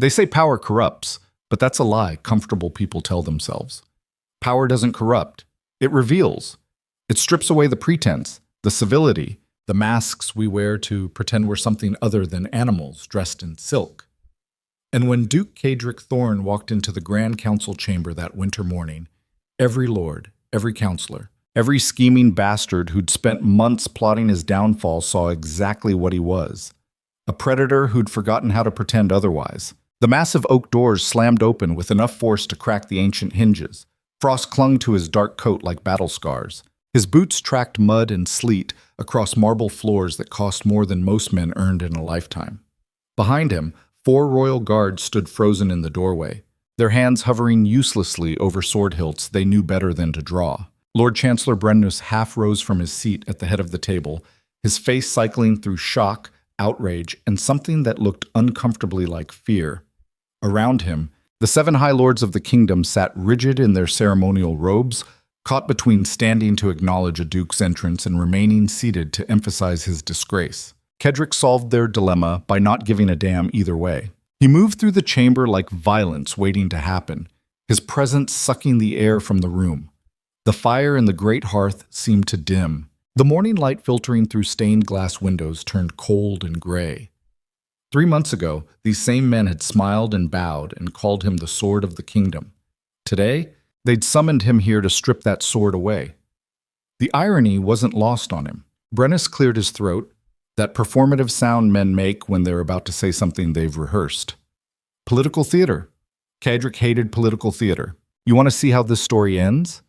They say power corrupts, but that's a lie comfortable people tell themselves. Power doesn't corrupt. It reveals. It strips away the pretense, the civility, the masks we wear to pretend we're something other than animals dressed in silk. And when Duke Cedric Thorne walked into the Grand Council chamber that winter morning, every lord, every counselor, every scheming bastard who'd spent months plotting his downfall saw exactly what he was. A predator who'd forgotten how to pretend otherwise. The massive oak doors slammed open with enough force to crack the ancient hinges. Frost clung to his dark coat like battle scars. His boots tracked mud and sleet across marble floors that cost more than most men earned in a lifetime. Behind him, 4 royal guards stood frozen in the doorway, their hands hovering uselessly over sword hilts they knew better than to draw. Lord Chancellor Brennus half rose from his seat at the head of the table, his face cycling through shock, outrage, and something that looked uncomfortably like fear. Around him, the 7 high lords of the kingdom sat rigid in their ceremonial robes, caught between standing to acknowledge a duke's entrance and remaining seated to emphasize his disgrace. Cedric solved their dilemma by not giving a damn either way. He moved through the chamber like violence waiting to happen, his presence sucking the air from the room. The fire in the great hearth seemed to dim. The morning light filtering through stained glass windows turned cold and gray. 3 months ago, these same men had smiled and bowed and called him the Sword of the Kingdom. Today, they'd summoned him here to strip that sword away. The irony wasn't lost on him. Brennus cleared his throat, that performative sound men make when they're about to say something they've rehearsed. Political theater. Cedric hated political theater. You want to see how this story ends?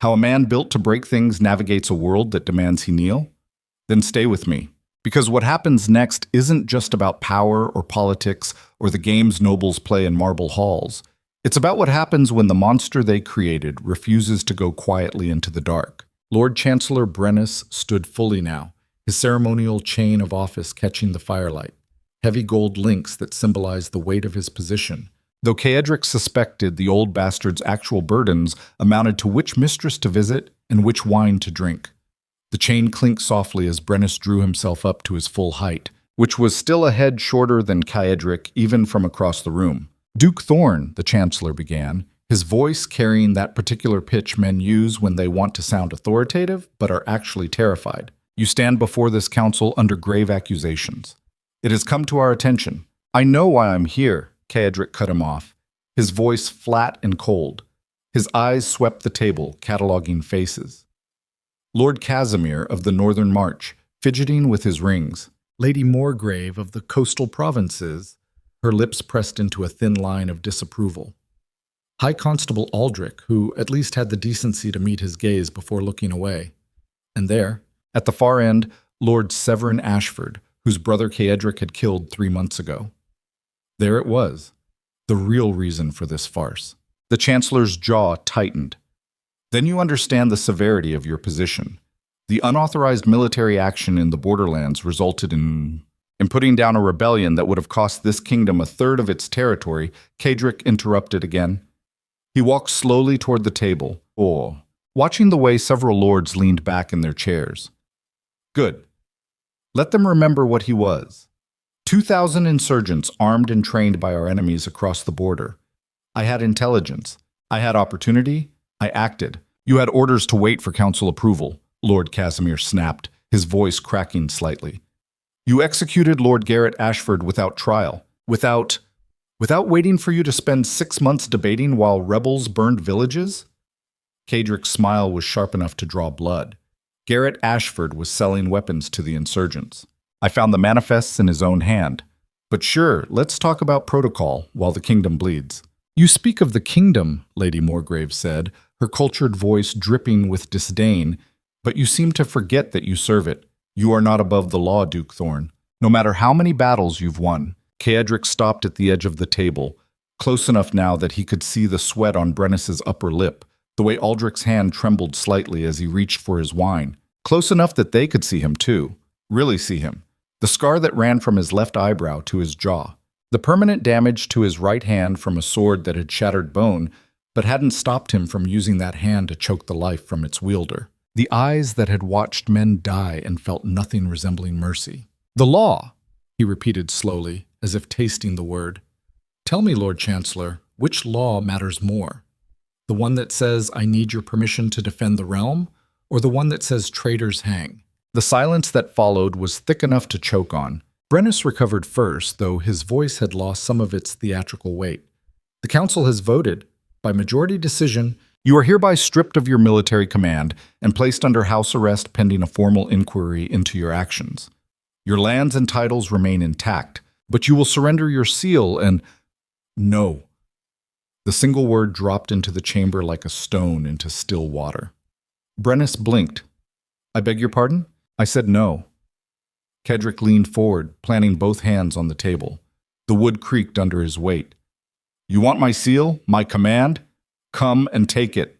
How a man built to break things navigates a world that demands he kneel? Then stay with me. Because what happens next isn't just about power or politics or the games nobles play in marble halls. It's about what happens when the monster they created refuses to go quietly into the dark. Lord Chancellor Brennus stood fully now, his ceremonial chain of office catching the firelight, heavy gold links that symbolized the weight of his position. Though Cedric suspected the old bastard's actual burdens amounted to which mistress to visit and which wine to drink. The chain clinked softly as Brennus drew himself up to his full height, which was still a head shorter than Cedric even from across the room. Duke Thorne, the Chancellor began, his voice carrying that particular pitch men use when they want to sound authoritative but are actually terrified. You stand before this council under grave accusations. It has come to our attention. I know why I'm here, Cedric cut him off, his voice flat and cold. His eyes swept the table, cataloging faces. Lord Casimir of the Northern March, fidgeting with his rings. Lady Morgrave of the coastal provinces, her lips pressed into a thin line of disapproval. High Constable Aldrich, who at least had the decency to meet his gaze before looking away. And there, at the far end, Lord Severin Ashford, whose brother Cedric had killed 3 months ago. There it was, the real reason for this farce. The Chancellor's jaw tightened. Then you understand the severity of your position. The unauthorized military action in the borderlands resulted in putting down a rebellion that would have cost this kingdom a third of its territory. Cedric interrupted again. He walked slowly toward the table, watching the way several lords leaned back in their chairs. Good. Let them remember what he was. 2,000 insurgents armed and trained by our enemies across the border. I had intelligence. I had opportunity. I acted. You had orders to wait for council approval, Lord Casimir snapped, his voice cracking slightly. You executed Lord Garrett Ashford without trial, without waiting for you to spend 6 months debating while rebels burned villages? Cedric's smile was sharp enough to draw blood. Garrett Ashford was selling weapons to the insurgents. I found the manifests in his own hand. But sure, let's talk about protocol while the kingdom bleeds. You speak of the kingdom, Lady Morgrave said, her cultured voice dripping with disdain, but you seem to forget that you serve it. You are not above the law, Duke Thorne. No matter how many battles you've won. Cedric stopped at the edge of the table, close enough now that he could see the sweat on Brennus's upper lip, the way Aldrich's hand trembled slightly as he reached for his wine. Close enough that they could see him too. Really see him. The scar that ran from his left eyebrow to his jaw. The permanent damage to his right hand from a sword that had shattered bone, but hadn't stopped him from using that hand to choke the life from its wielder. The eyes that had watched men die and felt nothing resembling mercy. The law, he repeated slowly, as if tasting the word. Tell me, Lord Chancellor, which law matters more? The one that says, I need your permission to defend the realm, or the one that says traitors hang? The silence that followed was thick enough to choke on. Brennus recovered first, though his voice had lost some of its theatrical weight. The council has voted. By majority decision, you are hereby stripped of your military command and placed under house arrest pending a formal inquiry into your actions. Your lands and titles remain intact, but you will surrender your seal and— No. The single word dropped into the chamber like a stone into still water. Brennus blinked. I beg your pardon? I said no. Kedrick leaned forward, planting both hands on the table. The wood creaked under his weight. You want my seal? My command? Come and take it.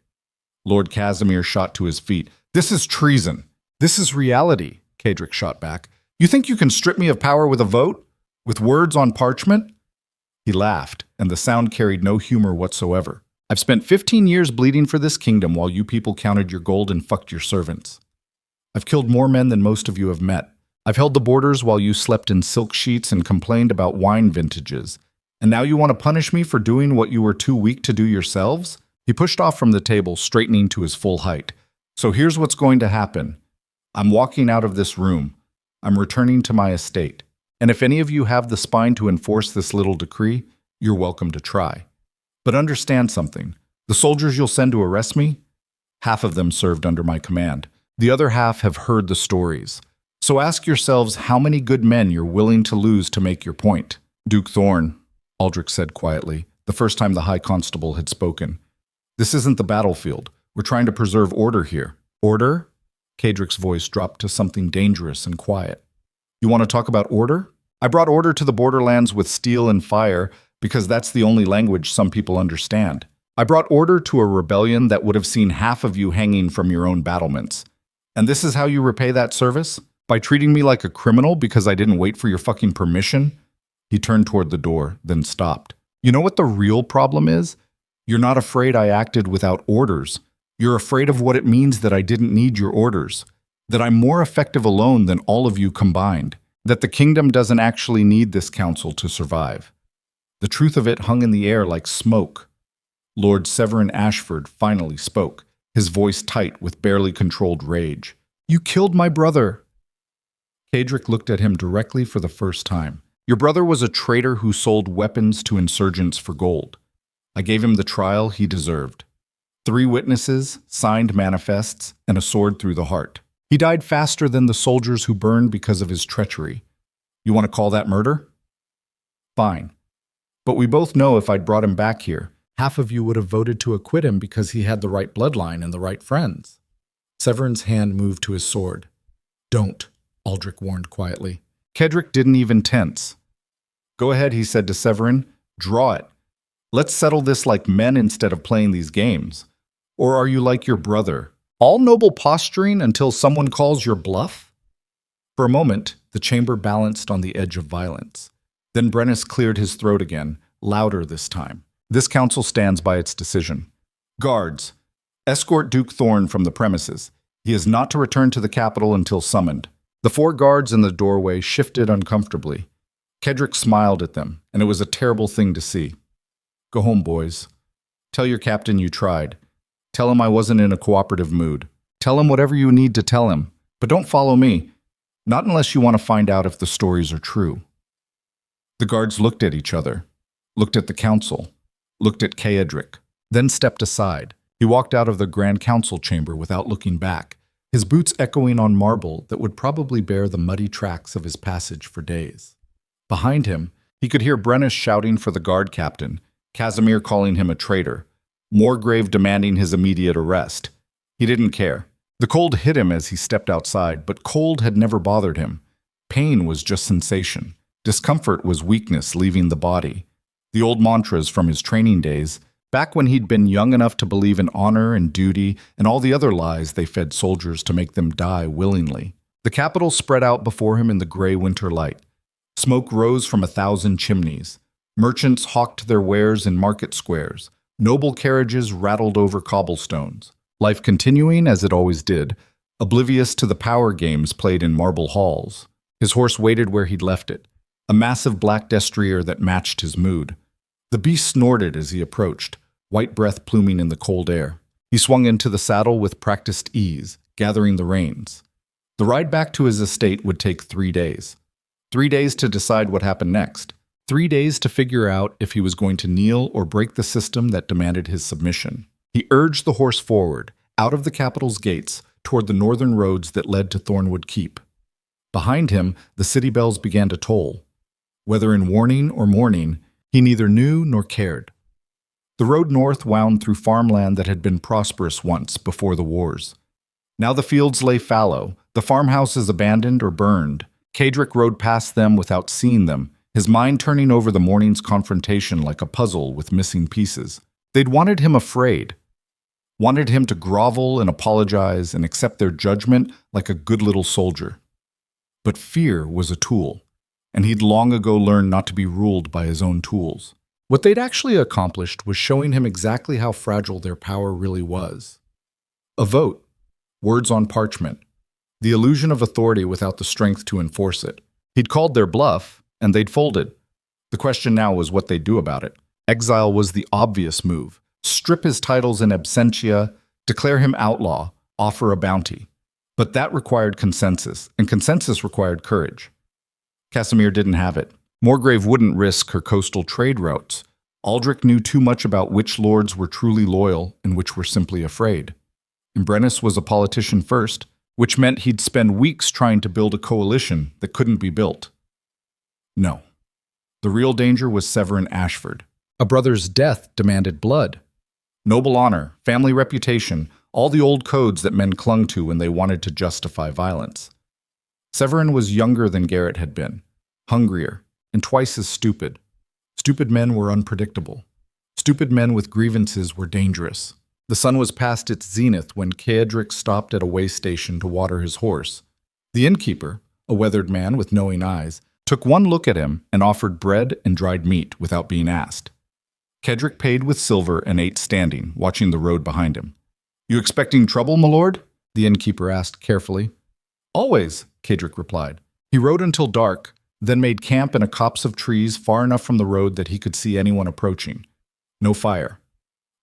Lord Casimir shot to his feet. This is treason. This is reality, Kedrick shot back. You think you can strip me of power with a vote? With words on parchment? He laughed, and the sound carried no humor whatsoever. I've spent 15 years bleeding for this kingdom while you people counted your gold and fucked your servants. I've killed more men than most of you have met. I've held the borders while you slept in silk sheets and complained about wine vintages. And now you want to punish me for doing what you were too weak to do yourselves? He pushed off from the table, straightening to his full height. So here's what's going to happen. I'm walking out of this room. I'm returning to my estate. And if any of you have the spine to enforce this little decree, you're welcome to try. But understand something. The soldiers you'll send to arrest me, half of them served under my command. The other half have heard the stories. So ask yourselves how many good men you're willing to lose to make your point. Duke Thorne, Aldrich said quietly, the first time the High Constable had spoken. This isn't the battlefield. We're trying to preserve order here. Order? Kedrick's voice dropped to something dangerous and quiet. You want to talk about order? I brought order to the borderlands with steel and fire because that's the only language some people understand. I brought order to a rebellion that would have seen half of you hanging from your own battlements. And this is how you repay that service? By treating me like a criminal because I didn't wait for your fucking permission? He turned toward the door, then stopped. You know what the real problem is? You're not afraid I acted without orders. You're afraid of what it means that I didn't need your orders. That I'm more effective alone than all of you combined. That the kingdom doesn't actually need this council to survive. The truth of it hung in the air like smoke. Lord Severin Ashford finally spoke, his voice tight with barely controlled rage. You killed my brother. Kedrick looked at him directly for the first time. Your brother was a traitor who sold weapons to insurgents for gold. I gave him the trial he deserved. 3 witnesses, signed manifests, and a sword through the heart. He died faster than the soldiers who burned because of his treachery. You want to call that murder? Fine. But we both know if I'd brought him back here, half of you would have voted to acquit him because he had the right bloodline and the right friends. Severin's hand moved to his sword. Don't, Aldrich warned quietly. Kedrick didn't even tense. Go ahead, he said to Severin. Draw it. Let's settle this like men instead of playing these games. Or are you like your brother? All noble posturing until someone calls your bluff? For a moment, the chamber balanced on the edge of violence. Then Brennus cleared his throat again, louder this time. This council stands by its decision. Guards, escort Duke Thorne from the premises. He is not to return to the capital until summoned. The 4 guards in the doorway shifted uncomfortably. Kedrick smiled at them, and it was a terrible thing to see. Go home, boys. Tell your captain you tried. Tell him I wasn't in a cooperative mood. Tell him whatever you need to tell him, but don't follow me. Not unless you want to find out if the stories are true. The guards looked at each other, looked at the council, looked at Kedrick, then stepped aside. He walked out of the Grand Council chamber without looking back, his boots echoing on marble that would probably bear the muddy tracks of his passage for days. Behind him, he could hear Brennus shouting for the guard captain, Casimir calling him a traitor, Moregrave demanding his immediate arrest. He didn't care. The cold hit him as he stepped outside, but cold had never bothered him. Pain was just sensation. Discomfort was weakness leaving the body. The old mantras from his training days, back when he'd been young enough to believe in honor and duty and all the other lies they fed soldiers to make them die willingly. The capital spread out before him in the gray winter light. Smoke rose from 1,000 chimneys. Merchants hawked their wares in market squares. Noble carriages rattled over cobblestones. Life continuing as it always did, oblivious to the power games played in marble halls. His horse waited where he'd left it, a massive black destrier that matched his mood. The beast snorted as he approached, white breath pluming in the cold air. He swung into the saddle with practiced ease, gathering the reins. The ride back to his estate would take 3 days. 3 days to decide what happened next. 3 days to figure out if he was going to kneel or break the system that demanded his submission. He urged the horse forward, out of the capital's gates, toward the northern roads that led to Thornwood Keep. Behind him, the city bells began to toll. Whether in warning or mourning, he neither knew nor cared. The road north wound through farmland that had been prosperous once before the wars. Now the fields lay fallow, the farmhouses abandoned or burned. Cadric rode past them without seeing them, his mind turning over the morning's confrontation like a puzzle with missing pieces. They'd wanted him afraid, wanted him to grovel and apologize and accept their judgment like a good little soldier. But fear was a tool, and he'd long ago learned not to be ruled by his own tools. What they'd actually accomplished was showing him exactly how fragile their power really was. A vote, words on parchment, the illusion of authority without the strength to enforce it. He'd called their bluff, and they'd folded. The question now was what they'd do about it. Exile was the obvious move. Strip his titles in absentia, declare him outlaw, offer a bounty. But that required consensus, and consensus required courage. Casimir didn't have it. Morgrave wouldn't risk her coastal trade routes. Aldrich knew too much about which lords were truly loyal and which were simply afraid. Brennus was a politician first, which meant he'd spend weeks trying to build a coalition that couldn't be built. No. The real danger was Severin Ashford. A brother's death demanded blood. Noble honor, family reputation, all the old codes that men clung to when they wanted to justify violence. Severin was younger than Garrett had been, hungrier, and twice as stupid. Stupid men were unpredictable. Stupid men with grievances were dangerous. The sun was past its zenith when Cadric stopped at a way station to water his horse. The innkeeper, a weathered man with knowing eyes, took one look at him and offered bread and dried meat without being asked. Cadric paid with silver and ate standing, watching the road behind him. "You expecting trouble, my lord?" the innkeeper asked carefully. "Always," Cadric replied. He rode until dark, then made camp in a copse of trees far enough from the road that he could see anyone approaching. No fire.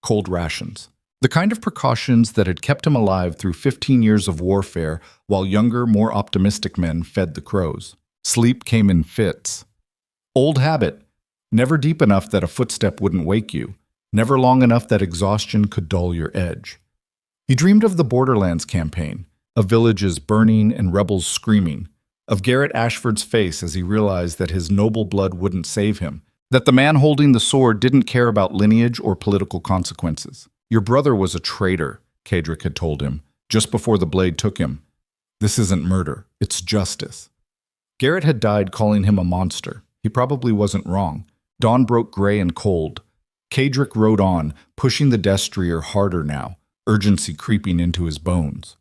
Cold rations. The kind of precautions that had kept him alive through 15 years of warfare while younger, more optimistic men fed the crows. Sleep came in fits. Old habit. Never deep enough that a footstep wouldn't wake you. Never long enough that exhaustion could dull your edge. He dreamed of the Borderlands campaign, of villages burning and rebels screaming, of Garrett Ashford's face as he realized that his noble blood wouldn't save him, that the man holding the sword didn't care about lineage or political consequences. "Your brother was a traitor," Cadric had told him, just before the blade took him. "This isn't murder, it's justice." Garrett had died calling him a monster. He probably wasn't wrong. Dawn broke gray and cold. Cadric rode on, pushing the destrier harder now, urgency creeping into his bones.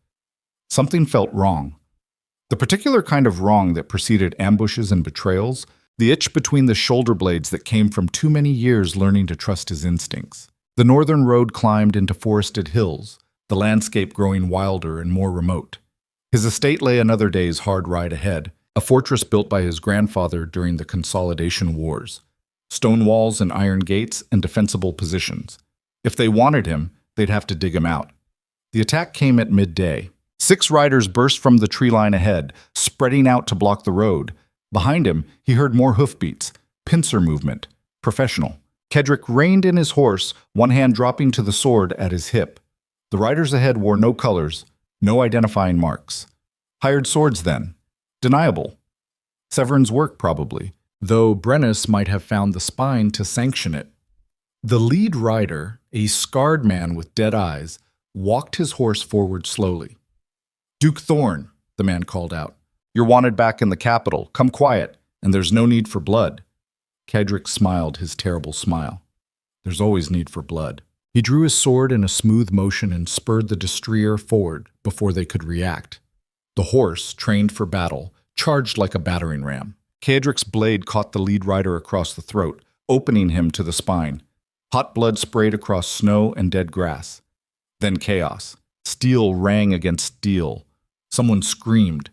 Something felt wrong. The particular kind of wrong that preceded ambushes and betrayals, the itch between the shoulder blades that came from too many years learning to trust his instincts. The northern road climbed into forested hills, the landscape growing wilder and more remote. His estate lay another day's hard ride ahead, a fortress built by his grandfather during the Consolidation Wars. Stone walls and iron gates and defensible positions. If they wanted him, they'd have to dig him out. The attack came at midday. 6 riders burst from the tree line ahead, spreading out to block the road. Behind him, he heard more hoofbeats, pincer movement, professional. Cadric reined in his horse, one hand dropping to the sword at his hip. The riders ahead wore no colors, no identifying marks. Hired swords, then. Deniable. Severin's work, probably, though Brennus might have found the spine to sanction it. The lead rider, a scarred man with dead eyes, walked his horse forward slowly. "Duke Thorn," the man called out. "You're wanted back in the capital. Come quiet, and there's no need for blood." Cadric smiled his terrible smile. There's always need for blood. He drew his sword in a smooth motion and spurred the destrier forward before they could react. The horse, trained for battle, charged like a battering ram. Cadric's blade caught the lead rider across the throat, opening him to the spine. Hot blood sprayed across snow and dead grass. Then chaos. Steel rang against steel. Someone screamed.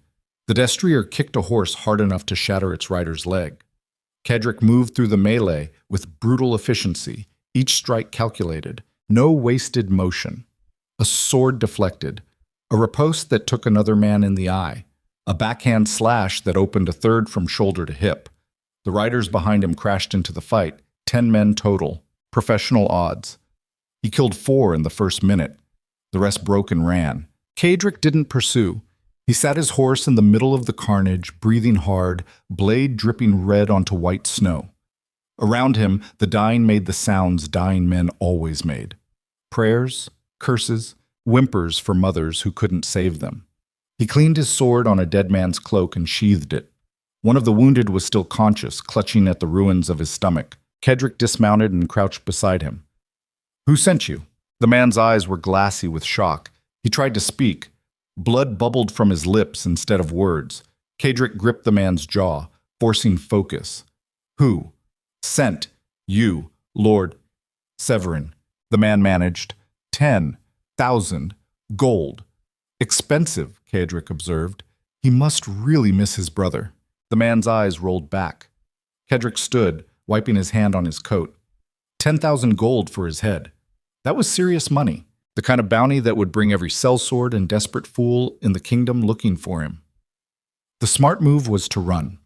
The destrier kicked a horse hard enough to shatter its rider's leg. Kedrick moved through the melee with brutal efficiency, each strike calculated, no wasted motion. A sword deflected, a riposte that took another man in the eye, a backhand slash that opened a third from shoulder to hip. The riders behind him crashed into the fight, 10 men total, professional odds. He killed 4 in the first minute. The rest broke and ran. Kedrick didn't pursue. He sat his horse in the middle of the carnage, breathing hard, blade dripping red onto white snow. Around him, the dying made the sounds dying men always made. Prayers, curses, whimpers for mothers who couldn't save them. He cleaned his sword on a dead man's cloak and sheathed it. One of the wounded was still conscious, clutching at the ruins of his stomach. Kedrick dismounted and crouched beside him. "Who sent you?" The man's eyes were glassy with shock. He tried to speak. Blood bubbled from his lips instead of words. Kedrick gripped the man's jaw, forcing focus. "Who? Sent. You, Lord Severin." The man managed. 10,000 gold. Expensive, Kedrick observed. He must really miss his brother. The man's eyes rolled back. Kedrick stood, wiping his hand on his coat. 10,000 gold for his head. That was serious money, the kind of bounty that would bring every sellsword and desperate fool in the kingdom looking for him. The smart move was to run.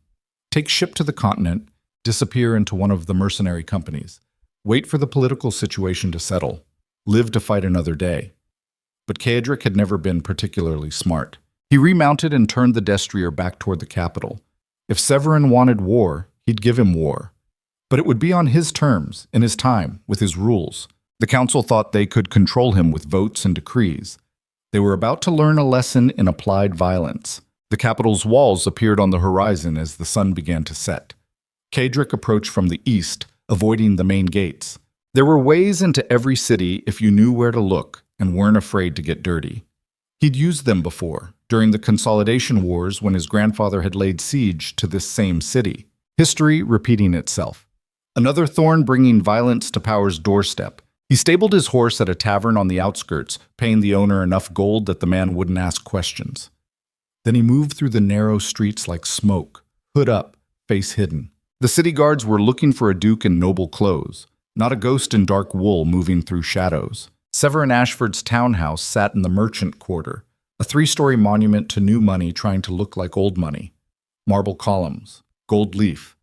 Take ship to the continent, disappear into one of the mercenary companies, wait for the political situation to settle, live to fight another day. But Kedrick had never been particularly smart. He remounted and turned the destrier back toward the capital. If Severin wanted war, he'd give him war. But it would be on his terms, in his time, with his rules. The council thought they could control him with votes and decrees. They were about to learn a lesson in applied violence. The capital's walls appeared on the horizon as the sun began to set. Kedrick approached from the east, avoiding the main gates. There were ways into every city if you knew where to look and weren't afraid to get dirty. He'd used them before, during the Consolidation Wars when his grandfather had laid siege to this same city. History repeating itself. Another thorn bringing violence to power's doorstep. He stabled his horse at a tavern on the outskirts, paying the owner enough gold that the man wouldn't ask questions. Then he moved through the narrow streets like smoke, hood up, face hidden. The city guards were looking for a duke in noble clothes, not a ghost in dark wool moving through shadows. Severin Ashford's townhouse sat in the merchant quarter, a 3-story monument to new money trying to look like old money. Marble columns, gold leaf,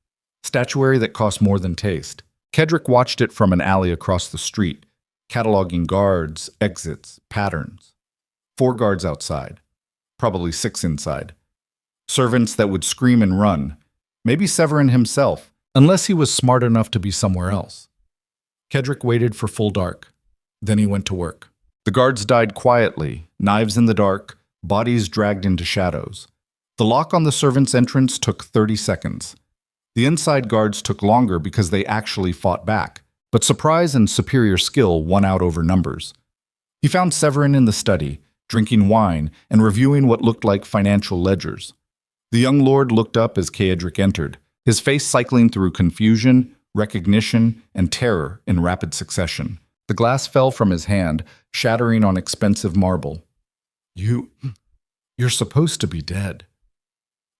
statuary that cost more than taste. Kedrick watched it from an alley across the street, cataloging guards, exits, patterns. 4 guards outside, probably 6 inside. Servants that would scream and run, maybe Severin himself, unless he was smart enough to be somewhere else. Kedrick waited for full dark. Then he went to work. The guards died quietly, knives in the dark, bodies dragged into shadows. The lock on the servants' entrance took 30 seconds. The inside guards took longer because they actually fought back, but surprise and superior skill won out over numbers. He found Severin in the study, drinking wine and reviewing what looked like financial ledgers. The young lord looked up as Kedrick entered, his face cycling through confusion, recognition, and terror in rapid succession. The glass fell from his hand, shattering on expensive marble. You're supposed to be dead."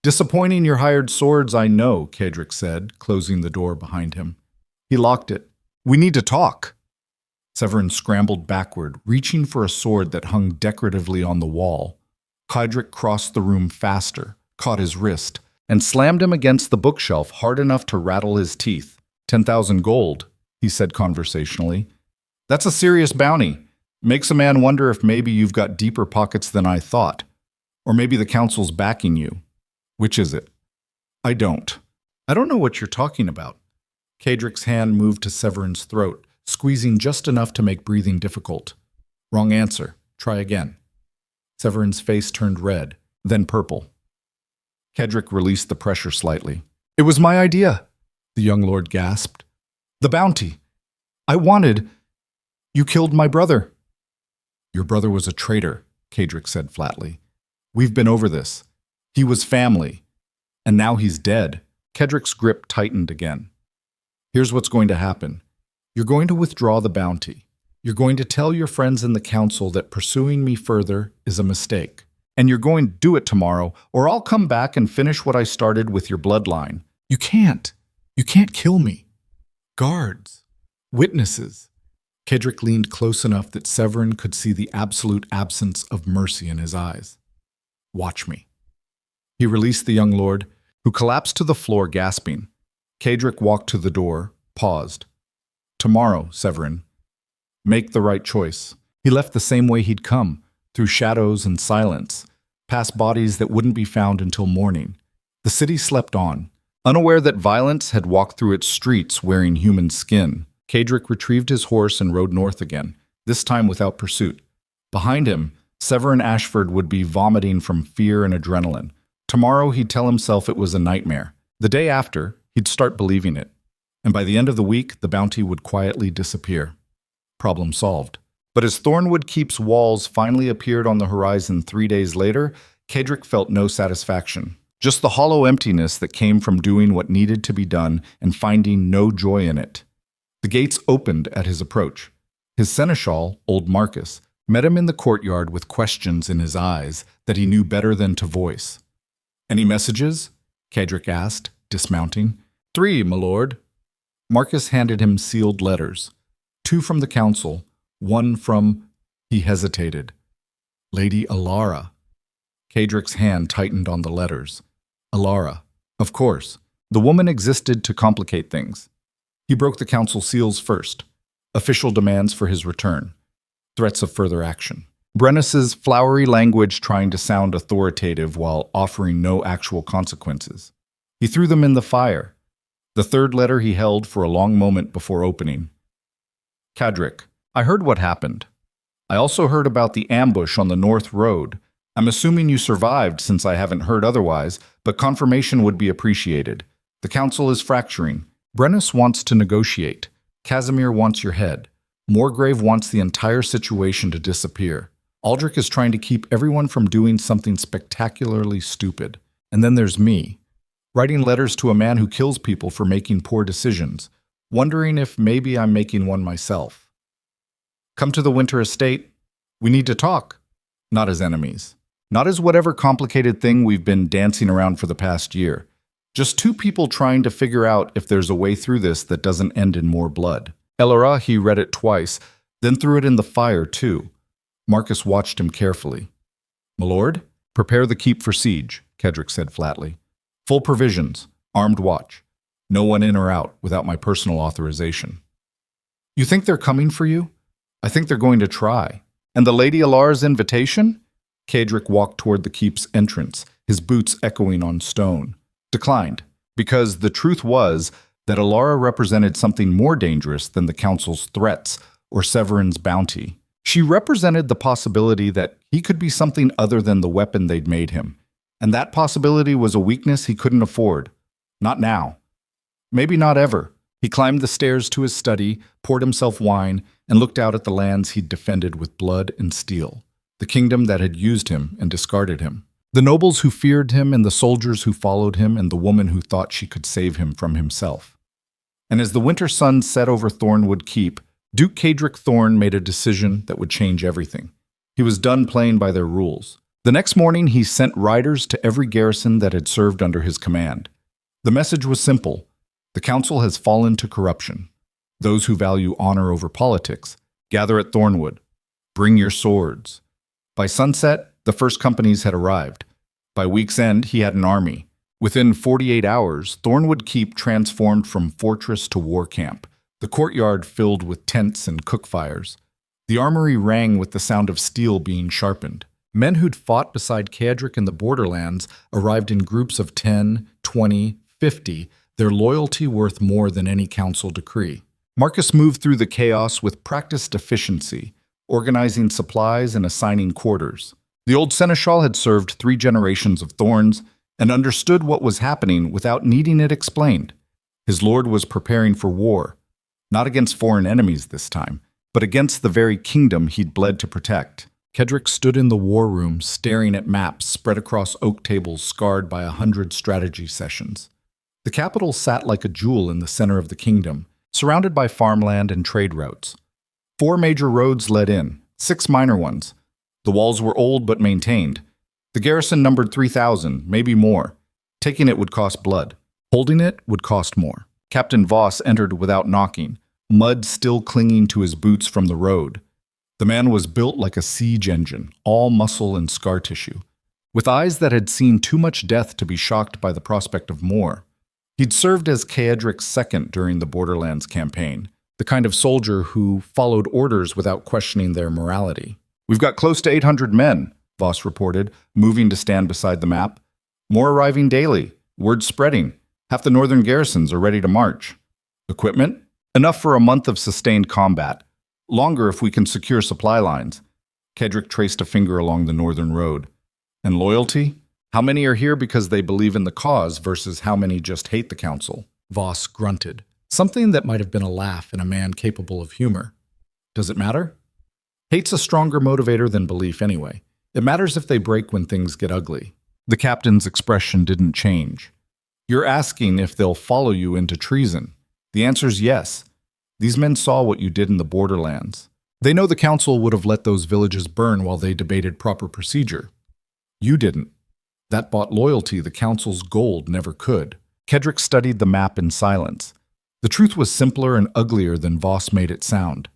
"Disappointing your hired swords, I know," Kedrick said, closing the door behind him. He locked it. "We need to talk." Severin scrambled backward, reaching for a sword that hung decoratively on the wall. Kedrick crossed the room faster, caught his wrist, and slammed him against the bookshelf hard enough to rattle his teeth. 10,000 gold, he said conversationally. "That's a serious bounty. Makes a man wonder if maybe you've got deeper pockets than I thought. Or maybe the council's backing you. Which is it?" "I don't know what you're talking about." Kedrick's hand moved to Severin's throat, squeezing just enough to make breathing difficult. "Wrong answer. Try again." Severin's face turned red, then purple. Kedrick released the pressure slightly. "It was my idea," the young lord gasped. "The bounty. I wanted... You killed my brother." "Your brother was a traitor," Kedrick said flatly. "We've been over this. He was family. And now he's dead." Kedrick's grip tightened again. "Here's what's going to happen. You're going to withdraw the bounty. You're going to tell your friends in the council that pursuing me further is a mistake. And you're going to do it tomorrow, or I'll come back and finish what I started with your bloodline." "You can't. You can't kill me. Guards. Witnesses. Kedrick leaned close enough that Severin could see the absolute absence of mercy in his eyes. Watch me. He released the young lord, who collapsed to the floor gasping. Kedrick walked to the door, paused. Tomorrow, Severin. Make the right choice. He left the same way he'd come, through shadows and silence, past bodies that wouldn't be found until morning. The city slept on, unaware that violence had walked through its streets wearing human skin. Kedrick retrieved his horse and rode north again, this time without pursuit. Behind him, Severin Ashford would be vomiting from fear and adrenaline. Tomorrow he'd tell himself it was a nightmare. The day after, he'd start believing it. And by the end of the week, the bounty would quietly disappear. Problem solved. But as Thornwood Keep's walls finally appeared on the horizon 3 days later, Kedrick felt no satisfaction. Just the hollow emptiness that came from doing what needed to be done and finding no joy in it. The gates opened at his approach. His seneschal, old Marcus, met him in the courtyard with questions in his eyes that he knew better than to voice. "Any messages?" Kedrick asked, dismounting. "3, my lord." Marcus handed him sealed letters. 2 from the council, 1 from... He hesitated. Lady Alara. Kedrick's hand tightened on the letters. Alara. Of course. The woman existed to complicate things. He broke the council seals first. Official demands for his return. Threats of further action. Brennus's flowery language trying to sound authoritative while offering no actual consequences. He threw them in the fire. The 3rd letter he held for a long moment before opening. Kedrick, I heard what happened. I also heard about the ambush on the North Road. I'm assuming you survived since I haven't heard otherwise, but confirmation would be appreciated. The council is fracturing. Brennus wants to negotiate. Casimir wants your head. Morgrave wants the entire situation to disappear. Aldrich is trying to keep everyone from doing something spectacularly stupid. And then there's me, writing letters to a man who kills people for making poor decisions, wondering if maybe I'm making one myself. Come to the Winter Estate. We need to talk. Not as enemies. Not as whatever complicated thing we've been dancing around for the past year. Just 2 people trying to figure out if there's a way through this that doesn't end in more blood. Elara, he read it twice, then threw it in the fire too. Marcus watched him carefully. My lord, prepare the keep for siege, Kedrick said flatly. Full provisions, armed watch. No one in or out without my personal authorization. You think they're coming for you? I think they're going to try. And the Lady Alara's invitation? Kedrick walked toward the keep's entrance, his boots echoing on stone. Declined, because the truth was that Alara represented something more dangerous than the council's threats or Severin's bounty. She represented the possibility that he could be something other than the weapon they'd made him. And that possibility was a weakness he couldn't afford. Not now. Maybe not ever. He climbed the stairs to his study, poured himself wine, and looked out at the lands he'd defended with blood and steel. The kingdom that had used him and discarded him. The nobles who feared him and the soldiers who followed him and the woman who thought she could save him from himself. And as the winter sun set over Thornwood Keep, Duke Kedrick Thorn made a decision that would change everything. He was done playing by their rules. The next morning, he sent riders to every garrison that had served under his command. The message was simple. The council has fallen to corruption. Those who value honor over politics, gather at Thornwood. Bring your swords. By sunset, the first companies had arrived. By week's end, he had an army. Within 48 hours, Thornwood Keep transformed from fortress to war camp. The courtyard filled with tents and cook fires. The armory rang with the sound of steel being sharpened. Men who'd fought beside Kedrick in the borderlands arrived in groups of 10, 20, 50, their loyalty worth more than any council decree. Marcus moved through the chaos with practiced efficiency, organizing supplies and assigning quarters. The old seneschal had served 3 generations of thorns and understood what was happening without needing it explained. His lord was preparing for war, not against foreign enemies this time, but against the very kingdom he'd bled to protect. Kedrick stood in the war room staring at maps spread across oak tables scarred by 100 strategy sessions. The capital sat like a jewel in the center of the kingdom, surrounded by farmland and trade routes. 4 major roads led in, 6 minor ones. The walls were old but maintained. The garrison numbered 3,000, maybe more. Taking it would cost blood. Holding it would cost more. Captain Voss entered without knocking, mud still clinging to his boots from the road. The man was built like a siege engine, all muscle and scar tissue, with eyes that had seen too much death to be shocked by the prospect of more. He'd served as Kaedric's second during the Borderlands campaign, the kind of soldier who followed orders without questioning their morality. "We've got close to 800 men," Voss reported, moving to stand beside the map. "More arriving daily. Word spreading. Half the northern garrisons are ready to march. Equipment? Enough for a month of sustained combat. Longer if we can secure supply lines." Kaedric traced a finger along the northern road. "And loyalty? How many are here because they believe in the cause versus how many just hate the council?" Voss grunted, something that might have been a laugh in a man capable of humor. "Does it matter? Hate's a stronger motivator than belief anyway. It matters if they break when things get ugly." The captain's expression didn't change. "You're asking if they'll follow you into treason. The answer's yes. These men saw what you did in the Borderlands. They know the council would have let those villages burn while they debated proper procedure. You didn't. That bought loyalty the council's gold never could." Kaedric studied the map in silence. The truth was simpler and uglier than Voss made it sound.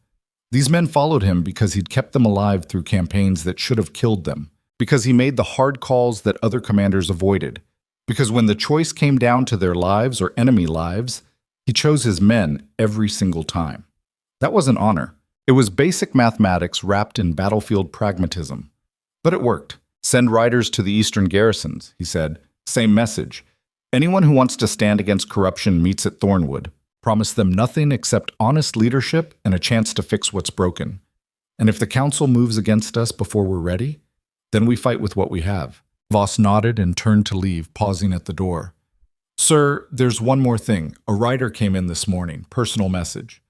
These men followed him because he'd kept them alive through campaigns that should have killed them, because he made the hard calls that other commanders avoided, because when the choice came down to their lives or enemy lives, he chose his men every single time. That wasn't honor. It was basic mathematics wrapped in battlefield pragmatism. But it worked. "Send riders to the eastern garrisons," he said. "Same message. Anyone who wants to stand against corruption meets at Thornwood. Promise them nothing except honest leadership and a chance to fix what's broken. And if the council moves against us before we're ready, then we fight with what we have." Voss nodded and turned to leave, pausing at the door. "Sir, there's one more thing. A rider came in this morning. Personal message."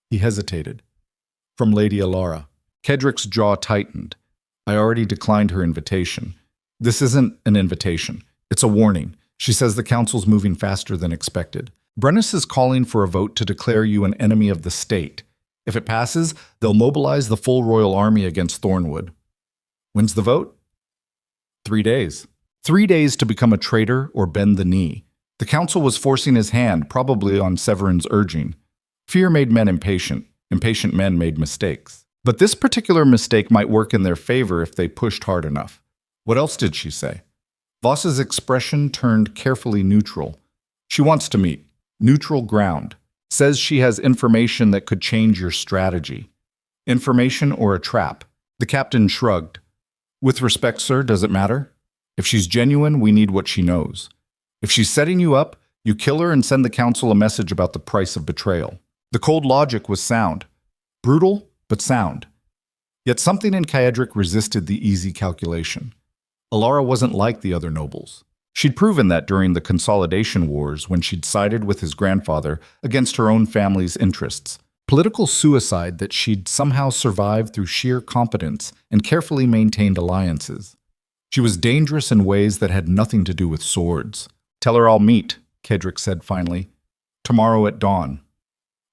He hesitated. "From Lady Alara." Kaedric's jaw tightened. "I already declined her invitation." "This isn't an invitation. It's a warning. She says the council's moving faster than expected. Brennus is calling for a vote to declare you an enemy of the state. If it passes, they'll mobilize the full royal army against Thornwood." "When's the vote?" 3 days. 3 days to become a traitor or bend the knee. The council was forcing his hand, probably on Severin's urging. Fear made men impatient. Impatient men made mistakes. But this particular mistake might work in their favor if they pushed hard enough. What else did she say? Voss's expression turned carefully neutral. "She wants to meet. Neutral ground. Says she has information that could change your strategy." "Information or a trap?" The captain shrugged. "With respect, sir, does it matter? If she's genuine, we need what she knows. If she's setting you up, you kill her and send the council a message about the price of betrayal." The cold logic was sound. Brutal, but sound. Yet something in Kaedric resisted the easy calculation. Alara wasn't like the other nobles. She'd proven that during the Consolidation Wars when she'd sided with his grandfather against her own family's interests. Political suicide that she'd somehow survived through sheer competence and carefully maintained alliances. She was dangerous in ways that had nothing to do with swords. "Tell her I'll meet," Kaedric said finally. "Tomorrow at dawn.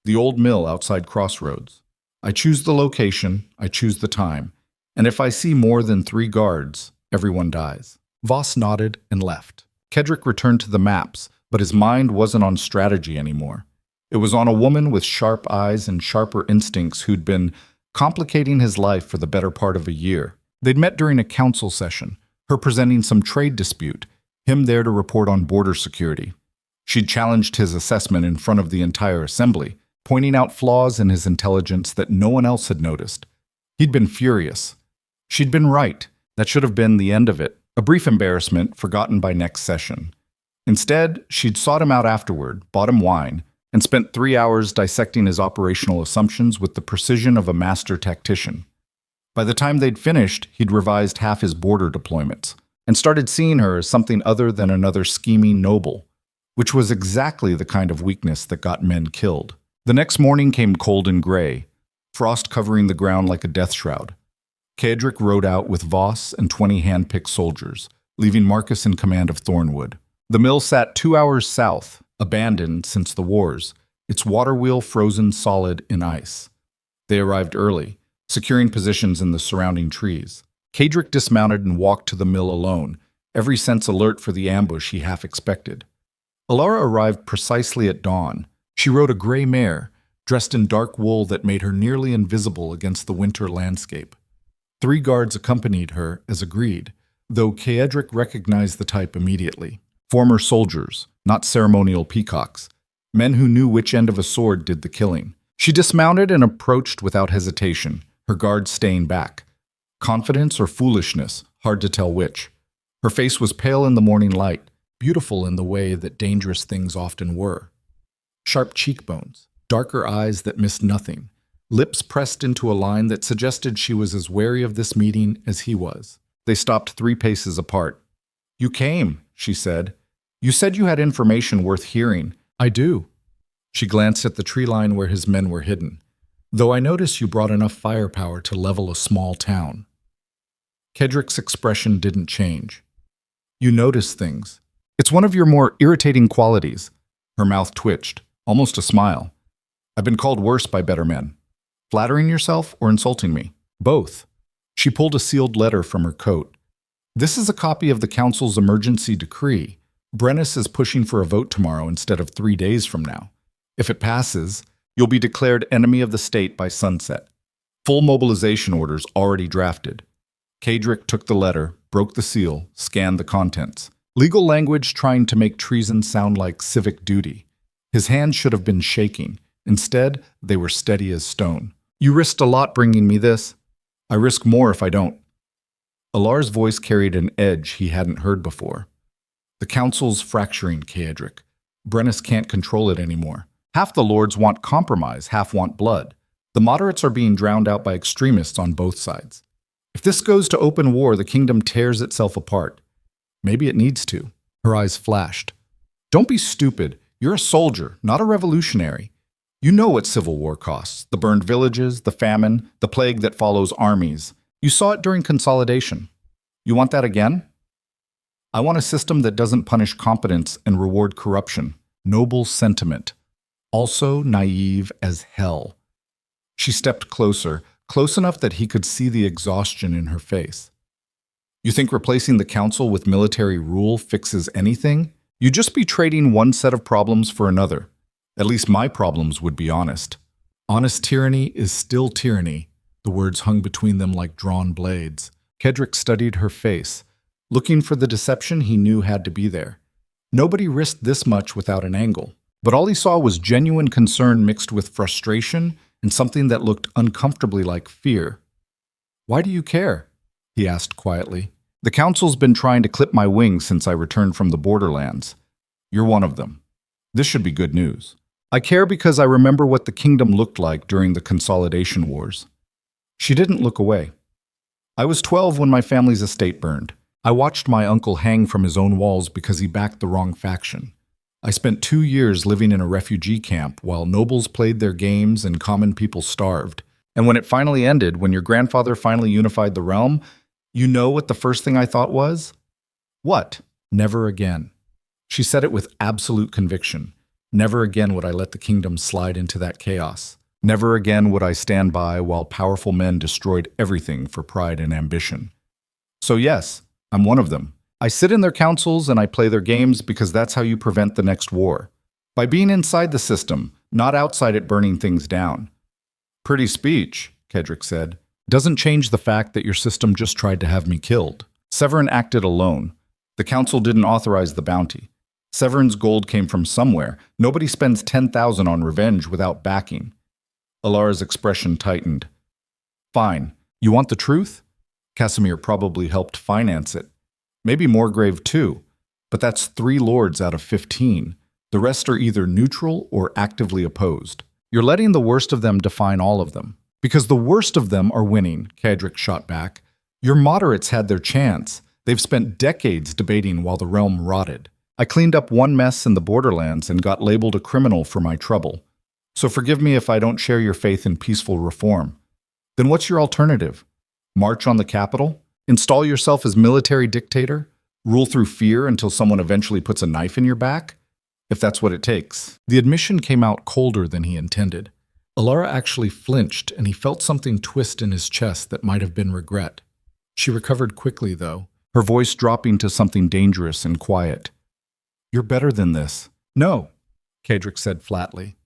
The old mill outside Crossroads. I choose the location, I choose the time, and if I see more than 3 guards, everyone dies." Voss nodded and left. Kaedric returned to the maps, but his mind wasn't on strategy anymore. It was on a woman with sharp eyes and sharper instincts who'd been complicating his life for the better part of a year. They'd met during a council session, her presenting some trade dispute, him there to report on border security. She'd challenged his assessment in front of the entire assembly, pointing out flaws in his intelligence that no one else had noticed. He'd been furious. She'd been right. That should have been the end of it. A brief embarrassment forgotten by next session. Instead, she'd sought him out afterward, bought him wine, and spent 3 hours dissecting his operational assumptions with the precision of a master tactician. By the time they'd finished, he'd revised half his border deployments, and started seeing her as something other than another scheming noble, which was exactly the kind of weakness that got men killed. The next morning came cold and gray, frost covering the ground like a death shroud. Kaedric rode out with Voss and 20 hand-picked soldiers, leaving Marcus in command of Thornwood. The mill sat 2 hours south, abandoned since the wars, its water wheel frozen solid in ice. They arrived early, securing positions in the surrounding trees. Kaedric dismounted and walked to the mill alone, every sense alert for the ambush he half expected. Alara arrived precisely at dawn, She rode a gray mare, dressed in dark wool that made her nearly invisible against the winter landscape. 3 guards accompanied her, as agreed, though Kaedric recognized the type immediately. Former soldiers, not ceremonial peacocks. Men who knew which end of a sword did the killing. She dismounted and approached without hesitation, her guards staying back. Confidence or foolishness, hard to tell which. Her face was pale in the morning light, beautiful in the way that dangerous things often were. Sharp cheekbones, darker eyes that missed nothing, lips pressed into a line that suggested she was as wary of this meeting as he was. They stopped 3 paces apart. "You came," she said. "You said you had information worth hearing." "I do." She glanced at the tree line where his men were hidden. "Though I notice you brought enough firepower to level a small town." Kedric's expression didn't change. "You notice things. It's one of your more irritating qualities." Her mouth twitched, almost a smile. "I've been called worse by better men. Flattering yourself or insulting me?" "Both." She pulled a sealed letter from her coat. "This is a copy of the Council's emergency decree. Brennus is pushing for a vote tomorrow instead of 3 days from now. If it passes, you'll be declared enemy of the state by sunset. Full mobilization orders already drafted." Kaedric took the letter, broke the seal, scanned the contents. Legal language trying to make treason sound like civic duty. His hands should have been shaking. Instead, they were steady as stone. "You risked a lot bringing me this." "I risk more if I don't." Alar's voice carried an edge he hadn't heard before. "The Council's fracturing, Kaedric. Brennus can't control it anymore. Half the lords want compromise, half want blood. The moderates are being drowned out by extremists on both sides. If this goes to open war, the kingdom tears itself apart. Maybe it needs to." Her eyes flashed. "Don't be stupid. You're a soldier, not a revolutionary. You know what civil war costs. The burned villages, the famine, the plague that follows armies. You saw it during consolidation. You want that again?" "I want a system that doesn't punish competence and reward corruption." Noble sentiment. Also naive as hell. She stepped closer, close enough that he could see the exhaustion in her face. "You think replacing the council with military rule fixes anything? You'd just be trading one set of problems for another. At least my problems would be honest." "Honest tyranny is still tyranny." The words hung between them like drawn blades. Kedric studied her face, looking for the deception he knew had to be there. Nobody risked this much without an angle. But all he saw was genuine concern mixed with frustration and something that looked uncomfortably like fear. "Why do you care?" he asked quietly. "The council's been trying to clip my wings since I returned from the borderlands. You're one of them. This should be good news. I care because I remember what the kingdom looked like during the consolidation wars." She didn't look away. "I was 12 when my family's estate burned. I watched my uncle hang from his own walls because he backed the wrong faction. I spent 2 years living in a refugee camp while nobles played their games and common people starved. And when it finally ended, when your grandfather finally unified the realm, you know what the first thing I thought was? What? Never again." She said it with absolute conviction. Never again would I let the kingdom slide into that chaos. Never again would I stand by while powerful men destroyed everything for pride and ambition. So yes, I'm one of them. I sit in their councils and I play their games because that's how you prevent the next war. By being inside the system, not outside it burning things down. "Pretty speech," Kedric said. "Doesn't change the fact that your system just tried to have me killed. Severin acted alone. The council didn't authorize the bounty. Severin's gold came from somewhere. Nobody spends 10,000 on revenge without backing." Alar's expression tightened. "Fine. You want the truth? Casimir probably helped finance it. Maybe Morgrave too. But that's 3 lords out of 15. The rest are either neutral or actively opposed. You're letting the worst of them define all of them. Because the worst of them are winning," Kaedric shot back. "Your moderates had their chance. They've spent decades debating while the realm rotted. I cleaned up one mess in the borderlands and got labeled a criminal for my trouble. So forgive me if I don't share your faith in peaceful reform. Then what's your alternative? March on the capital? Install yourself as military dictator? Rule through fear until someone eventually puts a knife in your back? If that's what it takes." The admission came out colder than he intended. Alara actually flinched, and he felt something twist in his chest that might have been regret. She recovered quickly, though, her voice dropping to something dangerous and quiet. "You're better than this." "No," Kaedric said flatly.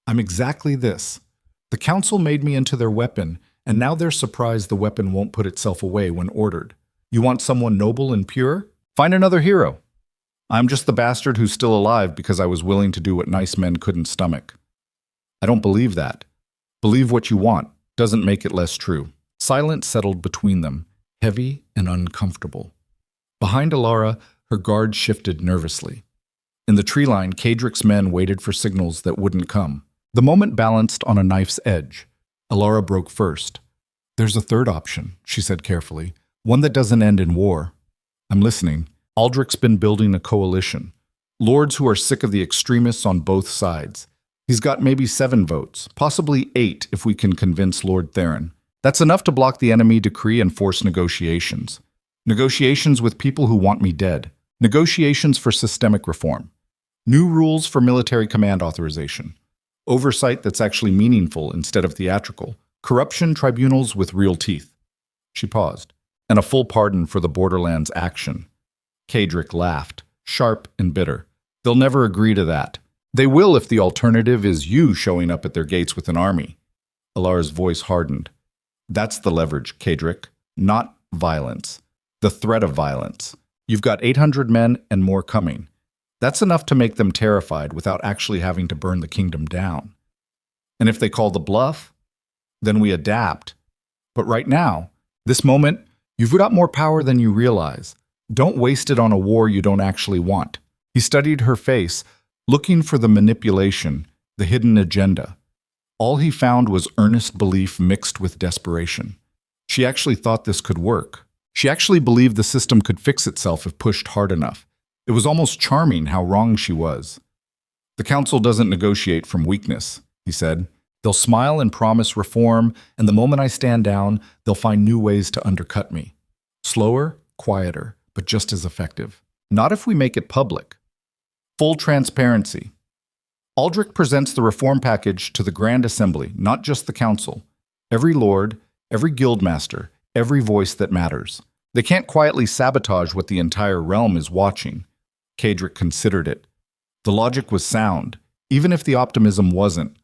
I'm exactly this. The council made me into their weapon, and now they're surprised the weapon won't put itself away when ordered. You want someone noble and pure? Find another hero. I'm just the bastard who's still alive because I was willing to do what nice men couldn't stomach. I don't believe that. Believe what you want doesn't make it less true. Silence settled between them, heavy and uncomfortable. Behind Alara, her guard shifted nervously. In the tree line, Kadrick's men waited for signals that wouldn't come. The moment balanced on a knife's edge. Alara broke first. There's a third option, she said carefully. One that doesn't end in war. I'm listening. Aldrich's been building a coalition. Lords who are sick of the extremists on both sides. He's got maybe 7 votes, possibly 8 if we can convince Lord Theron. That's enough to block the enemy decree and force negotiations. Negotiations with people who want me dead. Negotiations for systemic reform. New rules for military command authorization. Oversight that's actually meaningful instead of theatrical. Corruption tribunals with real teeth. She paused. And a full pardon for the Borderlands action. Kadrick laughed, sharp and bitter. They'll never agree to that. They will if the alternative is you showing up at their gates with an army. Alara's voice hardened. That's the leverage, Kadrick. Not violence. The threat of violence. You've got 800 men and more coming. That's enough to make them terrified without actually having to burn the kingdom down. And if they call the bluff, then we adapt. But right now, this moment, you've got more power than you realize. Don't waste it on a war you don't actually want. He studied her face, looking for the manipulation, the hidden agenda. All he found was earnest belief mixed with desperation. She actually thought this could work. She actually believed the system could fix itself if pushed hard enough. It was almost charming how wrong she was. The council doesn't negotiate from weakness, he said. They'll smile and promise reform, and the moment I stand down, they'll find new ways to undercut me. Slower, quieter, but just as effective. Not if we make it public. Full transparency. Aldrich presents the reform package to the Grand Assembly, not just the council. Every lord, every guildmaster, every voice that matters. They can't quietly sabotage what the entire realm is watching. Kadrick considered it. The logic was sound, even if the optimism wasn't.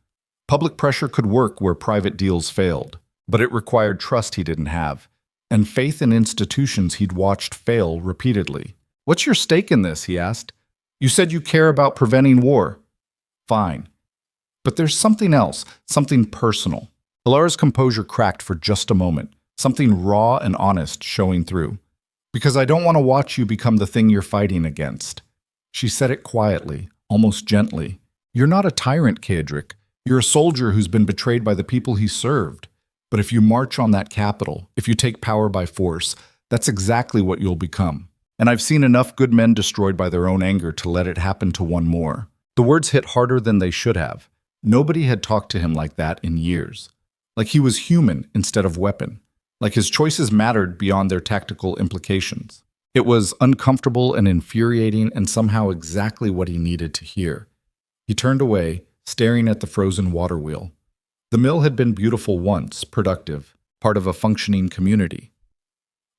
Public pressure could work where private deals failed, but it required trust he didn't have, and faith in institutions he'd watched fail repeatedly. What's your stake in this? He asked. You said you care about preventing war. Fine. But there's something else, something personal. Alara's composure cracked for just a moment, something raw and honest showing through. Because I don't want to watch you become the thing you're fighting against. She said it quietly, almost gently. You're not a tyrant, Kadrick. You're a soldier who's been betrayed by the people he served. But if you march on that capital, if you take power by force, that's exactly what you'll become. And I've seen enough good men destroyed by their own anger to let it happen to one more. The words hit harder than they should have. Nobody had talked to him like that in years. Like he was human instead of weapon. Like his choices mattered beyond their tactical implications. It was uncomfortable and infuriating and somehow exactly what he needed to hear. He turned away, staring at the frozen water wheel. The mill had been beautiful once, productive, part of a functioning community.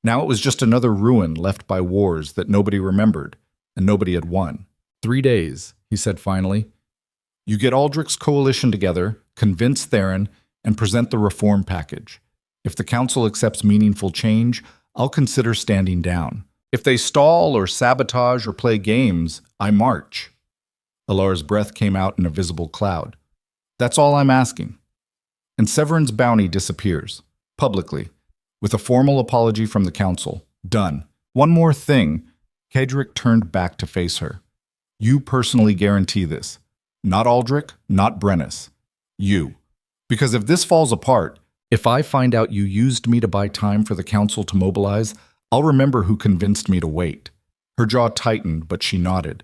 Now it was just another ruin left by wars that nobody remembered, and nobody had won. 3 days, he said finally. You get Aldrich's coalition together, convince Theron, and present the reform package. If the council accepts meaningful change, I'll consider standing down. If they stall or sabotage or play games, I march. Alara's breath came out in a visible cloud. That's all I'm asking. And Severin's bounty disappears, publicly, with a formal apology from the council. Done. One more thing. Kadrick turned back to face her. You personally guarantee this. Not Aldrich, not Brennus. You. Because if this falls apart, if I find out you used me to buy time for the council to mobilize, I'll remember who convinced me to wait. Her jaw tightened, but she nodded.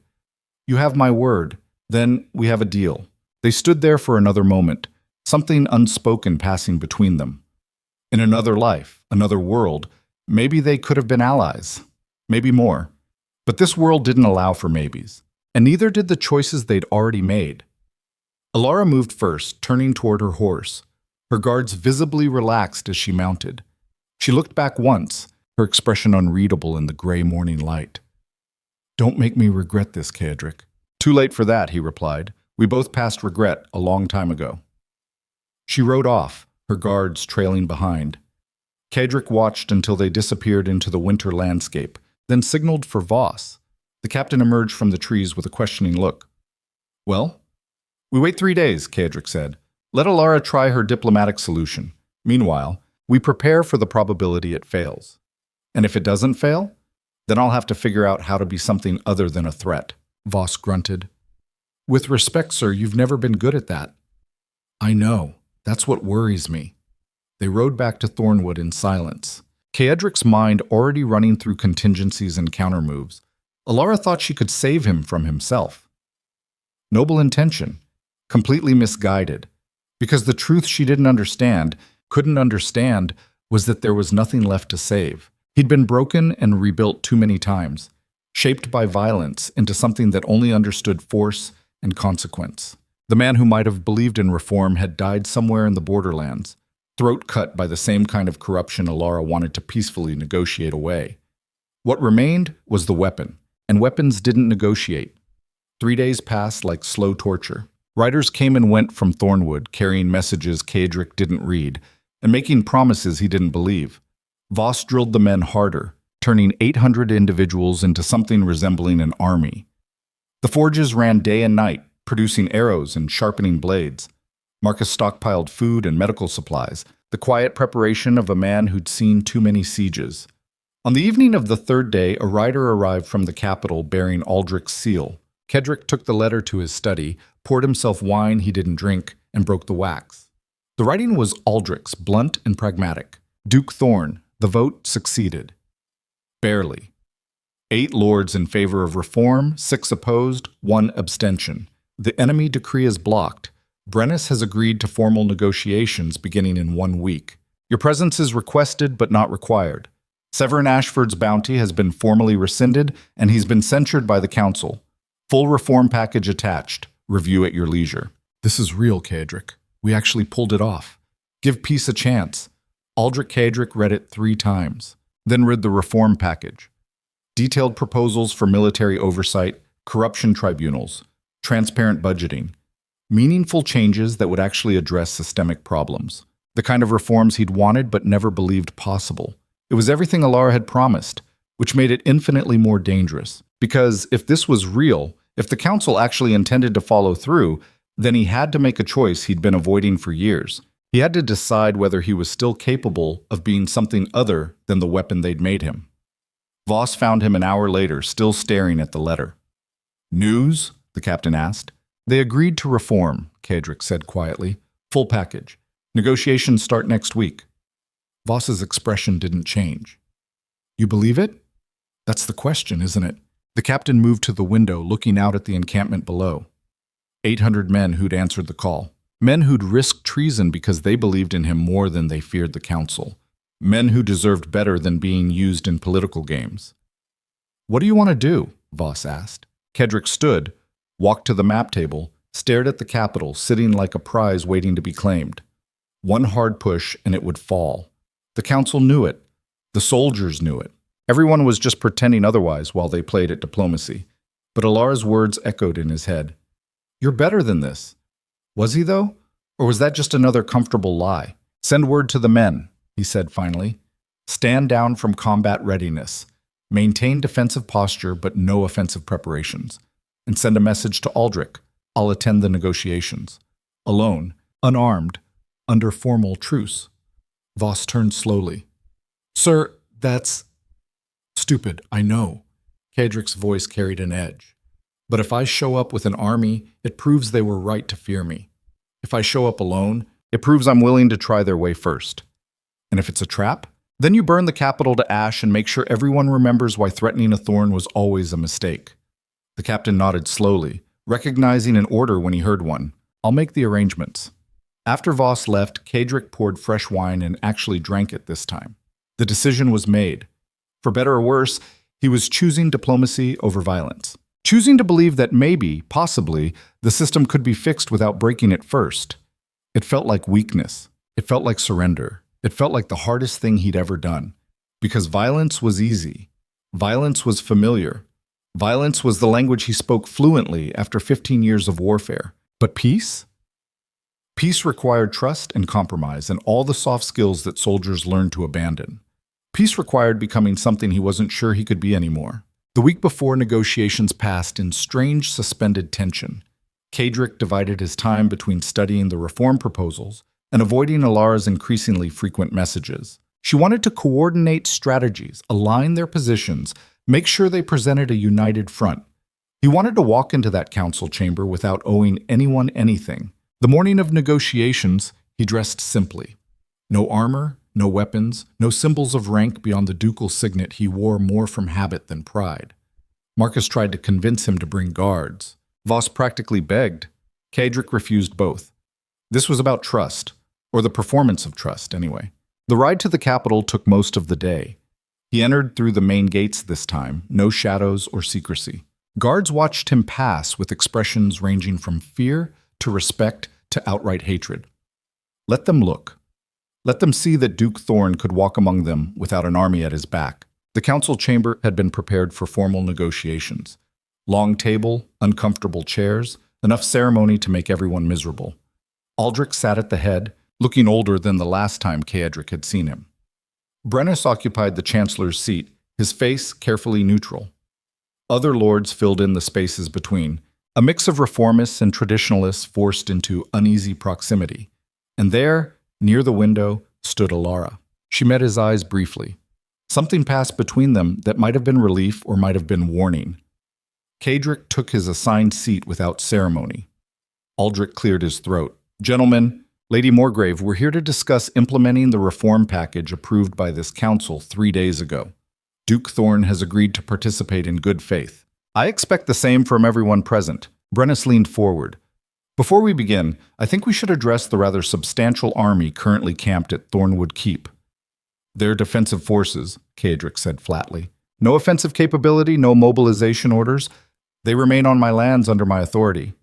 You have my word. Then we have a deal. They stood there for another moment, something unspoken passing between them. In another life, another world, maybe they could have been allies. Maybe more. But this world didn't allow for maybes. And neither did the choices they'd already made. Alara moved first, turning toward her horse. Her guards visibly relaxed as she mounted. She looked back once, her expression unreadable in the gray morning light. Don't make me regret this, Kadrick. Too late for that, he replied. We both passed regret a long time ago." She rode off, her guards trailing behind. Kedrick watched until they disappeared into the winter landscape, then signaled for Voss. The captain emerged from the trees with a questioning look. "Well?" "We wait 3 days," Kedrick said. "Let Alara try her diplomatic solution. Meanwhile, we prepare for the probability it fails. And if it doesn't fail, then I'll have to figure out how to be something other than a threat." Voss grunted. "With respect, sir, you've never been good at that." "I know. That's what worries me." They rode back to Thornwood in silence. Kedrick's mind already running through contingencies and countermoves. Alara thought she could save him from himself. Noble intention, completely misguided, because the truth she couldn't understand, was that there was nothing left to save. He'd been broken and rebuilt too many times, shaped by violence into something that only understood force and consequence. The man who might have believed in reform had died somewhere in the borderlands, throat cut by the same kind of corruption Alara wanted to peacefully negotiate away. What remained was the weapon, and weapons didn't negotiate. 3 days passed like slow torture. Riders came and went from Thornwood, carrying messages Kedrick didn't read, and making promises he didn't believe. Voss drilled the men harder, turning 800 individuals into something resembling an army. The forges ran day and night, producing arrows and sharpening blades. Marcus stockpiled food and medical supplies, the quiet preparation of a man who'd seen too many sieges. On the evening of the 3rd day, a rider arrived from the capital bearing Aldrich's seal. Kedrick took the letter to his study, poured himself wine he didn't drink, and broke the wax. The writing was Aldrich's, blunt and pragmatic. Duke Thorn, the vote succeeded. Barely. 8 lords in favor of reform, 6 opposed, 1 abstention. The enemy decree is blocked. Brennus has agreed to formal negotiations beginning in 1 week. Your presence is requested but not required. Severin Ashford's bounty has been formally rescinded, and he's been censured by the council. Full reform package attached. Review at your leisure. This is real, Kedrick. We actually pulled it off. Give peace a chance. Aldrich Kedrick read it 3 times, then read the reform package. Detailed proposals for military oversight, corruption tribunals, transparent budgeting, meaningful changes that would actually address systemic problems, the kind of reforms he'd wanted but never believed possible. It was everything Alara had promised, which made it infinitely more dangerous. Because if this was real, if the council actually intended to follow through, then he had to make a choice he'd been avoiding for years. He had to decide whether he was still capable of being something other than the weapon they'd made him. Voss found him an hour later, still staring at the letter. "News?" the captain asked. "They agreed to reform," Kedrick said quietly. "Full package. Negotiations start next week." Voss's expression didn't change. "You believe it?" "That's the question, isn't it?" The captain moved to the window, looking out at the encampment below. 800 men who'd answered the call. Men who'd risked treason because they believed in him more than they feared the council. Men who deserved better than being used in political games. "What do you want to do?" Voss asked. Kedrick stood, walked to the map table, stared at the capital, sitting like a prize waiting to be claimed. One hard push and it would fall. The council knew it. The soldiers knew it. Everyone was just pretending otherwise while they played at diplomacy. But Alara's words echoed in his head. "You're better than this." Was he, though? Or was that just another comfortable lie? "Send word to the men," he said finally. "Stand down from combat readiness. Maintain defensive posture but no offensive preparations. And send a message to Aldrich. I'll attend the negotiations. Alone, unarmed, under formal truce." Voss turned slowly. "Sir, that's stupid, I know." Kedrick's voice carried an edge. "But if I show up with an army, it proves they were right to fear me. If I show up alone, it proves I'm willing to try their way first. And if it's a trap, then you burn the capital to ash and make sure everyone remembers why threatening a thorn was always a mistake." The captain nodded slowly, recognizing an order when he heard one. "I'll make the arrangements." After Voss left, Kedrick poured fresh wine and actually drank it this time. The decision was made. For better or worse, he was choosing diplomacy over violence. Choosing to believe that maybe, possibly, the system could be fixed without breaking it first. It felt like weakness. It felt like surrender. It felt like the hardest thing he'd ever done. Because violence was easy. Violence was familiar. Violence was the language he spoke fluently after 15 years of warfare. But peace? Peace required trust and compromise and all the soft skills that soldiers learn to abandon. Peace required becoming something he wasn't sure he could be anymore. The week before negotiations passed in strange suspended tension. Kadric divided his time between studying the reform proposals and avoiding Alara's increasingly frequent messages. She wanted to coordinate strategies, align their positions, make sure they presented a united front. He wanted to walk into that council chamber without owing anyone anything. The morning of negotiations, he dressed simply. No armor, no weapons, no symbols of rank beyond the ducal signet he wore more from habit than pride. Marcus tried to convince him to bring guards. Voss practically begged. Kadric refused both. This was about trust, or the performance of trust, anyway. The ride to the capital took most of the day. He entered through the main gates this time, no shadows or secrecy. Guards watched him pass with expressions ranging from fear to respect to outright hatred. Let them look. Let them see that Duke Thorn could walk among them without an army at his back. The council chamber had been prepared for formal negotiations. Long table, uncomfortable chairs, enough ceremony to make everyone miserable. Aldrich sat at the head, looking older than the last time Kadric had seen him. Brennus occupied the chancellor's seat, his face carefully neutral. Other lords filled in the spaces between, a mix of reformists and traditionalists forced into uneasy proximity. And there, near the window, stood Alara. She met his eyes briefly. Something passed between them that might have been relief or might have been warning. Kadric took his assigned seat without ceremony. Aldrich cleared his throat. Gentlemen, Lady Morgrave, we're here to discuss implementing the reform package approved by this council 3 days ago. Duke Thorn has agreed to participate in good faith. I expect the same from everyone present. Brennus leaned forward. Before we begin, I think we should address the rather substantial army currently camped at Thornwood Keep. They're defensive forces, Kadric said flatly. No offensive capability, no mobilization orders. They remain on my lands under my authority.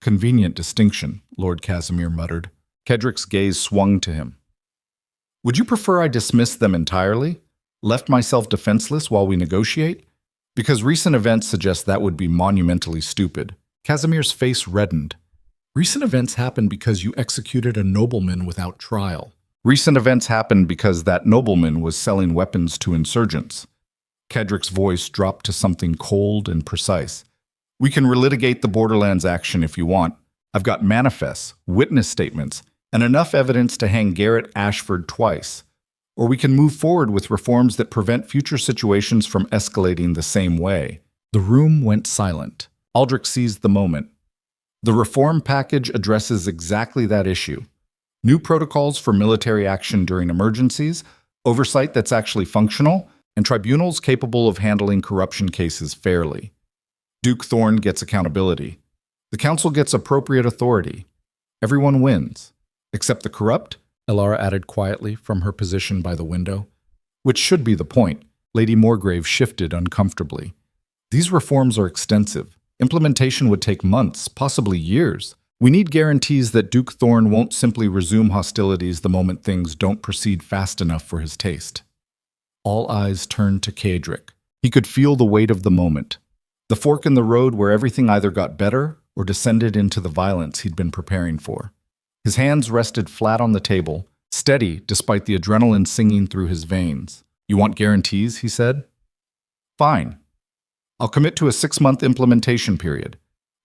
Convenient distinction, Lord Casimir muttered. Kadric's gaze swung to him. Would you prefer I dismiss them entirely? Left myself defenseless while we negotiate? Because recent events suggest that would be monumentally stupid. Casimir's face reddened. Recent events happened because you executed a nobleman without trial. Recent events happened because that nobleman was selling weapons to insurgents. Kadric's voice dropped to something cold and precise. We can relitigate the Borderlands action if you want. I've got manifests, witness statements, and enough evidence to hang Garrett Ashford twice. Or we can move forward with reforms that prevent future situations from escalating the same way. The room went silent. Aldrich seized the moment. The reform package addresses exactly that issue. New protocols for military action during emergencies, oversight that's actually functional, and tribunals capable of handling corruption cases fairly. Duke Thorn gets accountability. The council gets appropriate authority. Everyone wins. Except the corrupt, Alara added quietly from her position by the window. Which should be the point. Lady Morgrave shifted uncomfortably. These reforms are extensive. Implementation would take months, possibly years. We need guarantees that Duke Thorn won't simply resume hostilities the moment things don't proceed fast enough for his taste. All eyes turned to Kadric. He could feel the weight of the moment. The fork in the road where everything either got better or descended into the violence he'd been preparing for. His hands rested flat on the table, steady despite the adrenaline singing through his veins. You want guarantees, he said? Fine. I'll commit to a 6-month implementation period.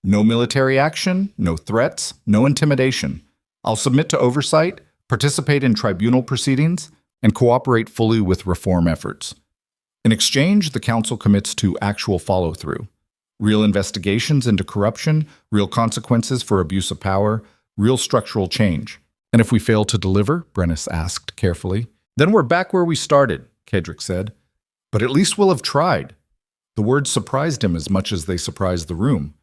No military action, no threats, no intimidation. I'll submit to oversight, participate in tribunal proceedings, and cooperate fully with reform efforts. In exchange, the council commits to actual follow-through. Real investigations into corruption, real consequences for abuse of power, real structural change. And if we fail to deliver, Brennus asked carefully, then we're back where we started, Kadric said. But at least we'll have tried. The words surprised him as much as they surprised the room,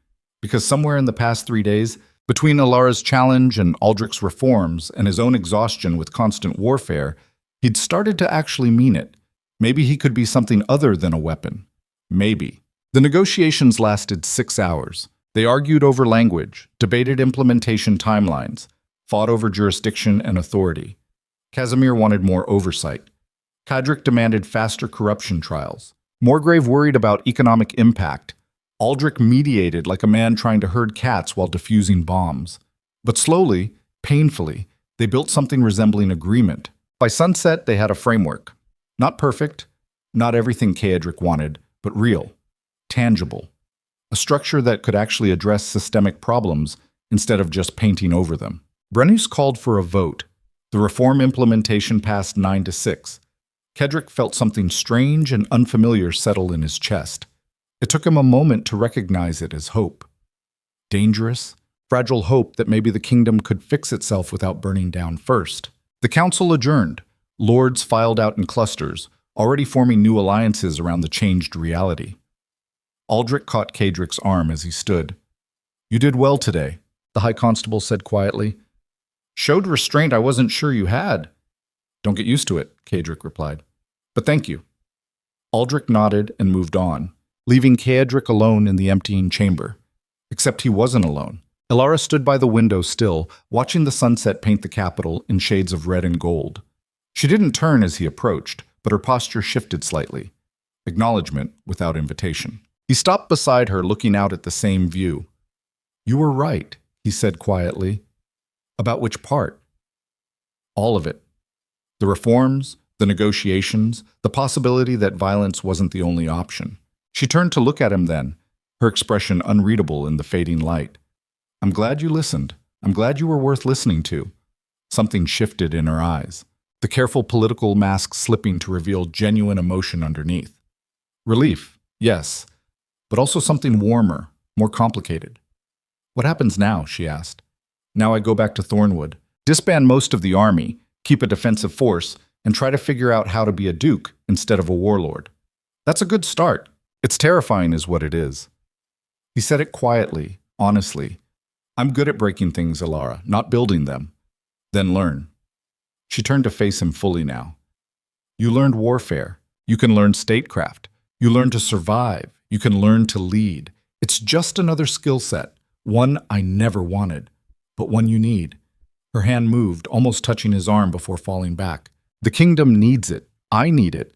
because somewhere in the past 3 days, between Alara's challenge and Aldrich's reforms and his own exhaustion with constant warfare, he'd started to actually mean it. Maybe he could be something other than a weapon. Maybe. The negotiations lasted 6 hours. They argued over language, debated implementation timelines, fought over jurisdiction and authority. Casimir wanted more oversight. Kadric demanded faster corruption trials. Morgrave worried about economic impact. Aldrich mediated like a man trying to herd cats while defusing bombs. But slowly, painfully, they built something resembling agreement. By sunset, they had a framework. Not perfect, not everything Kaedric wanted, but real, tangible. A structure that could actually address systemic problems instead of just painting over them. Brennus called for a vote. The reform implementation passed 9-6. Kaedric felt something strange and unfamiliar settle in his chest. It took him a moment to recognize it as hope. Dangerous, fragile hope that maybe the kingdom could fix itself without burning down first. The council adjourned. Lords filed out in clusters, already forming new alliances around the changed reality. Aldrich caught Kaedric's arm as he stood. "You did well today," the High Constable said quietly. "Showed restraint I wasn't sure you had." "Don't get used to it," Kaedric replied. "But thank you." Aldrich nodded and moved on, leaving Kaedric alone in the emptying chamber. Except he wasn't alone. Elara stood by the window still, watching the sunset paint the capital in shades of red and gold. She didn't turn as he approached, but her posture shifted slightly. Acknowledgement without invitation. He stopped beside her, looking out at the same view. "You were right," he said quietly. "About which part?" "All of it. The reforms, the negotiations, the possibility that violence wasn't the only option." She turned to look at him then, her expression unreadable in the fading light. "I'm glad you listened. I'm glad you were worth listening to." Something shifted in her eyes, the careful political mask slipping to reveal genuine emotion underneath. Relief, yes, but also something warmer, more complicated. "What happens now?" she asked. "Now I go back to Thornwood, disband most of the army, keep a defensive force, and try to figure out how to be a duke instead of a warlord. That's a good start. It's terrifying is what it is." He said it quietly, honestly. "I'm good at breaking things, Elara, not building them. Then learn." She turned to face him fully now. "You learned warfare. You can learn statecraft. You learn to survive. You can learn to lead. It's just another skill set, one I never wanted, but one you need." Her hand moved, almost touching his arm before falling back. "The kingdom needs it. I need it."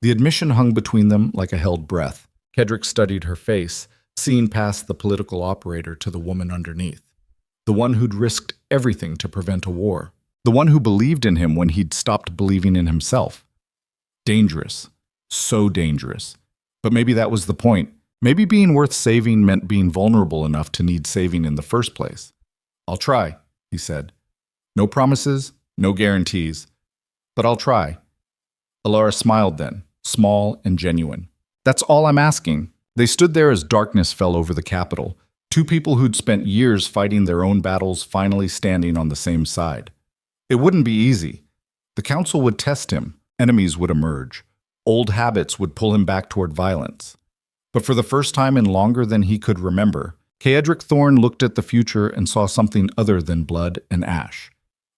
The admission hung between them like a held breath. Kaedric studied her face, seeing past the political operator to the woman underneath. The one who'd risked everything to prevent a war. The one who believed in him when he'd stopped believing in himself. Dangerous. So dangerous. But maybe that was the point. Maybe being worth saving meant being vulnerable enough to need saving in the first place. "I'll try," he said. "No promises, no guarantees. But I'll try." Elara smiled then, small and genuine. "That's all I'm asking." They stood there as darkness fell over the capital, two people who'd spent years fighting their own battles finally standing on the same side. It wouldn't be easy. The council would test him, enemies would emerge, old habits would pull him back toward violence. But for the first time in longer than he could remember, Kaedric Thorn looked at the future and saw something other than blood and ash.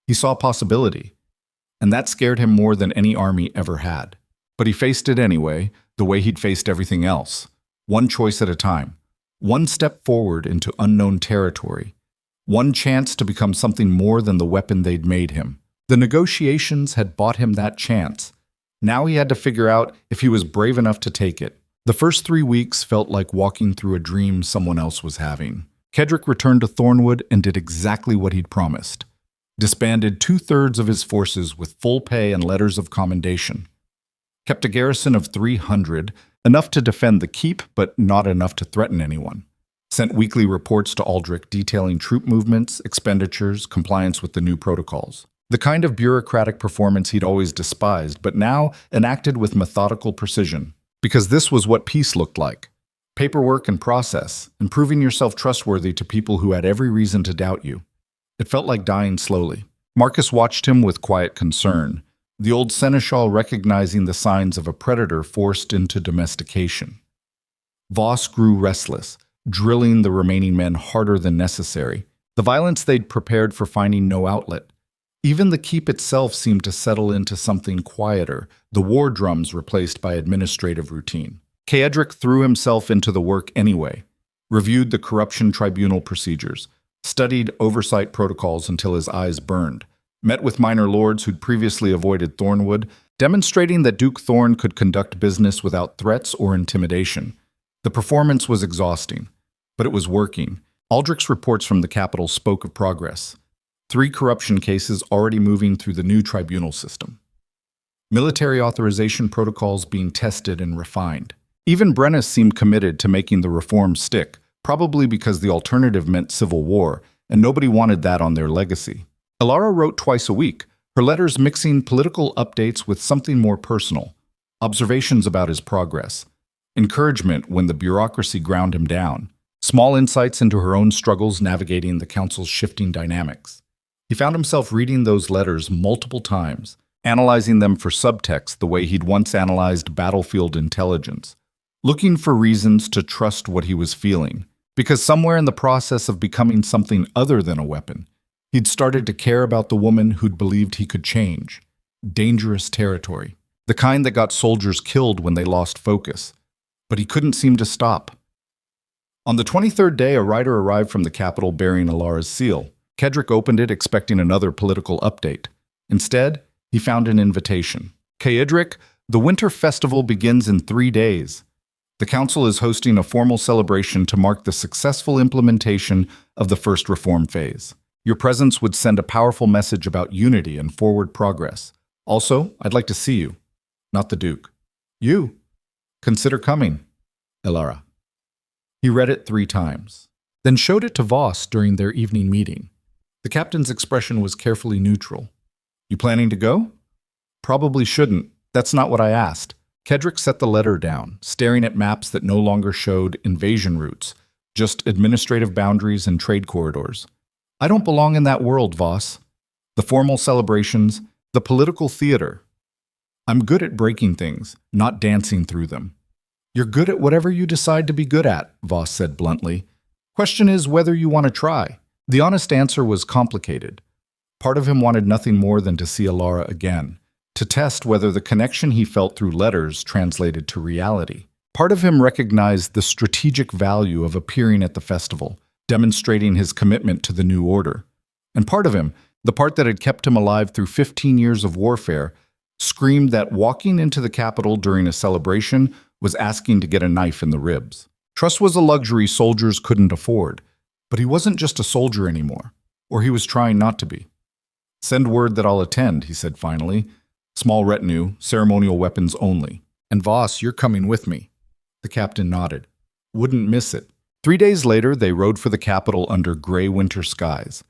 He saw possibility, and that scared him more than any army ever had. But he faced it anyway, the way he'd faced everything else. One choice at a time. One step forward into unknown territory. One chance to become something more than the weapon they'd made him. The negotiations had bought him that chance. Now he had to figure out if he was brave enough to take it. The first 3 weeks felt like walking through a dream someone else was having. Kaedric returned to Thornwood and did exactly what he'd promised. Disbanded 2/3 of his forces with full pay and letters of commendation. Kept a garrison of 300, enough to defend the keep, but not enough to threaten anyone. Sent weekly reports to Aldrich detailing troop movements, expenditures, compliance with the new protocols. The kind of bureaucratic performance he'd always despised, but now enacted with methodical precision. Because this was what peace looked like. Paperwork and process, and proving yourself trustworthy to people who had every reason to doubt you. It felt like dying slowly. Marcus watched him with quiet concern, the old seneschal recognizing the signs of a predator forced into domestication. Voss grew restless, drilling the remaining men harder than necessary, the violence they'd prepared for finding no outlet. Even the keep itself seemed to settle into something quieter, the war drums replaced by administrative routine. Kaedric threw himself into the work anyway, reviewed the corruption tribunal procedures, studied oversight protocols until his eyes burned, met with minor lords who'd previously avoided Thornwood, demonstrating that Duke Thorn could conduct business without threats or intimidation. The performance was exhausting, but it was working. Aldrich's reports from the capital spoke of progress. 3 corruption cases already moving through the new tribunal system. Military authorization protocols being tested and refined. Even Brennus seemed committed to making the reforms stick, probably because the alternative meant civil war, and nobody wanted that on their legacy. Elara wrote twice a week, her letters mixing political updates with something more personal, observations about his progress, encouragement when the bureaucracy ground him down, small insights into her own struggles navigating the council's shifting dynamics. He found himself reading those letters multiple times, analyzing them for subtext the way he'd once analyzed battlefield intelligence, looking for reasons to trust what he was feeling, because somewhere in the process of becoming something other than a weapon, he'd started to care about the woman who'd believed he could change. Dangerous territory, the kind that got soldiers killed when they lost focus. But he couldn't seem to stop. On the 23rd day, a rider arrived from the capital bearing Elara's seal. Cedric opened it expecting another political update. Instead, he found an invitation. Cedric, the winter festival begins in 3 days. The council is hosting a formal celebration to mark the successful implementation of the first reform phase. Your presence would send a powerful message about unity and forward progress. Also, I'd like to see you, not the Duke. You. Consider coming, Elara. He read it 3 times, then showed it to Voss during their evening meeting. The captain's expression was carefully neutral. You planning to go? Probably shouldn't. That's not what I asked. Cedric set the letter down, staring at maps that no longer showed invasion routes, just administrative boundaries and trade corridors. I don't belong in that world, Voss. The formal celebrations, the political theater. I'm good at breaking things, not dancing through them. You're good at whatever you decide to be good at, Voss said bluntly. Question is whether you want to try. The honest answer was complicated. Part of him wanted nothing more than to see Elara again, to test whether the connection he felt through letters translated to reality. Part of him recognized the strategic value of appearing at the festival, demonstrating his commitment to the new order. And part of him, the part that had kept him alive through 15 years of warfare, screamed that walking into the capital during a celebration was asking to get a knife in the ribs. Trust was a luxury soldiers couldn't afford, but he wasn't just a soldier anymore, or he was trying not to be. Send word that I'll attend, he said finally. Small retinue, ceremonial weapons only. And Voss, you're coming with me. The captain nodded. Wouldn't miss it. 3 days later, they rode for the capital under gray winter skies.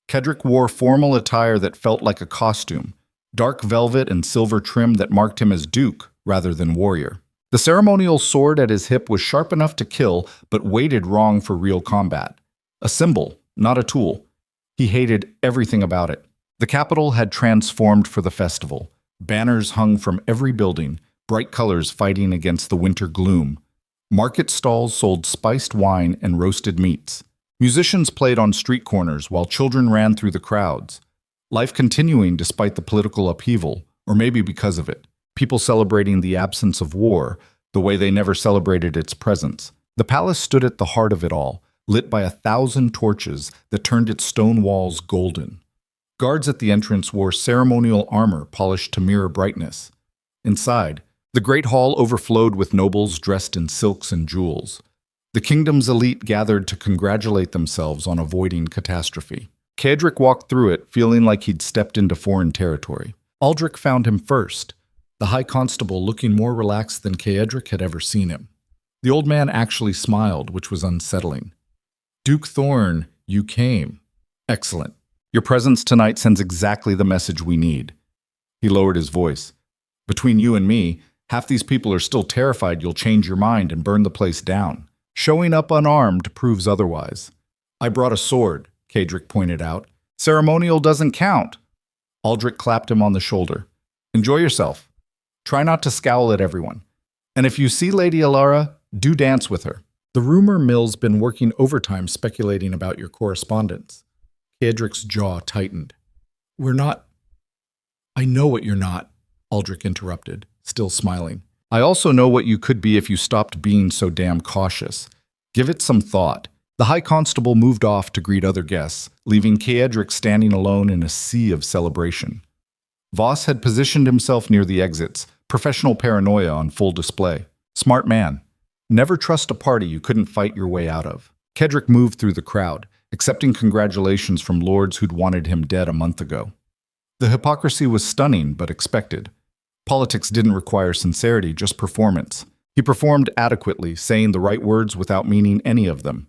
Cedric wore formal attire that felt like a costume, dark velvet and silver trim that marked him as duke rather than warrior. The ceremonial sword at his hip was sharp enough to kill, but weighted wrong for real combat. A symbol, not a tool. He hated everything about it. The capital had transformed for the festival. Banners hung from every building, bright colors fighting against the winter gloom. Market stalls sold spiced wine and roasted meats. Musicians played on street corners while children ran through the crowds. Life continuing despite the political upheaval, or maybe because of it. People celebrating the absence of war, the way they never celebrated its presence. The palace stood at the heart of it all, lit by 1,000 torches that turned its stone walls golden. Guards at the entrance wore ceremonial armor polished to mirror brightness. Inside, the great hall overflowed with nobles dressed in silks and jewels. The kingdom's elite gathered to congratulate themselves on avoiding catastrophe. Cedric walked through it, feeling like he'd stepped into foreign territory. Aldrich found him first, the high constable looking more relaxed than Cedric had ever seen him. The old man actually smiled, which was unsettling. Duke Thorn, you came. Excellent. Your presence tonight sends exactly the message we need. He lowered his voice. Between you and me, half these people are still terrified you'll change your mind and burn the place down. Showing up unarmed proves otherwise. I brought a sword, Cedric pointed out. Ceremonial doesn't count. Aldrich clapped him on the shoulder. Enjoy yourself. Try not to scowl at everyone. And if you see Lady Elara, do dance with her. The rumor mill's been working overtime speculating about your correspondence. Cedric's jaw tightened. We're not... I know what you're not, Aldrich interrupted, still smiling. I also know what you could be if you stopped being so damn cautious. Give it some thought. The High Constable moved off to greet other guests, leaving Cedric standing alone in a sea of celebration. Voss had positioned himself near the exits, professional paranoia on full display. Smart man. Never trust a party you couldn't fight your way out of. Kedrick moved through the crowd, accepting congratulations from lords who'd wanted him dead a month ago. The hypocrisy was stunning but expected. Politics didn't require sincerity, just performance. He performed adequately, saying the right words without meaning any of them.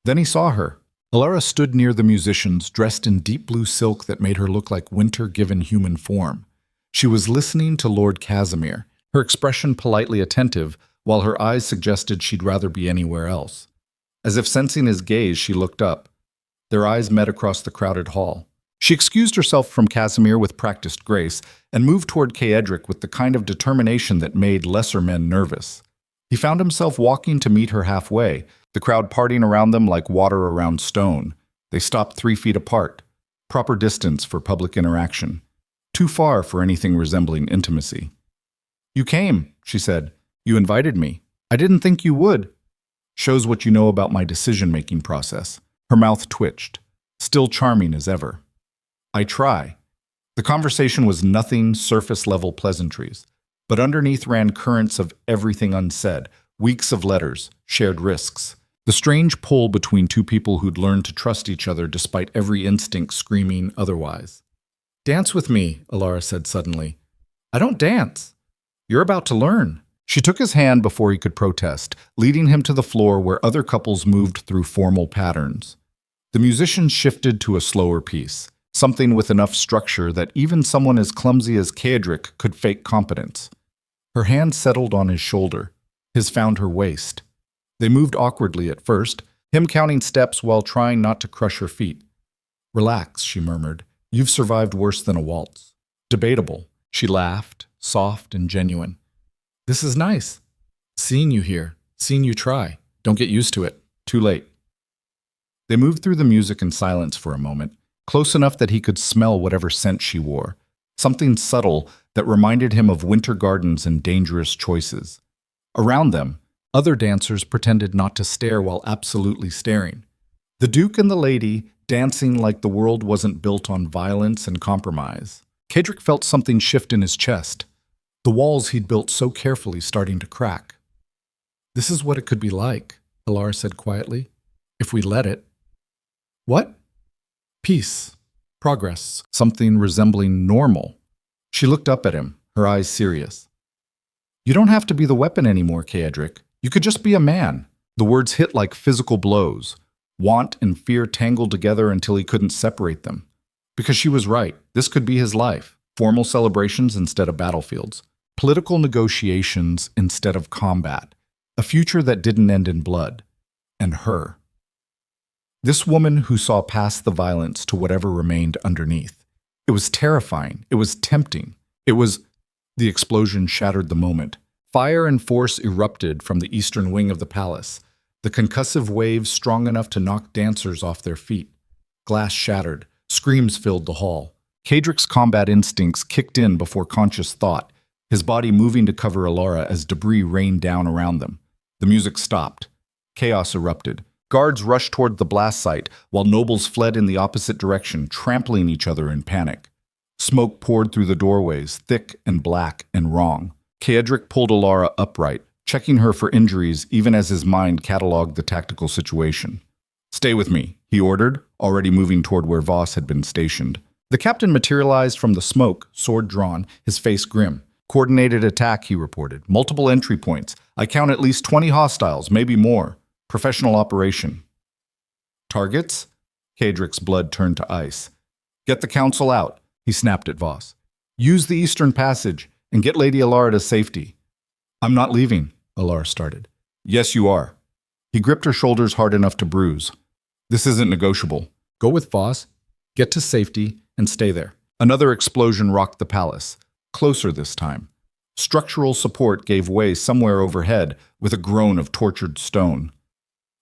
Then he saw her. Alara stood near the musicians, dressed in deep blue silk that made her look like winter given human form. She was listening to Lord Casimir, her expression politely attentive, while her eyes suggested she'd rather be anywhere else. As if sensing his gaze, she looked up. Their eyes met across the crowded hall. She excused herself from Casimir with practiced grace and moved toward Kaedric with the kind of determination that made lesser men nervous. He found himself walking to meet her halfway, the crowd partying around them like water around stone. They stopped 3 feet apart, proper distance for public interaction, too far for anything resembling intimacy. "You came," she said. "You invited me. I didn't think you would." Shows what you know about my decision-making process. Her mouth twitched, still charming as ever. "I try." The conversation was nothing surface-level pleasantries, but underneath ran currents of everything unsaid, weeks of letters, shared risks. The strange pull between two people who'd learned to trust each other despite every instinct screaming otherwise. "Dance with me," Alara said suddenly. "I don't dance." "You're about to learn." She took his hand before he could protest, leading him to the floor where other couples moved through formal patterns. The musicians shifted to a slower piece, something with enough structure that even someone as clumsy as Kaedric could fake competence. Her hand settled on his shoulder. His found her waist. They moved awkwardly at first, him counting steps while trying not to crush her feet. "Relax," she murmured. "You've survived worse than a waltz." "Debatable." She laughed, soft and genuine. "This is nice. Seeing you here, seeing you try. Don't get used to it. Too late." They moved through the music in silence for a moment, close enough that he could smell whatever scent she wore, something subtle that reminded him of winter gardens and dangerous choices. Around them, other dancers pretended not to stare while absolutely staring. The Duke and the lady dancing like the world wasn't built on violence and compromise. Kaedric felt something shift in his chest, the walls he'd built so carefully starting to crack. "This is what it could be like," Alara said quietly, "if we let it." "What?" "Peace. Progress. Something resembling normal." She looked up at him, her eyes serious. "You don't have to be the weapon anymore, Kaedric. You could just be a man." The words hit like physical blows. Want and fear tangled together until he couldn't separate them. Because she was right. This could be his life. Formal celebrations instead of battlefields. Political negotiations instead of combat. A future that didn't end in blood. And her. This woman who saw past the violence to whatever remained underneath. It was terrifying. It was tempting. It was... The explosion shattered the moment. Fire and force erupted from the eastern wing of the palace, the concussive waves strong enough to knock dancers off their feet. Glass shattered. Screams filled the hall. Kaedric's combat instincts kicked in before conscious thought, his body moving to cover Alara as debris rained down around them. The music stopped. Chaos erupted. Guards rushed toward the blast site, while nobles fled in the opposite direction, trampling each other in panic. Smoke poured through the doorways, thick and black and wrong. Kaedric pulled Alara upright, checking her for injuries even as his mind catalogued the tactical situation. "Stay with me," he ordered, already moving toward where Voss had been stationed. The captain materialized from the smoke, sword drawn, his face grim. "Coordinated attack," he reported. "Multiple entry points. I count at least 20 hostiles, maybe more. Professional operation." "Targets?" Kaedric's blood turned to ice. "Get the council out," he snapped at Voss. "Use the eastern passage and get Lady Alara to safety." "I'm not leaving," Alara started. "Yes, you are." He gripped her shoulders hard enough to bruise. "This isn't negotiable. Go with Voss, get to safety, and stay there." Another explosion rocked the palace, closer this time. Structural support gave way somewhere overhead with a groan of tortured stone.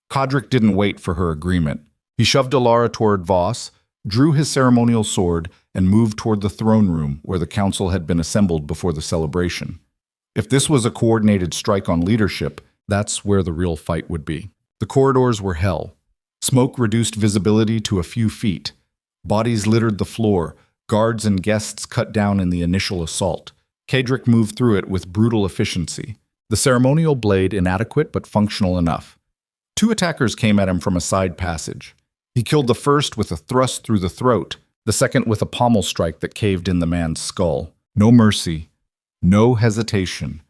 Kaedric didn't wait for her agreement. He shoved Alara toward Voss, drew his ceremonial sword, and moved toward the throne room where the council had been assembled before the celebration. If this was a coordinated strike on leadership, that's where the real fight would be. The corridors were hell. Smoke reduced visibility to a few feet. Bodies littered the floor, guards and guests cut down in the initial assault. Kaedric moved through it with brutal efficiency. The ceremonial blade inadequate but functional enough. Two attackers came at him from a side passage. He killed the first with a thrust through the throat, the second with a pommel strike that caved in the man's skull. No mercy, no hesitation.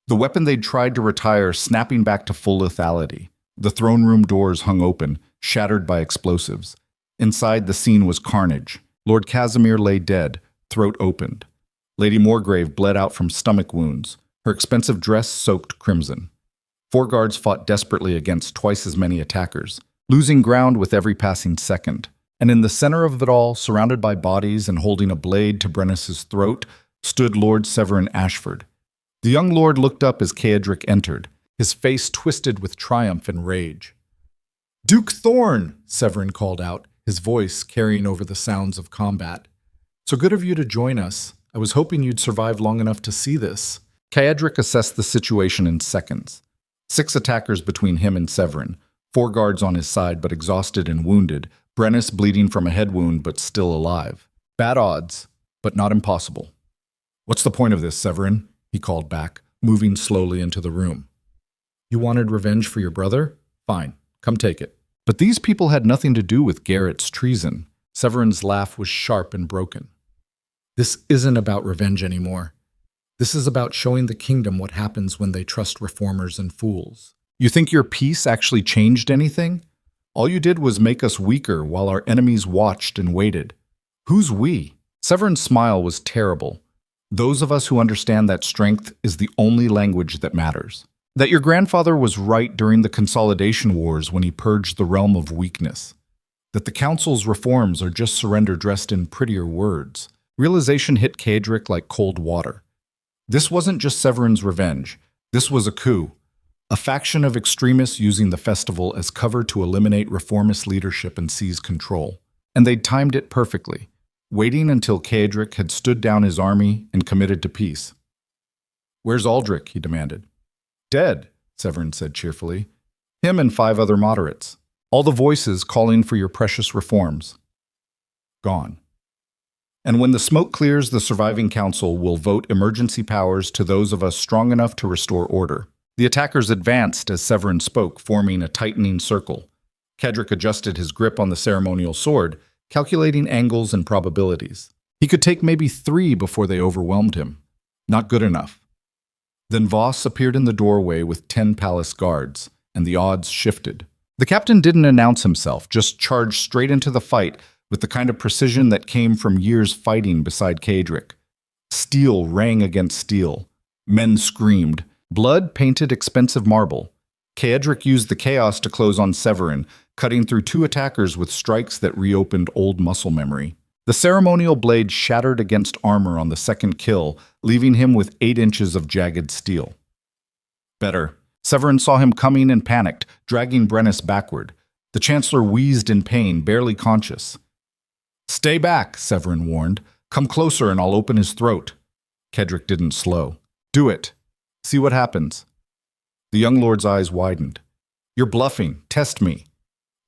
The weapon they'd tried to retire snapping back to full lethality. The throne room doors hung open, shattered by explosives. Inside, the scene was carnage. Lord Casimir lay dead, throat opened. Lady Morgrave bled out from stomach wounds, her expensive dress soaked crimson. 4 guards fought desperately against twice as many attackers, losing ground with every passing second. And in the center of it all, surrounded by bodies and holding a blade to Brennus's throat, stood Lord Severin Ashford. The young lord looked up as Ceadric entered, his face twisted with triumph and rage. "Duke Thorn!" Severin called out, his voice carrying over the sounds of combat. "So good of you to join us. I was hoping you'd survive long enough to see this." Ceadric assessed the situation in seconds. 6 attackers between him and Severin, 4 guards on his side but exhausted and wounded, Brennus bleeding from a head wound but still alive. Bad odds, but not impossible. "What's the point of this, Severin?" he called back, moving slowly into the room. "You wanted revenge for your brother? Fine, come take it." But these people had nothing to do with Garrett's treason. Severin's laugh was sharp and broken. "This isn't about revenge anymore. This is about showing the kingdom what happens when they trust reformers and fools. You think your peace actually changed anything? All you did was make us weaker while our enemies watched and waited. Who's we?" Severin's smile was terrible. "Those of us who understand that strength is the only language that matters. That your grandfather was right during the Consolidation Wars when he purged the realm of weakness. That the Council's reforms are just surrender dressed in prettier words." Realization hit Ceadric like cold water. This wasn't just Severin's revenge. This was a coup. A faction of extremists using the festival as cover to eliminate reformist leadership and seize control. And they'd timed it perfectly, waiting until Ceadric had stood down his army and committed to peace. "Where's Aldrich?" he demanded. "Dead," Severin said cheerfully. "Him and 5 other moderates. All the voices calling for your precious reforms. Gone. And when the smoke clears, the surviving council will vote emergency powers to those of us strong enough to restore order." The attackers advanced as Severin spoke, forming a tightening circle. Ceadric adjusted his grip on the ceremonial sword, calculating angles and probabilities. He could take maybe 3 before they overwhelmed him. Not good enough. Then Voss appeared in the doorway with 10 palace guards, and the odds shifted. The captain didn't announce himself, just charged straight into the fight with the kind of precision that came from years fighting beside Ceadric. Steel rang against steel. Men screamed. Blood painted expensive marble. Ceadric used the chaos to close on Severin, cutting through 2 attackers with strikes that reopened old muscle memory. The ceremonial blade shattered against armor on the second kill, leaving him with 8 inches of jagged steel. Better. Severin saw him coming and panicked, dragging Brennus backward. The Chancellor wheezed in pain, barely conscious. "Stay back," Severin warned. "Come closer and I'll open his throat." Ceadric didn't slow. "Do it. See what happens." The young lord's eyes widened. "You're bluffing. Test me."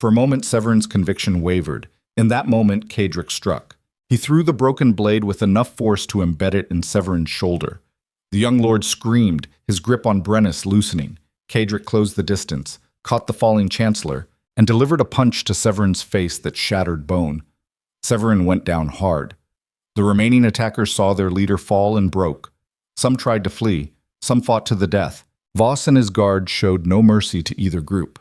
For a moment, Severin's conviction wavered. In that moment, Ceadric struck. He threw the broken blade with enough force to embed it in Severin's shoulder. The young lord screamed, his grip on Brennus loosening. Ceadric closed the distance, caught the falling chancellor, and delivered a punch to Severin's face that shattered bone. Severin went down hard. The remaining attackers saw their leader fall and broke. Some tried to flee. Some fought to the death. Voss and his guard showed no mercy to either group.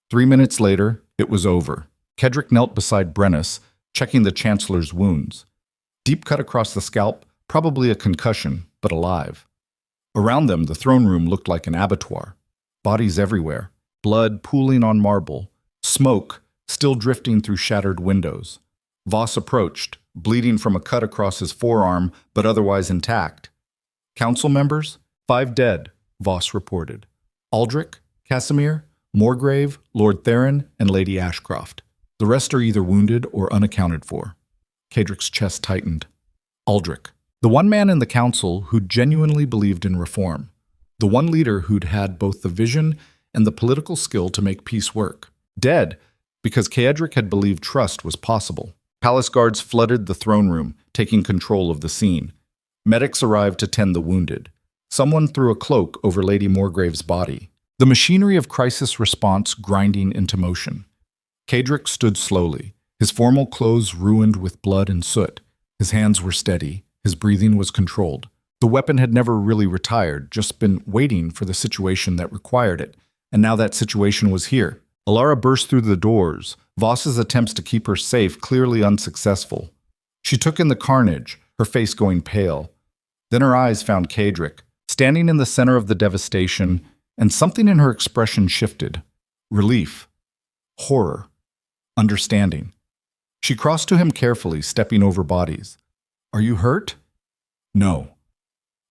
3 minutes later, it was over. Ceadric knelt beside Brennus, checking the Chancellor's wounds. Deep cut across the scalp, probably a concussion, but alive. Around them, the throne room looked like an abattoir. Bodies everywhere, blood pooling on marble, smoke still drifting through shattered windows. Voss approached, bleeding from a cut across his forearm, but otherwise intact. "Council members? 5 dead," Voss reported. "Aldrich, Casimir, Morgrave, Lord Theron, and Lady Ashcroft. The rest are either wounded or unaccounted for." Ceadric's chest tightened. Aldrich, the one man in the council who'd genuinely believed in reform. The one leader who'd had both the vision and the political skill to make peace work. Dead, because Ceadric had believed trust was possible. Palace guards flooded the throne room, taking control of the scene. Medics arrived to tend the wounded. Someone threw a cloak over Lady Morgrave's body, the machinery of crisis response grinding into motion. Cadric stood slowly, his formal clothes ruined with blood and soot. His hands were steady, his breathing was controlled. The weapon had never really retired, just been waiting for the situation that required it. And now that situation was here. Alara burst through the doors, Voss's attempts to keep her safe clearly unsuccessful. She took in the carnage, her face going pale. Then her eyes found Cadric, standing in the center of the devastation, and something in her expression shifted. Relief. Horror. Understanding. She crossed to him carefully, stepping over bodies. "Are you hurt?" "No."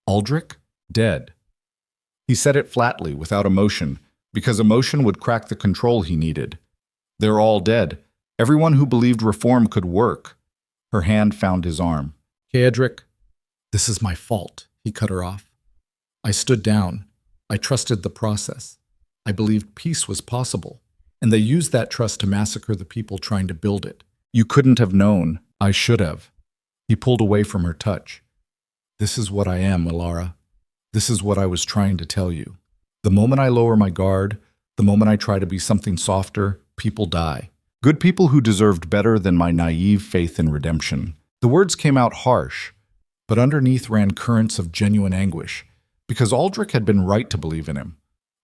"Aldrich? Dead." He said it flatly, without emotion, because emotion would crack the control he needed. "They're all dead. Everyone who believed reform could work." Her hand found his arm. "Cadric, this is my fault," he cut her off. "I stood down. I trusted the process. I believed peace was possible. And they used that trust to massacre the people trying to build it. You couldn't have known. I should have." He pulled away from her touch. "This is what I am, Alara. This is what I was trying to tell you. The moment I lower my guard, the moment I try to be something softer, people die. Good people who deserved better than my naive faith in redemption." The words came out harsh, but underneath ran currents of genuine anguish, because Aldrich had been right to believe in him.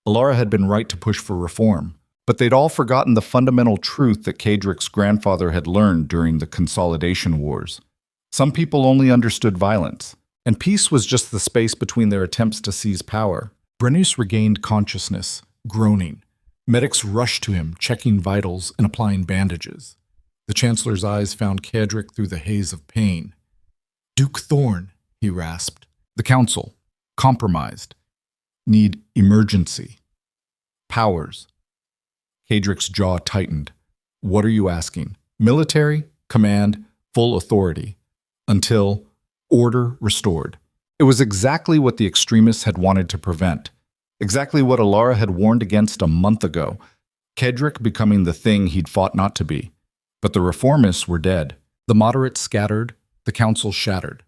Alara had been right to push for reform, but they'd all forgotten the fundamental truth that Cadric's grandfather had learned during the Consolidation Wars. Some people only understood violence, and peace was just the space between their attempts to seize power. Brennus regained consciousness, groaning. Medics rushed to him, checking vitals and applying bandages. The Chancellor's eyes found Cadric through the haze of pain. "Duke Thorn," he rasped. "The Council, compromised, need emergency. Powers." Cadric's jaw tightened. "What are you asking? Military, command, full authority. Until order restored." It was exactly what the extremists had wanted to prevent. Exactly what Alara had warned against a month ago. Cadric becoming the thing he'd fought not to be. But the reformists were dead. The moderates scattered, the council shattered.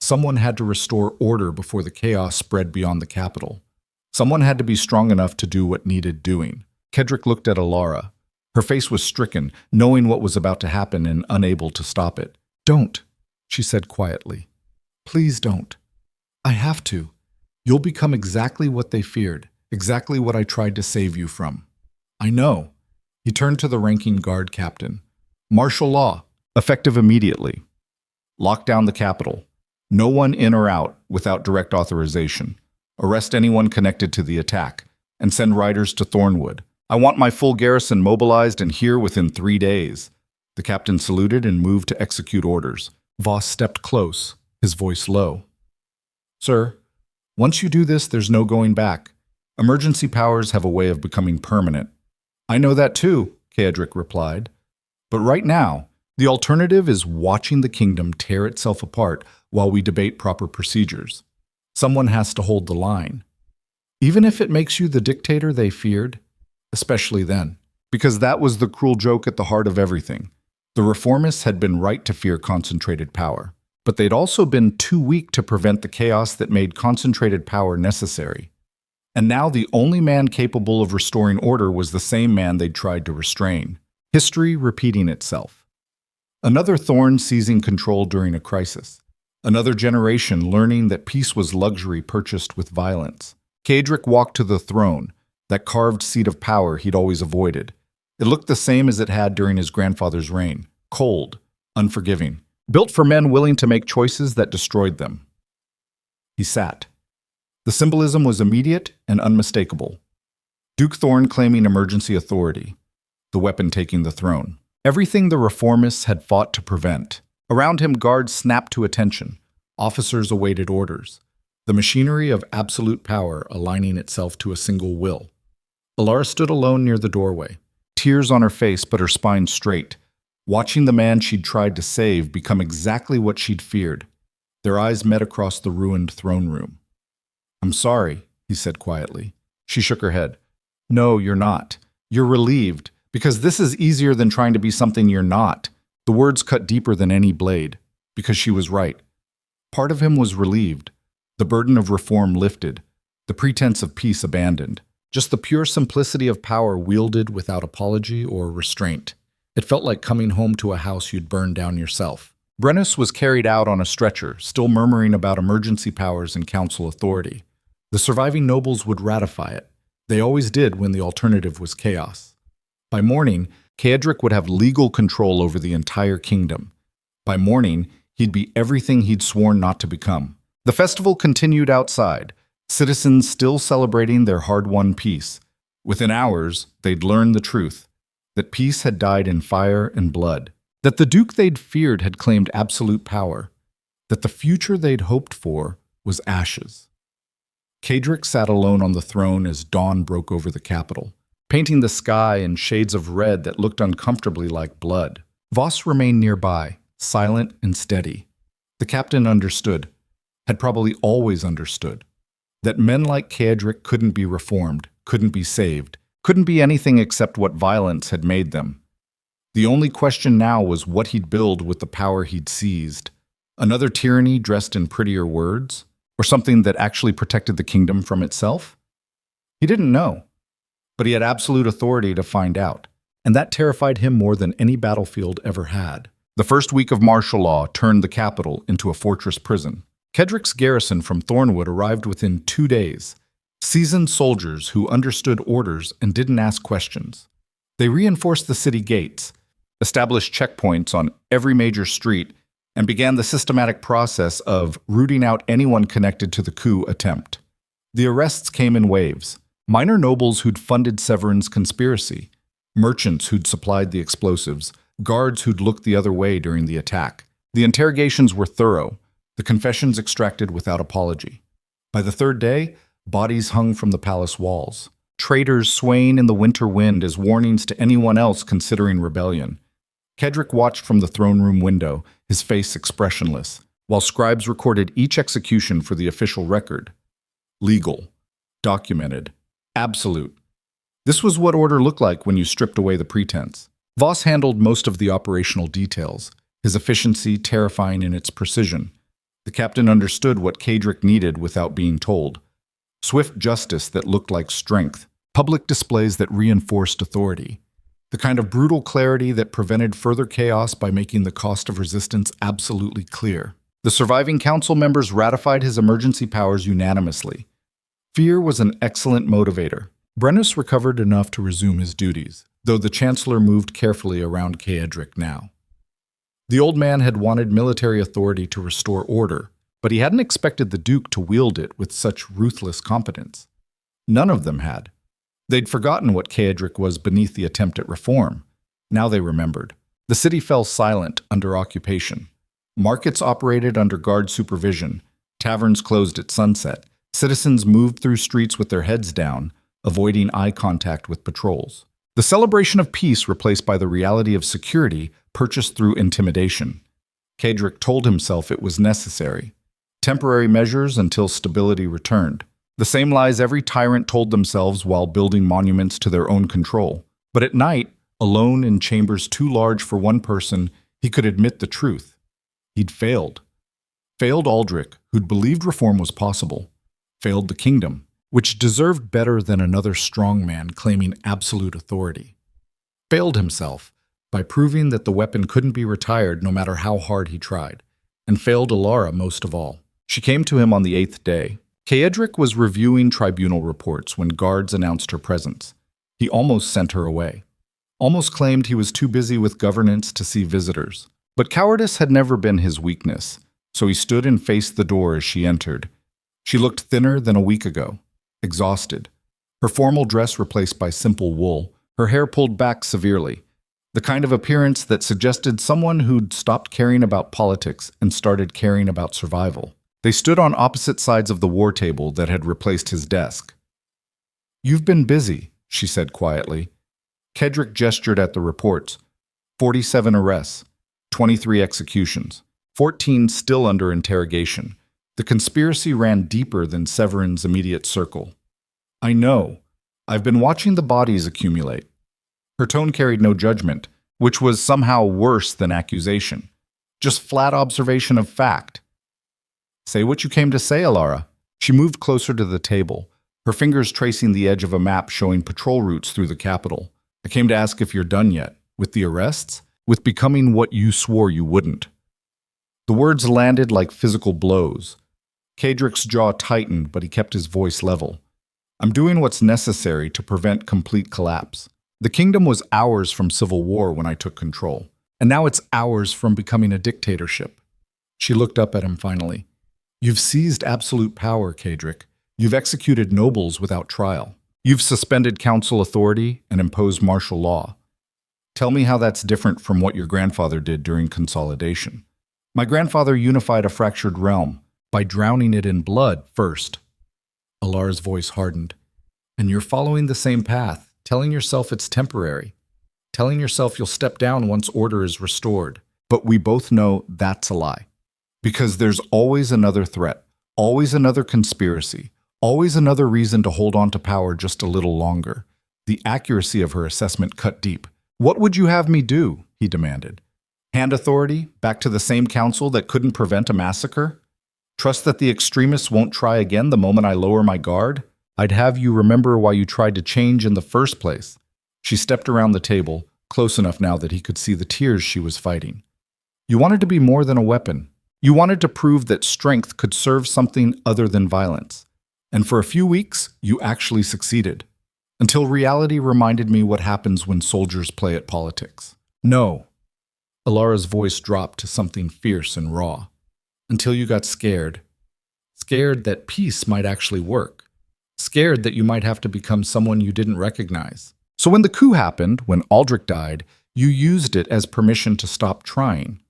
Someone had to restore order before the chaos spread beyond the capital. Someone had to be strong enough to do what needed doing. Cadric looked at Alara. Her face was stricken, knowing what was about to happen and unable to stop it. "Don't," she said quietly. "Please don't. I have to. You'll become exactly what they feared, exactly what I tried to save you from." "I know." He turned to the ranking guard captain. "Martial law, effective immediately. Lock down the capital. No one in or out without direct authorization. Arrest anyone connected to the attack, and send riders to Thornwood. I want my full garrison mobilized and here within 3 days." The captain saluted and moved to execute orders. Voss stepped close, his voice low. "Sir, once you do this, there's no going back. Emergency powers have a way of becoming permanent." "I know that too," Cadric replied. "But right now, the alternative is watching the kingdom tear itself apart while we debate proper procedures. Someone has to hold the line. Even if it makes you the dictator they feared, especially then. Because that was the cruel joke at the heart of everything. The reformists had been right to fear concentrated power, but they'd also been too weak to prevent the chaos that made concentrated power necessary. And now the only man capable of restoring order was the same man they'd tried to restrain. History repeating itself. Another thorn seizing control during a crisis. Another generation learning that peace was luxury purchased with violence. Cadric walked to the throne, that carved seat of power he'd always avoided. It looked the same as it had during his grandfather's reign. Cold, unforgiving. Built for men willing to make choices that destroyed them. He sat. The symbolism was immediate and unmistakable. Duke Thorn claiming emergency authority. The weapon taking the throne. Everything the reformists had fought to prevent. Around him, guards snapped to attention. Officers awaited orders. The machinery of absolute power aligning itself to a single will. Alara stood alone near the doorway, tears on her face but her spine straight, watching the man she'd tried to save become exactly what she'd feared. Their eyes met across the ruined throne room. "I'm sorry," he said quietly. She shook her head. "No, you're not. You're relieved, because this is easier than trying to be something you're not." The words cut deeper than any blade, because she was right. Part of him was relieved. The burden of reform lifted, the pretense of peace abandoned. Just the pure simplicity of power wielded without apology or restraint. It felt like coming home to a house you'd burned down yourself. Brennus was carried out on a stretcher, still murmuring about emergency powers and council authority. The surviving nobles would ratify it. They always did when the alternative was chaos. By morning, Ceadric would have legal control over the entire kingdom. By morning, he'd be everything he'd sworn not to become. The festival continued outside, citizens still celebrating their hard-won peace. Within hours, they'd learn the truth, that peace had died in fire and blood, that the duke they'd feared had claimed absolute power, that the future they'd hoped for was ashes. Ceadric sat alone on the throne as dawn broke over the capital, painting the sky in shades of red that looked uncomfortably like blood. Voss remained nearby, silent and steady. The captain understood, had probably always understood, that men like Ceadric couldn't be reformed, couldn't be saved, couldn't be anything except what violence had made them. The only question now was what he'd build with the power he'd seized. Another tyranny dressed in prettier words? Or something that actually protected the kingdom from itself? He didn't know, but he had absolute authority to find out, and that terrified him more than any battlefield ever had. The first week of martial law turned the capital into a fortress prison. Ceadric's garrison from Thornwood arrived within 2 days, seasoned soldiers who understood orders and didn't ask questions. They reinforced the city gates, established checkpoints on every major street, and began the systematic process of rooting out anyone connected to the coup attempt. The arrests came in waves. Minor nobles who'd funded Severin's conspiracy, merchants who'd supplied the explosives, guards who'd looked the other way during the attack. The interrogations were thorough, the confessions extracted without apology. By the third day, bodies hung from the palace walls, traitors swaying in the winter wind as warnings to anyone else considering rebellion. Ceadric watched from the throne room window, his face expressionless, while scribes recorded each execution for the official record. Legal, documented, absolute. This was what order looked like when you stripped away the pretense. Voss handled most of the operational details, his efficiency terrifying in its precision. The captain understood what Ceadric needed without being told. Swift justice that looked like strength, public displays that reinforced authority. The kind of brutal clarity that prevented further chaos by making the cost of resistance absolutely clear. The surviving council members ratified his emergency powers unanimously. Fear was an excellent motivator. Brennus recovered enough to resume his duties, though the chancellor moved carefully around Ceadric now. The old man had wanted military authority to restore order, but he hadn't expected the duke to wield it with such ruthless competence. None of them had. They'd forgotten what Ceadric was beneath the attempt at reform. Now they remembered. The city fell silent under occupation. Markets operated under guard supervision. Taverns closed at sunset. Citizens moved through streets with their heads down, avoiding eye contact with patrols. The celebration of peace replaced by the reality of security purchased through intimidation. Ceadric told himself it was necessary. Temporary measures until stability returned. The same lies every tyrant told themselves while building monuments to their own control. But at night, alone in chambers too large for one person, he could admit the truth. He'd failed. Failed Aldrich, who'd believed reform was possible. Failed the kingdom, which deserved better than another strong man claiming absolute authority. Failed himself by proving that the weapon couldn't be retired no matter how hard he tried. And failed Alara most of all. She came to him on the 8th day. Ceadric was reviewing tribunal reports when guards announced her presence. He almost sent her away. Almost claimed he was too busy with governance to see visitors. But cowardice had never been his weakness, so he stood and faced the door as she entered. She looked thinner than a week ago, exhausted. Her formal dress replaced by simple wool, her hair pulled back severely. The kind of appearance that suggested someone who'd stopped caring about politics and started caring about survival. They stood on opposite sides of the war table that had replaced his desk. "You've been busy," she said quietly. Ceadric gestured at the reports. 47 arrests, 23 executions, 14 still under interrogation. The conspiracy ran deeper than Severin's immediate circle. "I know. I've been watching the bodies accumulate." Her tone carried no judgment, which was somehow worse than accusation. Just flat observation of fact. "Say what you came to say, Alara," She moved closer to the table, her fingers tracing the edge of a map showing patrol routes through the capital. I came to ask if you're done yet. With the arrests? With becoming what you swore you wouldn't. The words landed like physical blows. Kadrick's jaw tightened, but he kept his voice level. I'm doing what's necessary to prevent complete collapse. The kingdom was hours from civil war when I took control, and now it's hours from becoming a dictatorship. She looked up at him finally. You've seized absolute power, Kadrick. You've executed nobles without trial. You've suspended council authority and imposed martial law. Tell me how that's different from what your grandfather did during consolidation. My grandfather unified a fractured realm by drowning it in blood first. Alara's voice hardened. And you're following the same path, telling yourself it's temporary, telling yourself you'll step down once order is restored. But we both know that's a lie. Because there's always another threat, always another conspiracy, always another reason to hold on to power just a little longer. The accuracy of her assessment cut deep. What would you have me do? He demanded. Hand authority back to the same council that couldn't prevent a massacre? Trust that the extremists won't try again the moment I lower my guard? I'd have you remember why you tried to change in the first place. She stepped around the table, close enough now that he could see the tears she was fighting. You wanted to be more than a weapon. You wanted to prove that strength could serve something other than violence. And for a few weeks, you actually succeeded. Until reality reminded me what happens when soldiers play at politics. No. Alara's voice dropped to something fierce and raw. Until you got scared. Scared that peace might actually work. Scared that you might have to become someone you didn't recognize. So when the coup happened, when Aldrich died, you used it as permission to stop trying.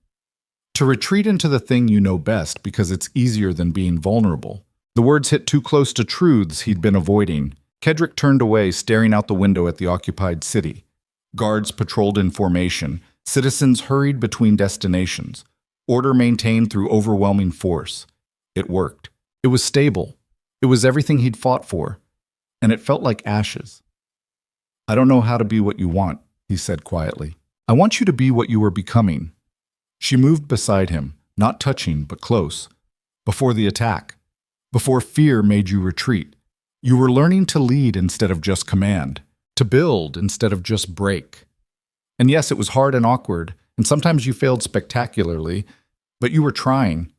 To retreat into the thing you know best because it's easier than being vulnerable. The words hit too close to truths he'd been avoiding. Kedrick turned away, staring out the window at the occupied city. Guards patrolled in formation. Citizens hurried between destinations. Order maintained through overwhelming force. It worked. It was stable. It was everything he'd fought for. And it felt like ashes. I don't know how to be what you want, he said quietly. I want you to be what you were becoming. She moved beside him, not touching, but close. Before the attack. Before fear made you retreat. You were learning to lead instead of just command. To build instead of just break. And yes, it was hard and awkward, and sometimes you failed spectacularly, but you were trying.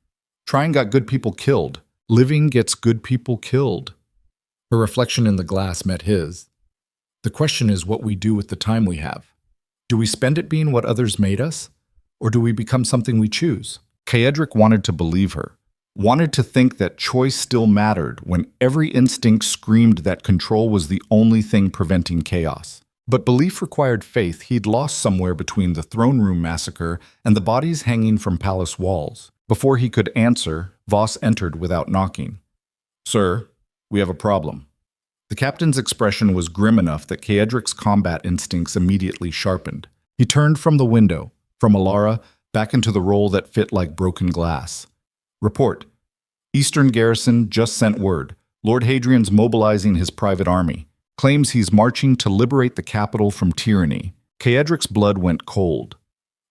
Trying got good people killed. Living gets good people killed. Her reflection in the glass met his. The question is what we do with the time we have. Do we spend it being what others made us? Or do we become something we choose? Kaedric wanted to believe her. Wanted to think that choice still mattered when every instinct screamed that control was the only thing preventing chaos. But belief required faith he'd lost somewhere between the throne room massacre and the bodies hanging from palace walls. Before he could answer, Voss entered without knocking. Sir, we have a problem. The captain's expression was grim enough that Kaedric's combat instincts immediately sharpened. He turned from the window, from Alara, back into the role that fit like broken glass. Report. Eastern Garrison just sent word. Lord Hadrian's mobilizing his private army. Claims he's marching to liberate the capital from tyranny. Kaedric's blood went cold.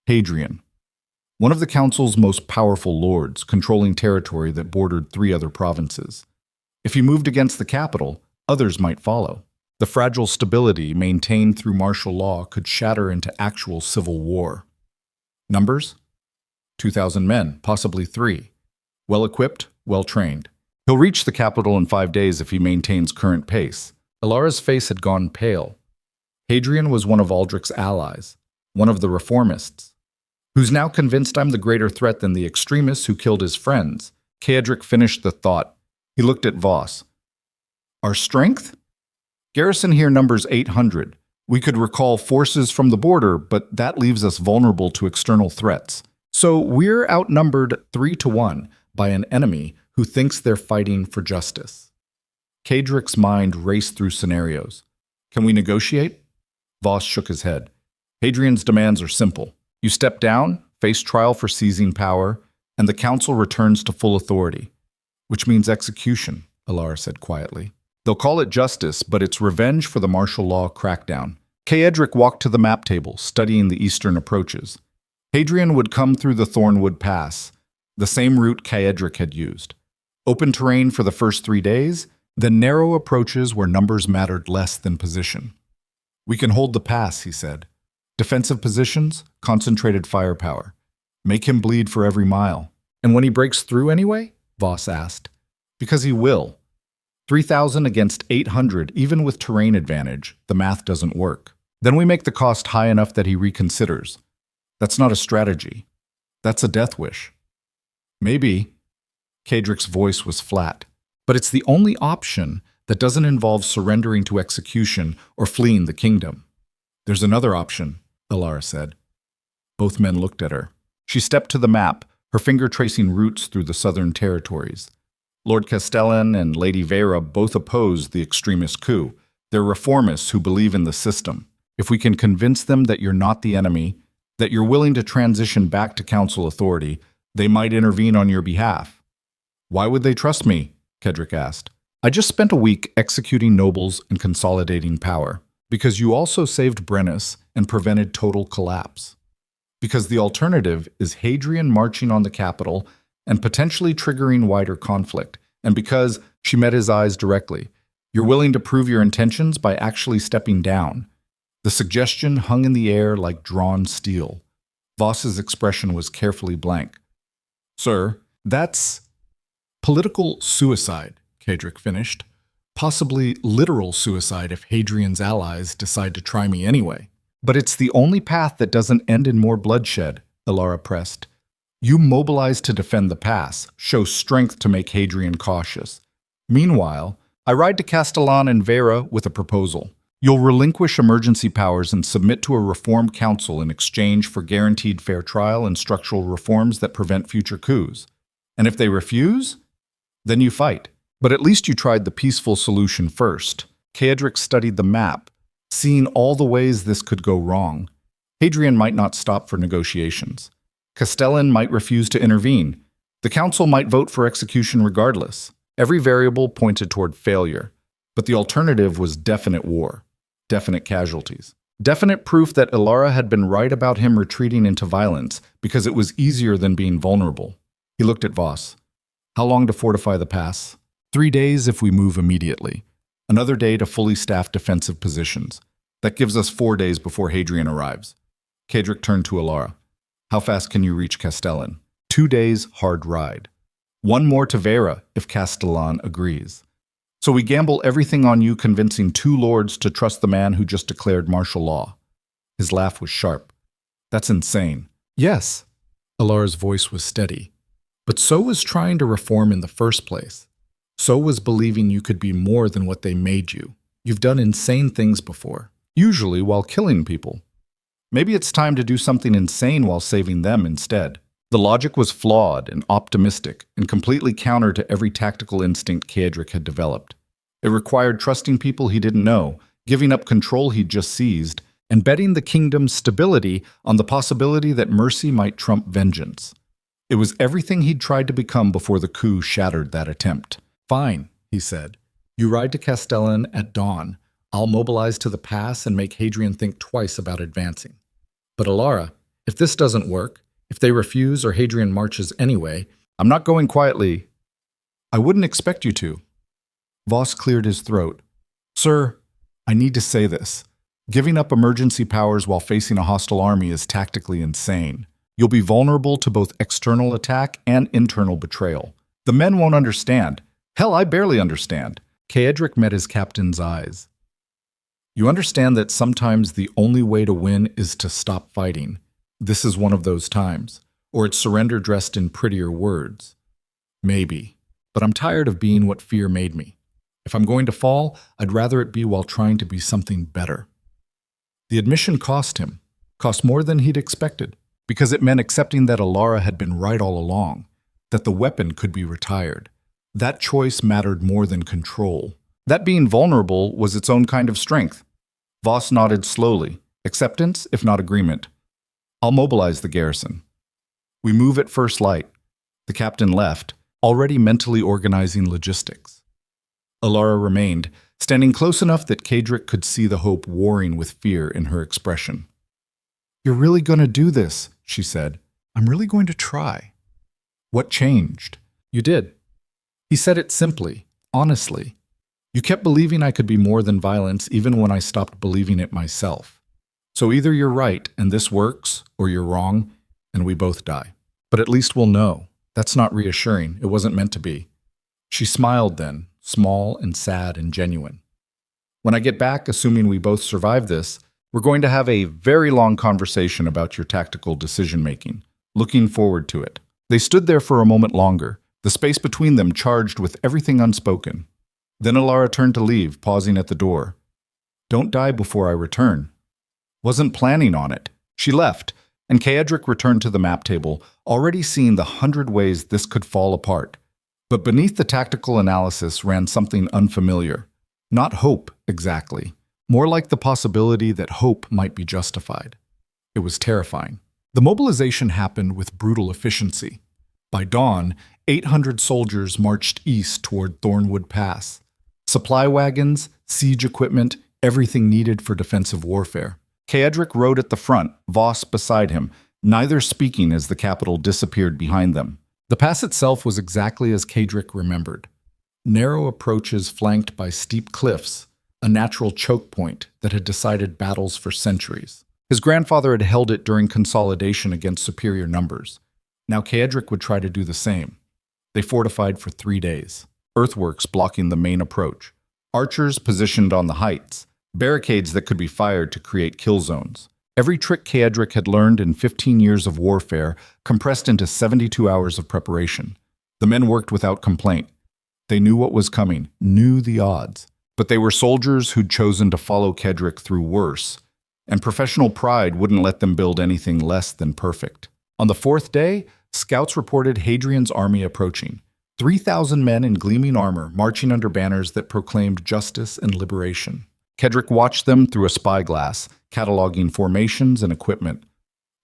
Hadrian. One of the council's most powerful lords, controlling territory that bordered 3 other provinces. If he moved against the capital, others might follow. The fragile stability maintained through martial law could shatter into actual civil war. Numbers? 2,000 men, possibly 3. Well-equipped, well-trained. He'll reach the capital in 5 days if he maintains current pace. Alara's face had gone pale. Hadrian was one of Aldrich's allies, one of the reformists. Who's now convinced I'm the greater threat than the extremists who killed his friends. Kaedric finished the thought. He looked at Voss. Our strength? Garrison here numbers 800. We could recall forces from the border, but that leaves us vulnerable to external threats. So we're outnumbered 3-1 by an enemy who thinks they're fighting for justice. Kaedric's mind raced through scenarios. Can we negotiate? Voss shook his head. Hadrian's demands are simple. You step down, face trial for seizing power, and the council returns to full authority. Which means execution, Alara said quietly. They'll call it justice, but it's revenge for the martial law crackdown. Kaedric walked to the map table, studying the eastern approaches. Hadrian would come through the Thornwood Pass, the same route Kaedric had used. Open terrain for the first 3 days, then narrow approaches where numbers mattered less than position. We can hold the pass, he said. Defensive positions, concentrated firepower. Make him bleed for every mile. And when he breaks through anyway? Voss asked. Because he will. 3,000 against 800, even with terrain advantage, the math doesn't work. Then we make the cost high enough that he reconsiders. That's not a strategy. That's a death wish. Maybe. Kadrick's voice was flat. But it's the only option that doesn't involve surrendering to execution or fleeing the kingdom. There's another option, Alara said. Both men looked at her. She stepped to the map, her finger tracing routes through the southern territories. Lord Castellan and Lady Vera both opposed the extremist coup. They're reformists who believe in the system. If we can convince them that you're not the enemy, that you're willing to transition back to council authority, they might intervene on your behalf. Why would they trust me? Kedrick asked. I just spent a week executing nobles and consolidating power, because you also saved Brennus and prevented total collapse. Because the alternative is Hadrian marching on the capital and potentially triggering wider conflict, and because, she met his eyes directly, you're willing to prove your intentions by actually stepping down. The suggestion hung in the air like drawn steel. Voss's expression was carefully blank. Sir, that's political suicide, Kadrick finished. Possibly literal suicide if Hadrian's allies decide to try me anyway. But it's the only path that doesn't end in more bloodshed, Alara pressed. You mobilize to defend the pass, show strength to make Hadrian cautious. Meanwhile, I ride to Castellan and Vera with a proposal. You'll relinquish emergency powers and submit to a reform council in exchange for guaranteed fair trial and structural reforms that prevent future coups. And if they refuse, then you fight. But at least you tried the peaceful solution first. Kadrick studied the map, seeing all the ways this could go wrong. Hadrian might not stop for negotiations. Castellan might refuse to intervene. The council might vote for execution regardless. Every variable pointed toward failure. But the alternative was definite war, definite casualties. Definite proof that Alara had been right about him retreating into violence because it was easier than being vulnerable. He looked at Voss. How long to fortify the pass? 3 days if we move immediately. Another day to fully staff defensive positions. That gives us 4 days before Hadrian arrives. Kadrick turned to Alara. How fast can you reach Castellan? 2 days, hard ride. 1 more to Vera if Castellan agrees. So we gamble everything on you convincing 2 lords to trust the man who just declared martial law. His laugh was sharp. That's insane. Yes. Alara's voice was steady. But so was trying to reform in the first place. So was believing you could be more than what they made you. You've done insane things before, usually while killing people. Maybe it's time to do something insane while saving them instead. The logic was flawed and optimistic and completely counter to every tactical instinct Kadrick had developed. It required trusting people he didn't know, giving up control he'd just seized, and betting the kingdom's stability on the possibility that mercy might trump vengeance. It was everything he'd tried to become before the coup shattered that attempt. Fine, he said. You ride to Castellan at dawn. I'll mobilize to the pass and make Hadrian think twice about advancing. But Alara, if this doesn't work, if they refuse or Hadrian marches anyway, I'm not going quietly. I wouldn't expect you to. Voss cleared his throat. Sir, I need to say this. Giving up emergency powers while facing a hostile army is tactically insane. You'll be vulnerable to both external attack and internal betrayal. The men won't understand. Hell, I barely understand. Kadrick met his captain's eyes. You understand that sometimes the only way to win is to stop fighting. This is one of those times. Or it's surrender dressed in prettier words. Maybe. But I'm tired of being what fear made me. If I'm going to fall, I'd rather it be while trying to be something better. The admission cost him. Cost more than he'd expected. Because it meant accepting that Alara had been right all along. That the weapon could be retired. That choice mattered more than control. That being vulnerable was its own kind of strength. Voss nodded slowly. Acceptance, if not agreement. I'll mobilize the garrison. We move at first light. The captain left, already mentally organizing logistics. Alara remained, standing close enough that Kadrick could see the hope warring with fear in her expression. You're really going to do this, she said. I'm really going to try. What changed? You did. He said it simply, honestly. You kept believing I could be more than violence even when I stopped believing it myself. So either you're right and this works, or you're wrong, and we both die. But at least we'll know. That's not reassuring. It wasn't meant to be. She smiled then, small and sad and genuine. When I get back, assuming we both survive this, we're going to have a very long conversation about your tactical decision-making. Looking forward to it. They stood there for a moment longer, the space between them charged with everything unspoken. Then Alara turned to leave, pausing at the door. Don't die before I return. Wasn't planning on it. She left, and Kaedric returned to the map table, already seeing the 100 ways this could fall apart. But beneath the tactical analysis ran something unfamiliar. Not hope, exactly. More like the possibility that hope might be justified. It was terrifying. The mobilization happened with brutal efficiency. By dawn, 800 soldiers marched east toward Thornwood Pass. Supply wagons, siege equipment, everything needed for defensive warfare. Kaedric rode at the front, Voss beside him, neither speaking as the capital disappeared behind them. The pass itself was exactly as Kaedric remembered. Narrow approaches flanked by steep cliffs, a natural choke point that had decided battles for centuries. His grandfather had held it during consolidation against superior numbers. Now Kaedric would try to do the same. They fortified for 3 days. Earthworks blocking the main approach. Archers positioned on the heights. Barricades that could be fired to create kill zones. Every trick Kaedric had learned in 15 years of warfare compressed into 72 hours of preparation. The men worked without complaint. They knew what was coming, knew the odds. But they were soldiers who'd chosen to follow Kaedric through worse, and professional pride wouldn't let them build anything less than perfect. On the 4th day, scouts reported Hadrian's army approaching. 3,000 men in gleaming armor marching under banners that proclaimed justice and liberation. Kaedric watched them through a spyglass, cataloging formations and equipment.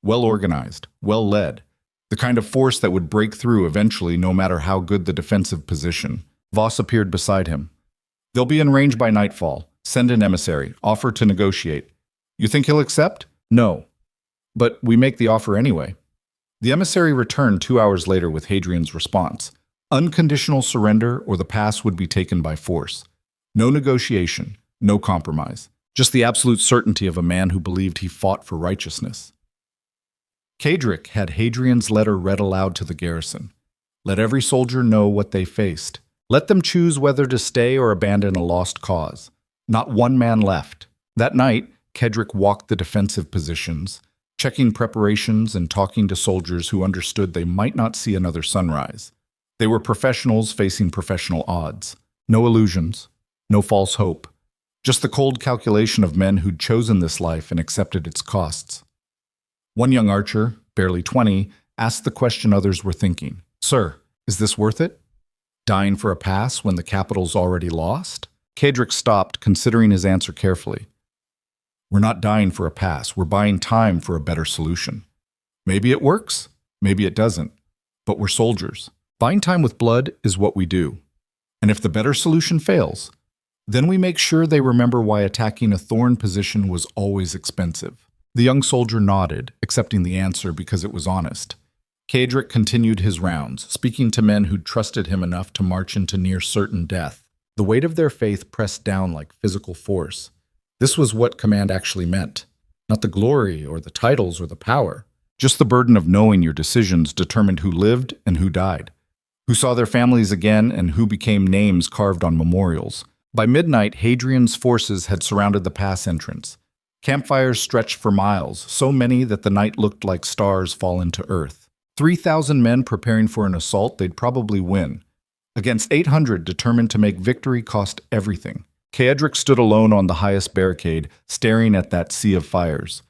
Well organized, well led. The kind of force that would break through eventually no matter how good the defensive position. Voss appeared beside him. They'll be in range by nightfall. Send an emissary. Offer to negotiate. You think he'll accept? No. But we make the offer anyway. The emissary returned 2 hours later with Hadrian's response. Unconditional surrender or the pass would be taken by force. No negotiation, no compromise. Just the absolute certainty of a man who believed he fought for righteousness. Kaedric had Hadrian's letter read aloud to the garrison. Let every soldier know what they faced. Let them choose whether to stay or abandon a lost cause. Not one man left. That night, Kaedric walked the defensive positions, checking preparations and talking to soldiers who understood they might not see another sunrise. They were professionals facing professional odds. No illusions, no false hope. Just the cold calculation of men who'd chosen this life and accepted its costs. One young archer, barely 20, asked the question others were thinking. Sir, is this worth it? Dying for a pass when the capital's already lost? Kaedric stopped, considering his answer carefully. We're not dying for a pass. We're buying time for a better solution. Maybe it works, maybe it doesn't. But we're soldiers. Buying time with blood is what we do. And if the better solution fails, then we make sure they remember why attacking a thorn position was always expensive. The young soldier nodded, accepting the answer because it was honest. Kaedric continued his rounds, speaking to men who'd trusted him enough to march into near certain death. The weight of their faith pressed down like physical force. This was what command actually meant. Not the glory or the titles or the power. Just the burden of knowing your decisions determined who lived and who died. Who saw their families again and who became names carved on memorials. By midnight, Hadrian's forces had surrounded the pass entrance. Campfires stretched for miles, so many that the night looked like stars fallen to earth. 3,000 men preparing for an assault they'd probably win. Against 800 determined to make victory cost everything. Kaedric stood alone on the highest barricade, staring at that sea of fires.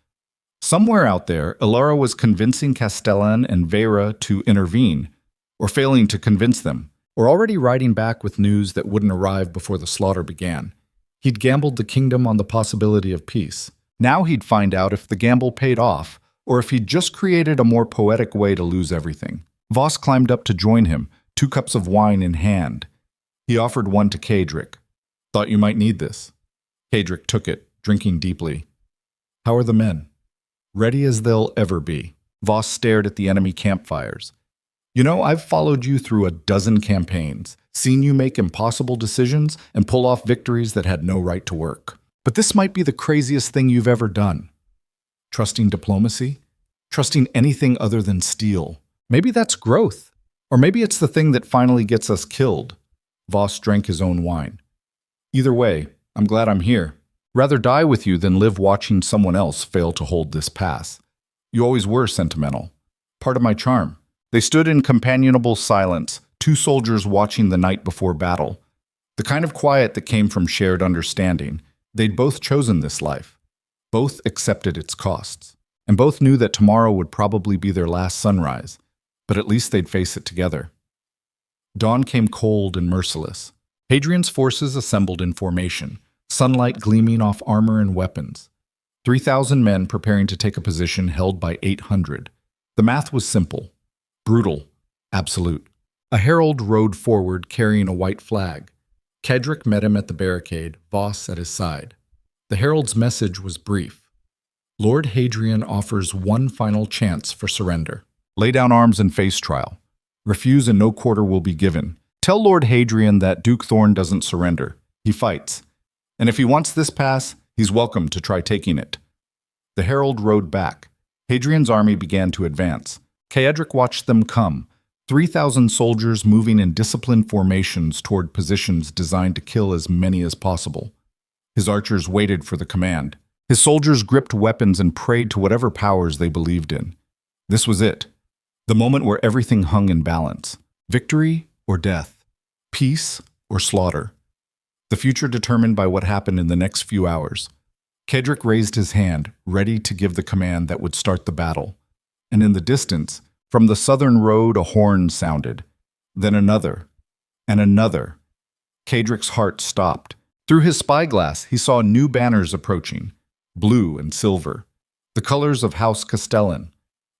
Somewhere out there, Alara was convincing Castellan and Vera to intervene, or failing to convince them, or already riding back with news that wouldn't arrive before the slaughter began. He'd gambled the kingdom on the possibility of peace. Now he'd find out if the gamble paid off, or if he'd just created a more poetic way to lose everything. Voss climbed up to join him, 2 cups of wine in hand. He offered one to Kaedric. Thought you might need this. Kaedric took it, drinking deeply. How are the men? Ready as they'll ever be. Voss stared at the enemy campfires. You know, I've followed you through a dozen campaigns, seen you make impossible decisions and pull off victories that had no right to work. But this might be the craziest thing you've ever done. Trusting diplomacy? Trusting anything other than steel. Maybe that's growth. Or maybe it's the thing that finally gets us killed. Voss drank his own wine. Either way, I'm glad I'm here. Rather die with you than live watching someone else fail to hold this pass. You always were sentimental. Part of my charm. They stood in companionable silence, two soldiers watching the night before battle. The kind of quiet that came from shared understanding. They'd both chosen this life. Both accepted its costs. And both knew that tomorrow would probably be their last sunrise, but at least they'd face it together. Dawn came cold and merciless. Hadrian's forces assembled in formation, sunlight gleaming off armor and weapons. 3,000 men preparing to take a position held by 800. The math was simple, brutal, absolute. A herald rode forward carrying a white flag. Cedric met him at the barricade, Voss at his side. The herald's message was brief. Lord Hadrian offers one final chance for surrender. Lay down arms and face trial. Refuse and no quarter will be given. Tell Lord Hadrian that Duke Thorn doesn't surrender. He fights. And if he wants this pass, he's welcome to try taking it. The herald rode back. Hadrian's army began to advance. Cedric watched them come, 3,000 soldiers moving in disciplined formations toward positions designed to kill as many as possible. His archers waited for the command. His soldiers gripped weapons and prayed to whatever powers they believed in. This was it. The moment where everything hung in balance. Victory or death. Peace or slaughter. The future determined by what happened in the next few hours. Cedric raised his hand, ready to give the command that would start the battle. And in the distance, from the southern road, a horn sounded. Then another. And another. Cedric's heart stopped. Through his spyglass, he saw new banners approaching. Blue and silver. The colors of House Castellan.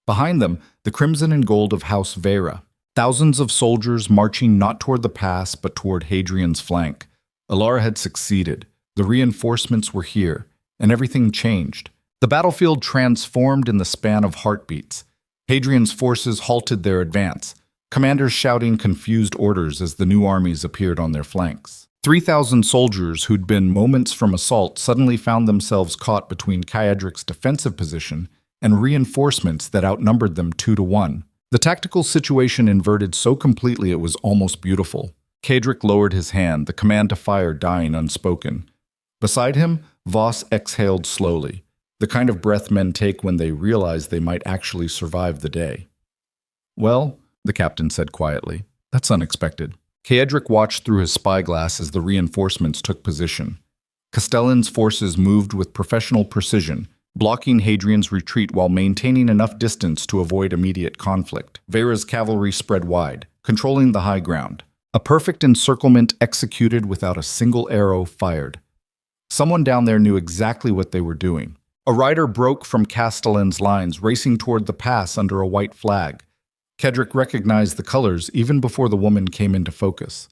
Behind them, the crimson and gold of House Vera. Thousands of soldiers marching not toward the pass, but toward Hadrian's flank. Alara had succeeded. The reinforcements were here, and everything changed. The battlefield transformed in the span of heartbeats. Hadrian's forces halted their advance, commanders shouting confused orders as the new armies appeared on their flanks. 3,000 soldiers who'd been moments from assault suddenly found themselves caught between Cedric's defensive position and reinforcements that outnumbered them 2-1. The tactical situation inverted so completely it was almost beautiful. Cedric lowered his hand, the command to fire dying unspoken. Beside him, Voss exhaled slowly, the kind of breath men take when they realize they might actually survive the day. "Well," the captain said quietly, "that's unexpected." Cedric watched through his spyglass as the reinforcements took position. Castellan's forces moved with professional precision, blocking Hadrian's retreat while maintaining enough distance to avoid immediate conflict. Vera's cavalry spread wide, controlling the high ground. A perfect encirclement executed without a single arrow fired. Someone down there knew exactly what they were doing. A rider broke from Castellan's lines, racing toward the pass under a white flag. Cedric recognized the colors even before the woman came into focus.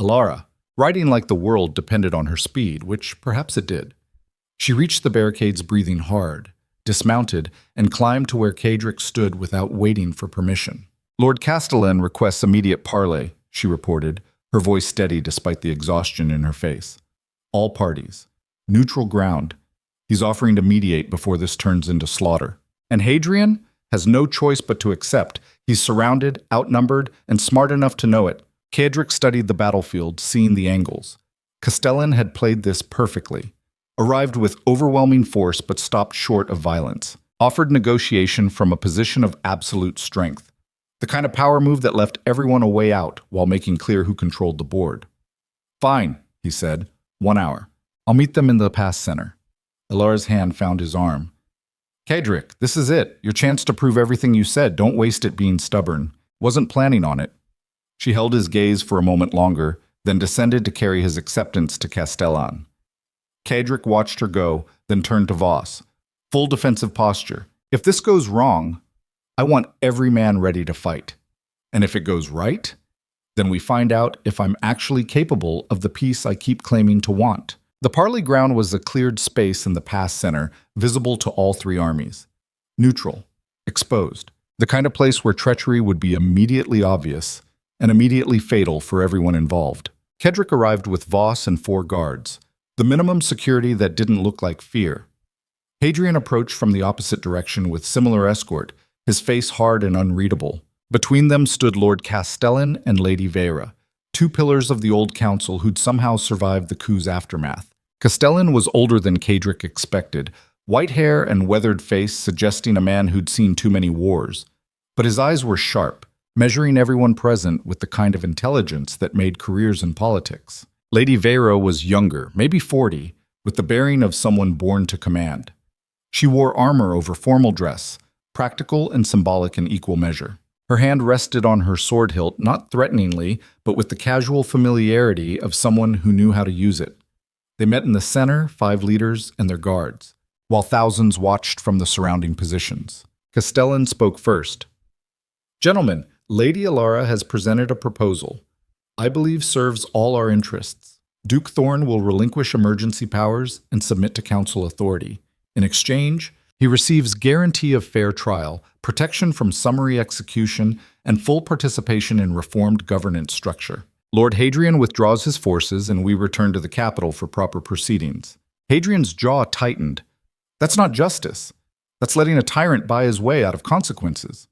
Alara, riding like the world depended on her speed, which perhaps it did. She reached the barricades breathing hard, dismounted, and climbed to where Cedric stood without waiting for permission. "Lord Castellan requests immediate parley," she reported, her voice steady despite the exhaustion in her face. "All parties. Neutral ground. He's offering to mediate before this turns into slaughter. And Hadrian has no choice but to accept. He's surrounded, outnumbered, and smart enough to know it." Cedric studied the battlefield, seeing the angles. Castellan had played this perfectly. Arrived with overwhelming force but stopped short of violence. Offered negotiation from a position of absolute strength. The kind of power move that left everyone a way out while making clear who controlled the board. "Fine," he said. 1 hour. I'll meet them in the pass center." Alara's hand found his arm. "Cedric, this is it. Your chance to prove everything you said. Don't waste it being stubborn. Wasn't planning on it." She held his gaze for a moment longer, then descended to carry his acceptance to Castellan. Cedric watched her go, then turned to Voss. Full defensive posture. "If this goes wrong, I want every man ready to fight. And if it goes right, then we find out if I'm actually capable of the peace I keep claiming to want." The parley ground was a cleared space in the pass center, visible to all three armies. Neutral, exposed. The kind of place where treachery would be immediately obvious and immediately fatal for everyone involved. Kedrick arrived with Voss and 4 guards, the minimum security that didn't look like fear. Hadrian approached from the opposite direction with similar escort, his face hard and unreadable. Between them stood Lord Castellan and Lady Vera, 2 pillars of the old council who'd somehow survived the coup's aftermath. Castellan was older than Kedrick expected, white hair and weathered face suggesting a man who'd seen too many wars. But his eyes were sharp, measuring everyone present with the kind of intelligence that made careers in politics. Lady Vera was younger, maybe 40, with the bearing of someone born to command. She wore armor over formal dress, practical and symbolic in equal measure. Her hand rested on her sword hilt, not threateningly, but with the casual familiarity of someone who knew how to use it. They met in the center, 5 leaders and their guards, while thousands watched from the surrounding positions. Castellan spoke first. "Gentlemen, Lady Alara has presented a proposal I believe serves all our interests. Duke Thorn will relinquish emergency powers and submit to council authority. In exchange, he receives guarantee of fair trial, protection from summary execution, and full participation in reformed governance structure. Lord Hadrian withdraws his forces and we return to the capital for proper proceedings." Hadrian's jaw tightened. That's not justice. That's letting a tyrant buy his way out of consequences.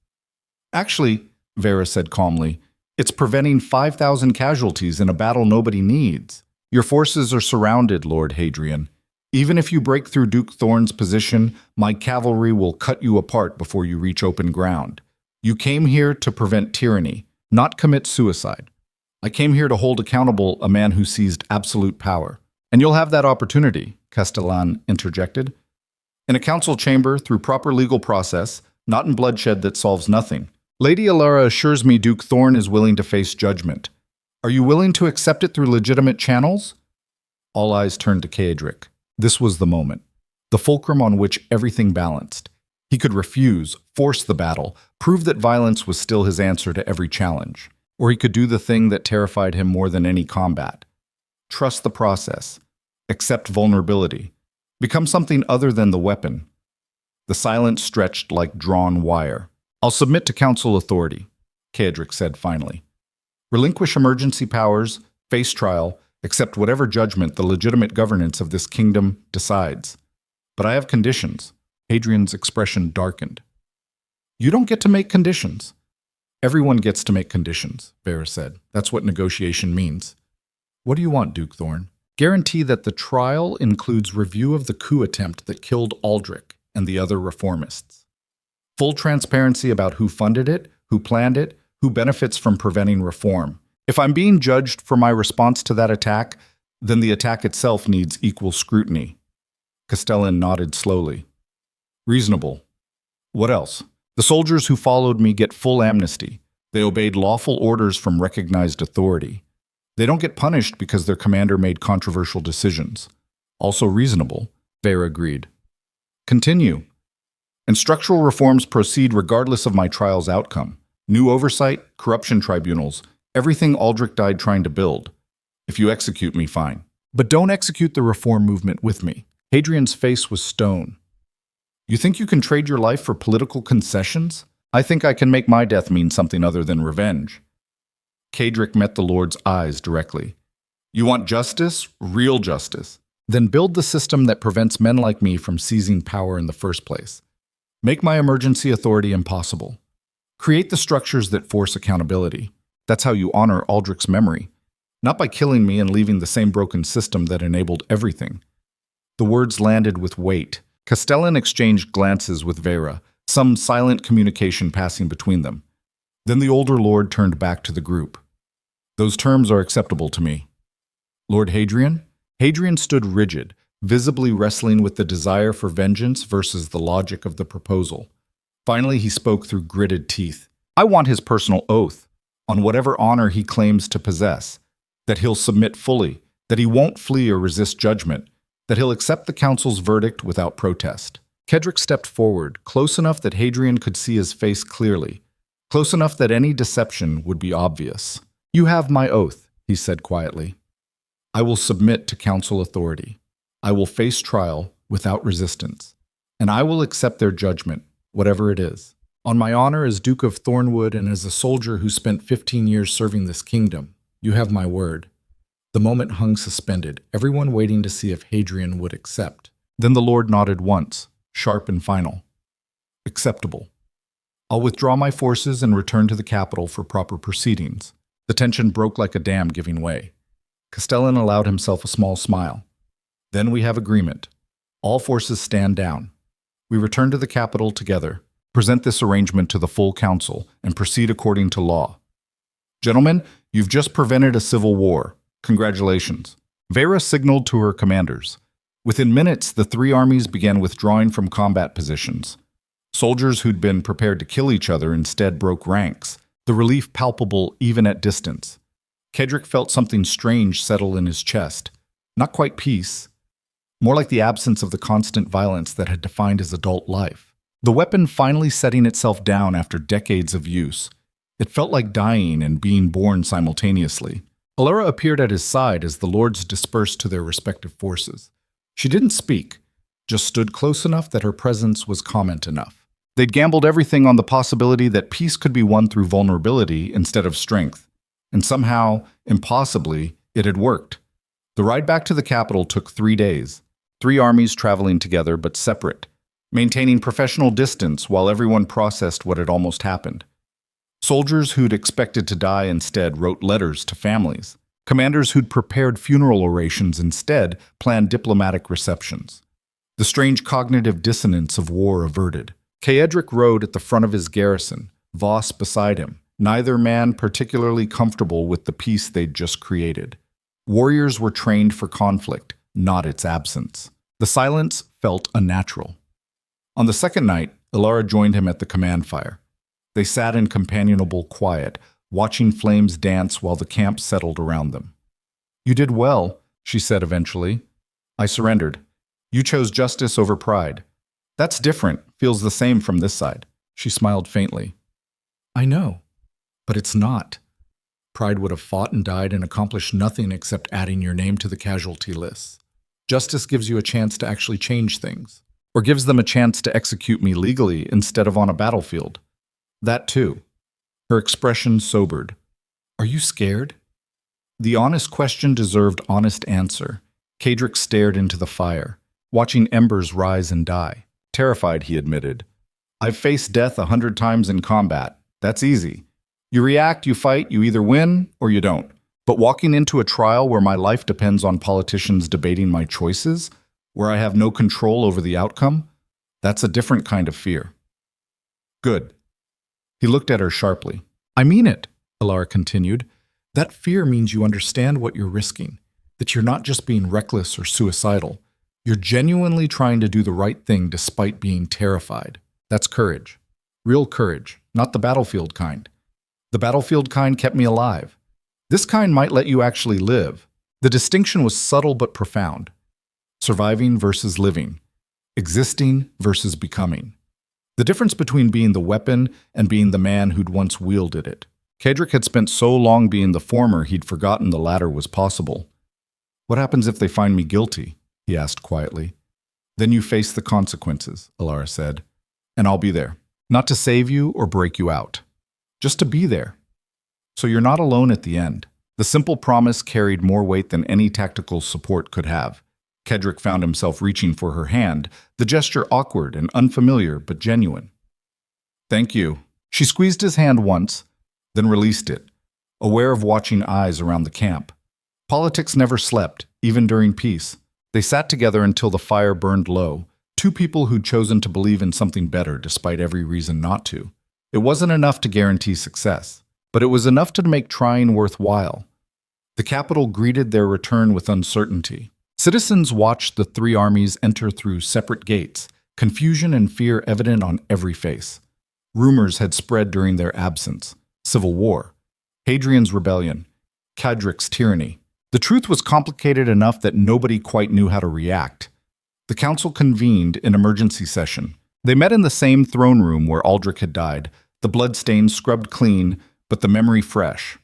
"Actually," Vera said calmly, "it's preventing 5,000 casualties in a battle nobody needs. Your forces are surrounded, Lord Hadrian. Even if you break through Duke Thorn's position, my cavalry will cut you apart before you reach open ground. You came here to prevent tyranny, not commit suicide. I came here to hold accountable a man who seized absolute power. And you'll have that opportunity," Castellan interjected. "In a council chamber, through proper legal process, not in bloodshed that solves nothing. Lady Alara assures me Duke Thorn is willing to face judgment. Are you willing to accept it through legitimate channels?" All eyes turned to Kedrick. This was the moment, the fulcrum on which everything balanced. He could refuse, force the battle, prove that violence was still his answer to every challenge. Or he could do the thing that terrified him more than any combat. Trust the process. Accept vulnerability. Become something other than the weapon. The silence stretched like drawn wire. "I'll submit to council authority," Kedrick said finally. "Relinquish emergency powers, face trial, accept whatever judgment the legitimate governance of this kingdom decides. But I have conditions." Hadrian's expression darkened. "You don't get to make conditions." "Everyone gets to make conditions," Vera said. "That's what negotiation means." "What do you want, Duke Thorn?" "Guarantee that the trial includes review of the coup attempt that killed Aldrich and the other reformists. Full transparency about who funded it, who planned it, who benefits from preventing reform. If I'm being judged for my response to that attack, then the attack itself needs equal scrutiny." Castellan nodded slowly. "Reasonable. What else?" "The soldiers who followed me get full amnesty. They obeyed lawful orders from recognized authority. They don't get punished because their commander made controversial decisions." "Also reasonable," Vera agreed. "Continue. And structural reforms proceed regardless of my trial's outcome. New oversight, corruption tribunals, everything Aldrich died trying to build. If you execute me, fine. But don't execute the reform movement with me." Hadrian's face was stone. "You think you can trade your life for political concessions? I think I can make my death mean something other than revenge." Kedrick met the Lord's eyes directly. "You want justice? Real justice? Then build the system that prevents men like me from seizing power in the first place. Make my emergency authority impossible. Create the structures that force accountability. That's how you honor Aldrich's memory. Not by killing me and leaving the same broken system that enabled everything." The words landed with weight. Castellan exchanged glances with Vera, some silent communication passing between them. Then the older lord turned back to the group. "Those terms are acceptable to me." "Lord Hadrian?" Hadrian stood rigid, visibly wrestling with the desire for vengeance versus the logic of the proposal. Finally, he spoke through gritted teeth. "I want his personal oath, on whatever honor he claims to possess, that he'll submit fully, that he won't flee or resist judgment, that he'll accept the council's verdict without protest." Kedrick stepped forward, close enough that Hadrian could see his face clearly, close enough that any deception would be obvious. "You have my oath," he said quietly. "I will submit to council authority. I will face trial without resistance, and I will accept their judgment, whatever it is." On my honor as Duke of Thornwood and as a soldier who spent 15 years serving this kingdom, you have my word." The moment hung suspended, everyone waiting to see if Hadrian would accept. Then the Lord nodded once, sharp and final. "Acceptable. I'll withdraw my forces and return to the capital for proper proceedings." The tension broke like a dam giving way. Castellan allowed himself a small smile. "Then we have agreement. All forces stand down. We return to the capital together, present this arrangement to the full council, and proceed according to law. Gentlemen, you've just prevented a civil war. Congratulations." Vera signaled to her commanders. Within minutes, the three armies began withdrawing from combat positions. Soldiers who'd been prepared to kill each other instead broke ranks, the relief palpable even at distance. Cedric felt something strange settle in his chest. Not quite peace, more like the absence of the constant violence that had defined his adult life. The weapon finally setting itself down after decades of use. It felt like dying and being born simultaneously. Alara appeared at his side as the lords dispersed to their respective forces. She didn't speak, just stood close enough that her presence was comment enough. They'd gambled everything on the possibility that peace could be won through vulnerability instead of strength. And somehow, impossibly, it had worked. The ride back to the capital took 3 days. 3 armies traveling together but separate, maintaining professional distance while everyone processed what had almost happened. Soldiers who'd expected to die instead wrote letters to families. Commanders who'd prepared funeral orations instead planned diplomatic receptions. The strange cognitive dissonance of war averted. Caedric rode at the front of his garrison, Voss beside him, neither man particularly comfortable with the peace they'd just created. Warriors were trained for conflict, not its absence. The silence felt unnatural. On the second night, Alara joined him at the command fire. They sat in companionable quiet, watching flames dance while the camp settled around them. "You did well," she said eventually. "I surrendered. You chose justice over pride. That's different, feels the same from this side." She smiled faintly. "I know, but it's not. Pride would have fought and died and accomplished nothing except adding your name to the casualty lists. Justice gives you a chance to actually change things, or gives them a chance to execute me legally instead of on a battlefield. That too." Her expression sobered. "Are you scared?" The honest question deserved honest answer. Caedric stared into the fire, watching embers rise and die. Terrified, he admitted. "I've faced death 100 times in combat. That's easy. You react, you fight, you either win or you don't. But walking into a trial where my life depends on politicians debating my choices, where I have no control over the outcome, that's a different kind of fear." "Good." He looked at her sharply. "I mean it," Alara continued. "That fear means you understand what you're risking, that you're not just being reckless or suicidal. You're genuinely trying to do the right thing despite being terrified. That's courage. Real courage, not the battlefield kind. The battlefield kind kept me alive. This kind might let you actually live." The distinction was subtle but profound. Surviving versus living. Existing versus becoming. The difference between being the weapon and being the man who'd once wielded it. Caedric had spent so long being the former he'd forgotten the latter was possible. "What happens if they find me guilty?" he asked quietly. "Then you face the consequences," Alara said. "And I'll be there. Not to save you or break you out. Just to be there. So you're not alone at the end." The simple promise carried more weight than any tactical support could have. Cedric found himself reaching for her hand, the gesture awkward and unfamiliar but genuine. "Thank you." She squeezed his hand once, then released it, aware of watching eyes around the camp. Politics never slept, even during peace. They sat together until the fire burned low, 2 people who'd chosen to believe in something better despite every reason not to. It wasn't enough to guarantee success, but it was enough to make trying worthwhile. The capital greeted their return with uncertainty. Citizens watched the 3 armies enter through separate gates, confusion and fear evident on every face. Rumors had spread during their absence. Civil war. Hadrian's rebellion. Cedric's tyranny. The truth was complicated enough that nobody quite knew how to react. The council convened in emergency session. They met in the same throne room where Aldrich had died, the bloodstains scrubbed clean, but the memory fresh.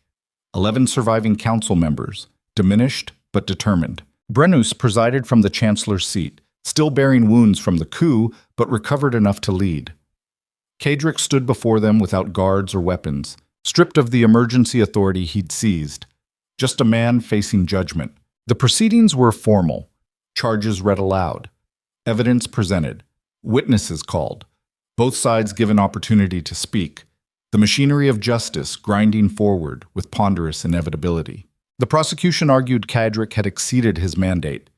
11 surviving council members, diminished but determined. Brennus presided from the chancellor's seat, still bearing wounds from the coup, but recovered enough to lead. Kadric stood before them without guards or weapons, stripped of the emergency authority he'd seized. Just a man facing judgment. The proceedings were formal. Charges read aloud. Evidence presented. Witnesses called. Both sides given opportunity to speak. The machinery of justice grinding forward with ponderous inevitability. The prosecution argued Kadric had exceeded his mandate,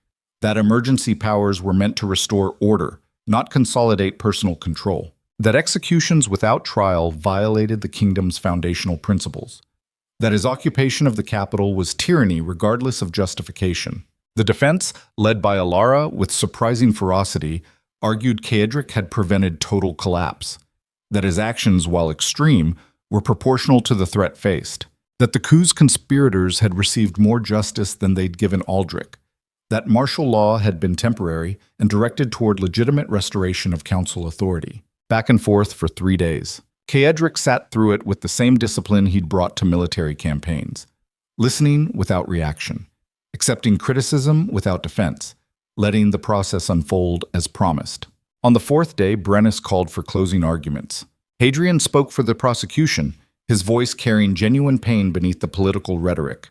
that emergency powers were meant to restore order, not consolidate personal control, that executions without trial violated the kingdom's foundational principles, that his occupation of the capital was tyranny regardless of justification. The defense, led by Alara with surprising ferocity, argued Kadric had prevented total collapse, that his actions, while extreme, were proportional to the threat faced, that the coup's conspirators had received more justice than they'd given Aldrich, that martial law had been temporary and directed toward legitimate restoration of council authority. Back and forth for 3 days. Kadric sat through it with the same discipline he'd brought to military campaigns, listening without reaction, accepting criticism without defense, letting the process unfold as promised. On the 4th day, Brennus called for closing arguments. Hadrian spoke for the prosecution, his voice carrying genuine pain beneath the political rhetoric.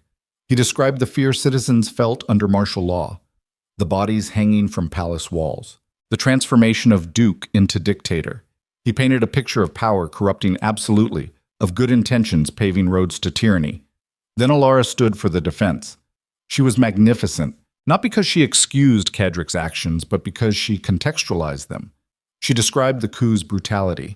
He described the fear citizens felt under martial law, the bodies hanging from palace walls, the transformation of duke into dictator. He painted a picture of power corrupting absolutely, of good intentions paving roads to tyranny. Then Alara stood for the defense. She was magnificent, not because she excused Kadric's actions, but because she contextualized them. She described the coup's brutality,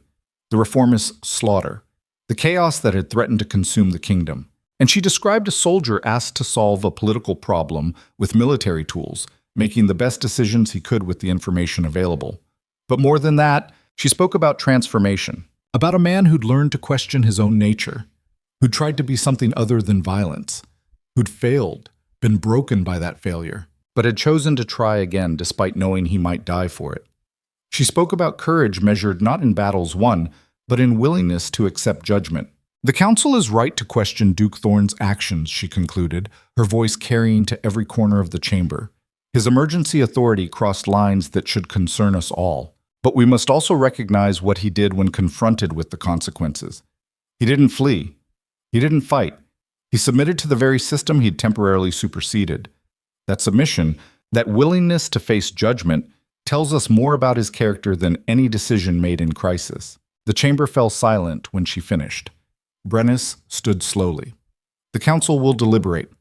the reformists' slaughter, the chaos that had threatened to consume the kingdom. And she described a soldier asked to solve a political problem with military tools, making the best decisions he could with the information available. But more than that, she spoke about transformation, about a man who'd learned to question his own nature, who'd tried to be something other than violence, who'd failed, been broken by that failure, but had chosen to try again despite knowing he might die for it. She spoke about courage measured not in battles won, but in willingness to accept judgment. The council is right to question Duke Thorne's actions, she concluded, her voice carrying to every corner of the chamber. His emergency authority crossed lines that should concern us all. But we must also recognize what he did when confronted with the consequences. He didn't flee. He didn't fight. He submitted to the very system he'd temporarily superseded. That submission, that willingness to face judgment, tells us more about his character than any decision made in crisis. The chamber fell silent when she finished. Brennus stood slowly. The council will deliberate.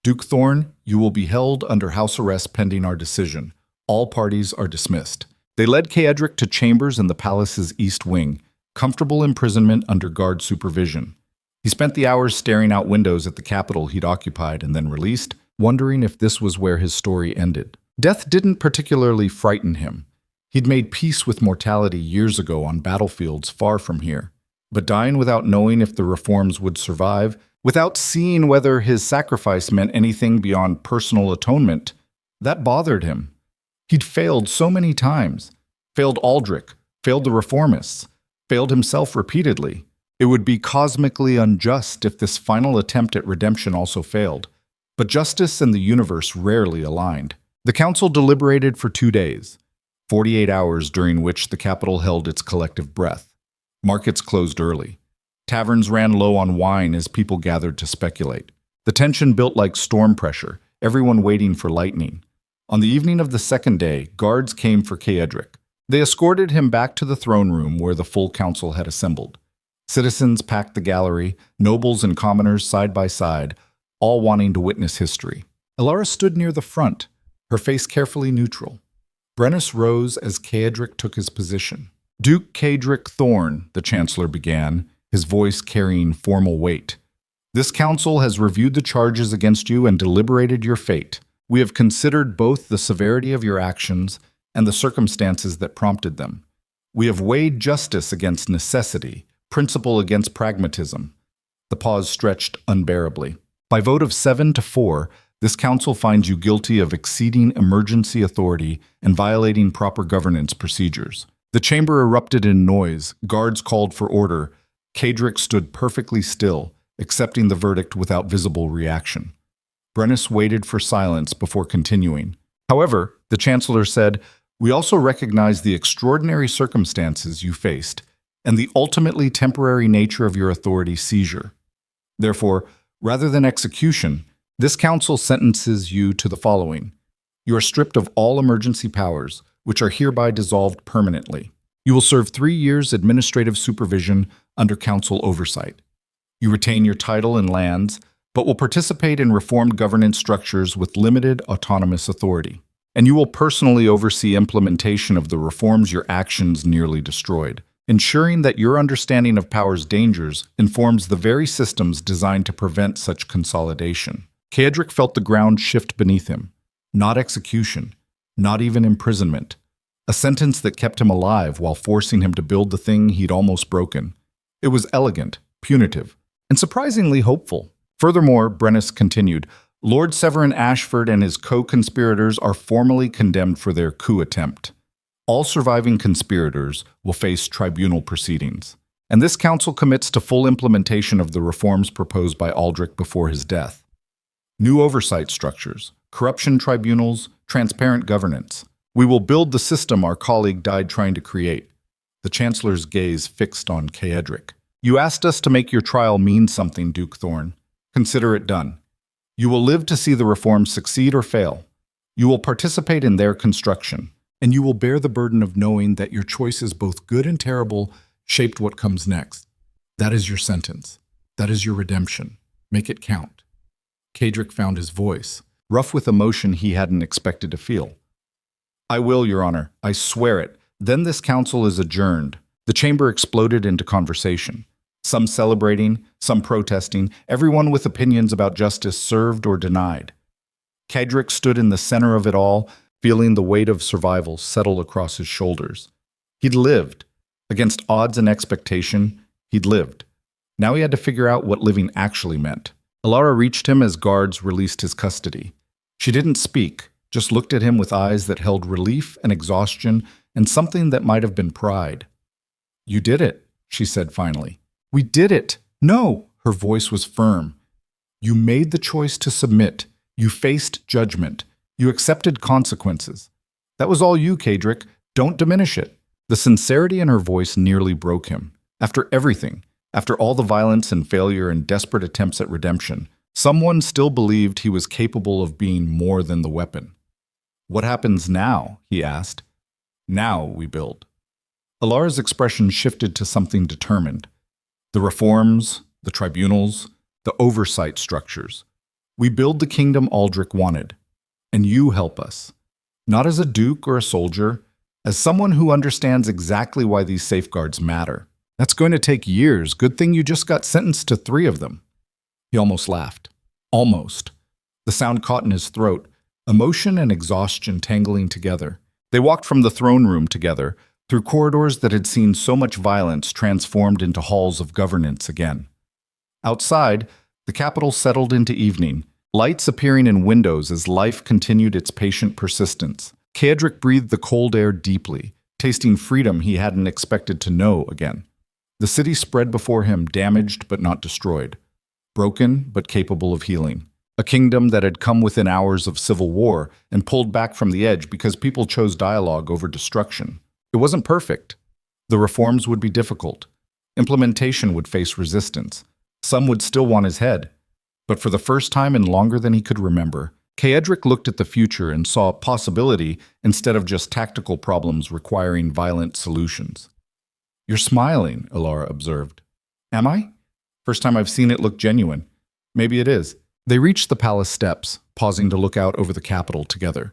Duke Thorne, you will be held under house arrest pending our decision. All parties are dismissed. They led Kadric to chambers in the palace's east wing, comfortable imprisonment under guard supervision. He spent the hours staring out windows at the capital he'd occupied and then released, wondering if this was where his story ended. Death didn't particularly frighten him. He'd made peace with mortality years ago on battlefields far from here. But dying without knowing if the reforms would survive, without seeing whether his sacrifice meant anything beyond personal atonement, that bothered him. He'd failed so many times, failed Aldrich, failed the reformists, failed himself repeatedly. It would be cosmically unjust if this final attempt at redemption also failed. But justice and the universe rarely aligned. The council deliberated for 2 days, 48 hours during which the capital held its collective breath. Markets closed early. Taverns ran low on wine as people gathered to speculate. The tension built like storm pressure, everyone waiting for lightning. On the evening of the 2nd day, guards came for Kadric. They escorted him back to the throne room where the full council had assembled. Citizens packed the gallery, nobles and commoners side by side, all wanting to witness history. Alara stood near the front, her face carefully neutral. Brennus rose as Kadric took his position. Duke Kadric Thorne, the chancellor began, his voice carrying formal weight. This council has reviewed the charges against you and deliberated your fate. We have considered both the severity of your actions and the circumstances that prompted them. We have weighed justice against necessity, principle against pragmatism. The pause stretched unbearably. By vote of 7-4, this council finds you guilty of exceeding emergency authority and violating proper governance procedures. The chamber erupted in noise, guards called for order. Kadric stood perfectly still, accepting the verdict without visible reaction. Brennus waited for silence before continuing. However, the chancellor said, "We also recognize the extraordinary circumstances you faced. and the ultimately temporary nature of your authority seizure. Therefore, rather than execution, this council sentences you to the following. You are stripped of all emergency powers, which are hereby dissolved permanently. You will serve 3 years administrative supervision under council oversight. You retain your title and lands, but will participate in reformed governance structures with limited autonomous authority. And you will personally oversee implementation of the reforms your actions nearly destroyed, ensuring that your understanding of power's dangers informs the very systems designed to prevent such consolidation. Caedric felt the ground shift beneath him. Not execution, not even imprisonment. A sentence that kept him alive while forcing him to build the thing he'd almost broken. It was elegant, punitive, and surprisingly hopeful. Furthermore, Brennus continued, Lord Severin Ashford and his co-conspirators are formally condemned for their coup attempt. All surviving conspirators will face tribunal proceedings, and this council commits to full implementation of the reforms proposed by Aldrich before his death. New oversight structures, corruption tribunals, transparent governance. We will build the system our colleague died trying to create. The Chancellor's gaze fixed on Caedric. You asked us to make your trial mean something, Duke Thorn. Consider it done. You will live to see the reforms succeed or fail. You will participate in their construction, and you will bear the burden of knowing that your choices, both good and terrible, shaped what comes next. That is your sentence. That is your redemption. Make it count. Caedric found his voice, rough with emotion he hadn't expected to feel. I will, Your Honor. I swear it. Then this council is adjourned. The chamber exploded into conversation. Some celebrating, some protesting, everyone with opinions about justice served or denied. Caedric stood in the center of it all, feeling the weight of survival settle across his shoulders. He'd lived. Against odds and expectation, he'd lived. Now he had to figure out what living actually meant. Alara reached him as guards released his custody. She didn't speak, just looked at him with eyes that held relief and exhaustion and something that might have been pride. You did it, she said finally. We did it. No, her voice was firm. You made the choice to submit. You faced judgment. You accepted consequences. That was all you, Caedric. Don't diminish it. The sincerity in her voice nearly broke him. After everything, after all the violence and failure and desperate attempts at redemption, someone still believed he was capable of being more than the weapon. What happens now? He asked. Now we build. Alara's expression shifted to something determined. The reforms, the tribunals, the oversight structures. We build the kingdom Aldrich wanted. And you help us. Not as a duke or a soldier, as someone who understands exactly why these safeguards matter. That's going to take years. Good thing you just got sentenced to 3 of them. He almost laughed. Almost. The sound caught in his throat, emotion and exhaustion tangling together. They walked from the throne room together, through corridors that had seen so much violence transformed into halls of governance again. Outside, the capital settled into evening, lights appearing in windows as life continued its patient persistence. Caedric breathed the cold air deeply, tasting freedom he hadn't expected to know again. The city spread before him, damaged but not destroyed, broken but capable of healing. A kingdom that had come within hours of civil war and pulled back from the edge because people chose dialogue over destruction. It wasn't perfect. The reforms would be difficult. Implementation would face resistance. Some would still want his head. But for the first time in longer than he could remember, Caedric looked at the future and saw a possibility instead of just tactical problems requiring violent solutions. You're smiling, Alara observed. Am I? First time I've seen it look genuine. Maybe it is. They reached the palace steps, pausing to look out over the capital together.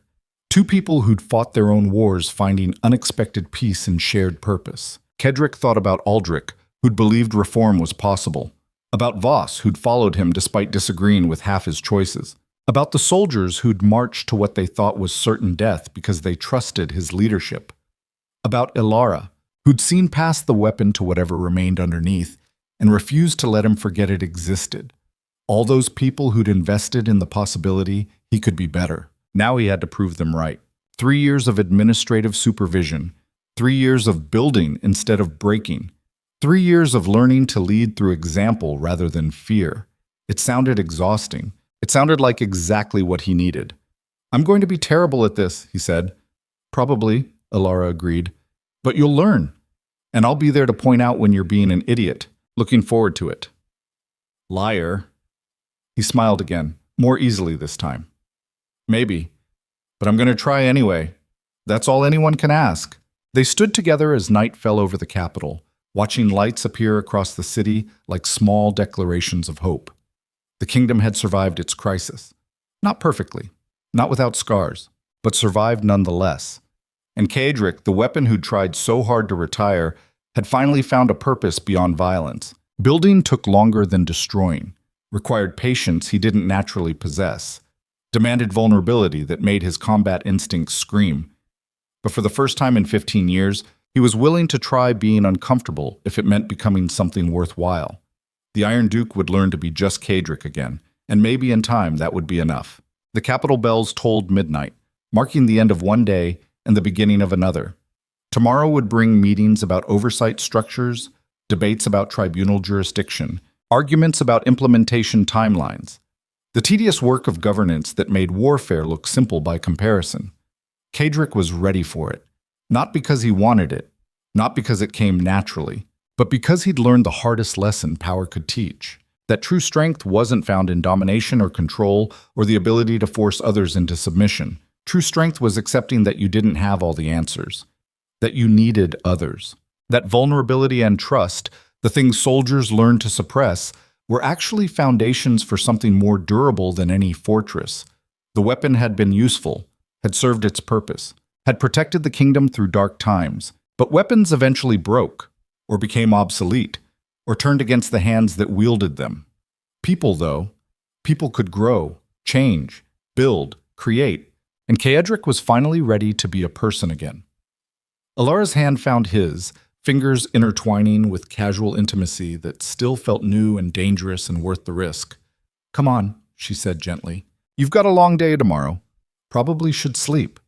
2 people who'd fought their own wars finding unexpected peace and shared purpose. Caedric thought about Aldrich, who'd believed reform was possible. About Voss, who'd followed him despite disagreeing with half his choices. About the soldiers who'd marched to what they thought was certain death because they trusted his leadership. About Alara, who'd seen past the weapon to whatever remained underneath and refused to let him forget it existed. All those people who'd invested in the possibility he could be better. Now he had to prove them right. 3 years of administrative supervision. 3 years of building instead of breaking. 3 years of learning to lead through example rather than fear. It sounded exhausting. It sounded like exactly what he needed. I'm going to be terrible at this, he said. Probably, Alara agreed. But you'll learn. And I'll be there to point out when you're being an idiot. Looking forward to it. Liar. He smiled again, more easily this time. Maybe, but I'm going to try anyway. That's all anyone can ask. They stood together as night fell over the capital, watching lights appear across the city like small declarations of hope. The kingdom had survived its crisis. Not perfectly, not without scars, but survived nonetheless. And Caedric, the weapon who'd tried so hard to retire, had finally found a purpose beyond violence. Building took longer than destroying, required patience he didn't naturally possess, demanded vulnerability that made his combat instincts scream. But for the first time in 15 years, he was willing to try being uncomfortable if it meant becoming something worthwhile. The Iron Duke would learn to be just Caedric again, and maybe in time that would be enough. The capital bells tolled midnight, marking the end of one day and the beginning of another. Tomorrow would bring meetings about oversight structures, debates about tribunal jurisdiction, arguments about implementation timelines, the tedious work of governance that made warfare look simple by comparison. Caedric was ready for it, not because he wanted it, not because it came naturally, but because he'd learned the hardest lesson power could teach, that true strength wasn't found in domination or control or the ability to force others into submission. True strength was accepting that you didn't have all the answers, that you needed others, that vulnerability and trust, the things soldiers learned to suppress, were actually foundations for something more durable than any fortress. The weapon had been useful, had served its purpose, had protected the kingdom through dark times, but weapons eventually broke, or became obsolete, or turned against the hands that wielded them. People, though, people could grow, change, build, create, and Caedric was finally ready to be a person again. Alara's hand found his, fingers intertwining with casual intimacy that still felt new and dangerous and worth the risk. "Come on," she said gently. "You've got a long day tomorrow. Probably should sleep."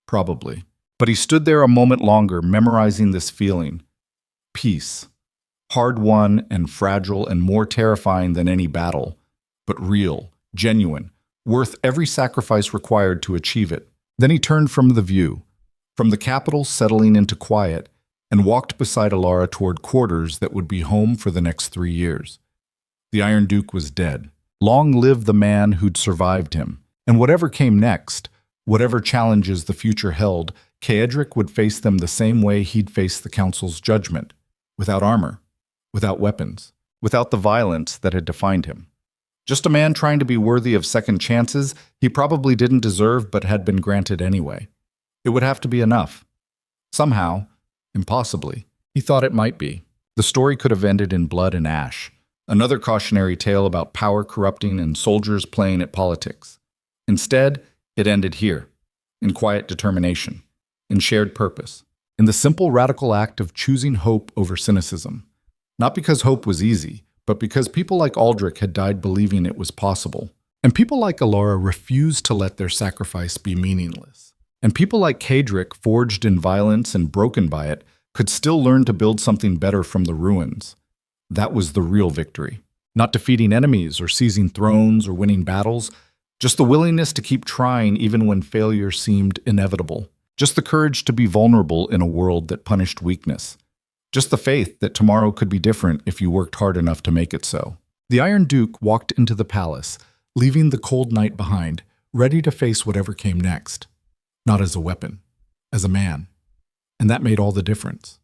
Probably. But he stood there a moment longer, memorizing this feeling. Peace. Hard-won and fragile and more terrifying than any battle, but real, genuine, worth every sacrifice required to achieve it. Then he turned from the view, from the capital settling into quiet, and walked beside Alara toward quarters that would be home for the next 3 years. The Iron Duke was dead. Long live the man who'd survived him. And whatever came next, whatever challenges the future held, Caedric would face them the same way he'd faced the Council's judgment, without armor, without weapons, without the violence that had defined him. Just a man trying to be worthy of second chances he probably didn't deserve but had been granted anyway. It would have to be enough. Somehow, impossibly, he thought it might be. The story could have ended in blood and ash, another cautionary tale about power corrupting and soldiers playing at politics. Instead, it ended here, in quiet determination, in shared purpose, in the simple radical act of choosing hope over cynicism. Not because hope was easy, but because people like Aldrich had died believing it was possible. And people like Alara refused to let their sacrifice be meaningless. And people like Caedric, forged in violence and broken by it, could still learn to build something better from the ruins. That was the real victory. Not defeating enemies or seizing thrones or winning battles, just the willingness to keep trying even when failure seemed inevitable. Just the courage to be vulnerable in a world that punished weakness. Just the faith that tomorrow could be different if you worked hard enough to make it so. The Iron Duke walked into the palace, leaving the cold night behind, ready to face whatever came next. Not as a weapon, as a man. And that made all the difference.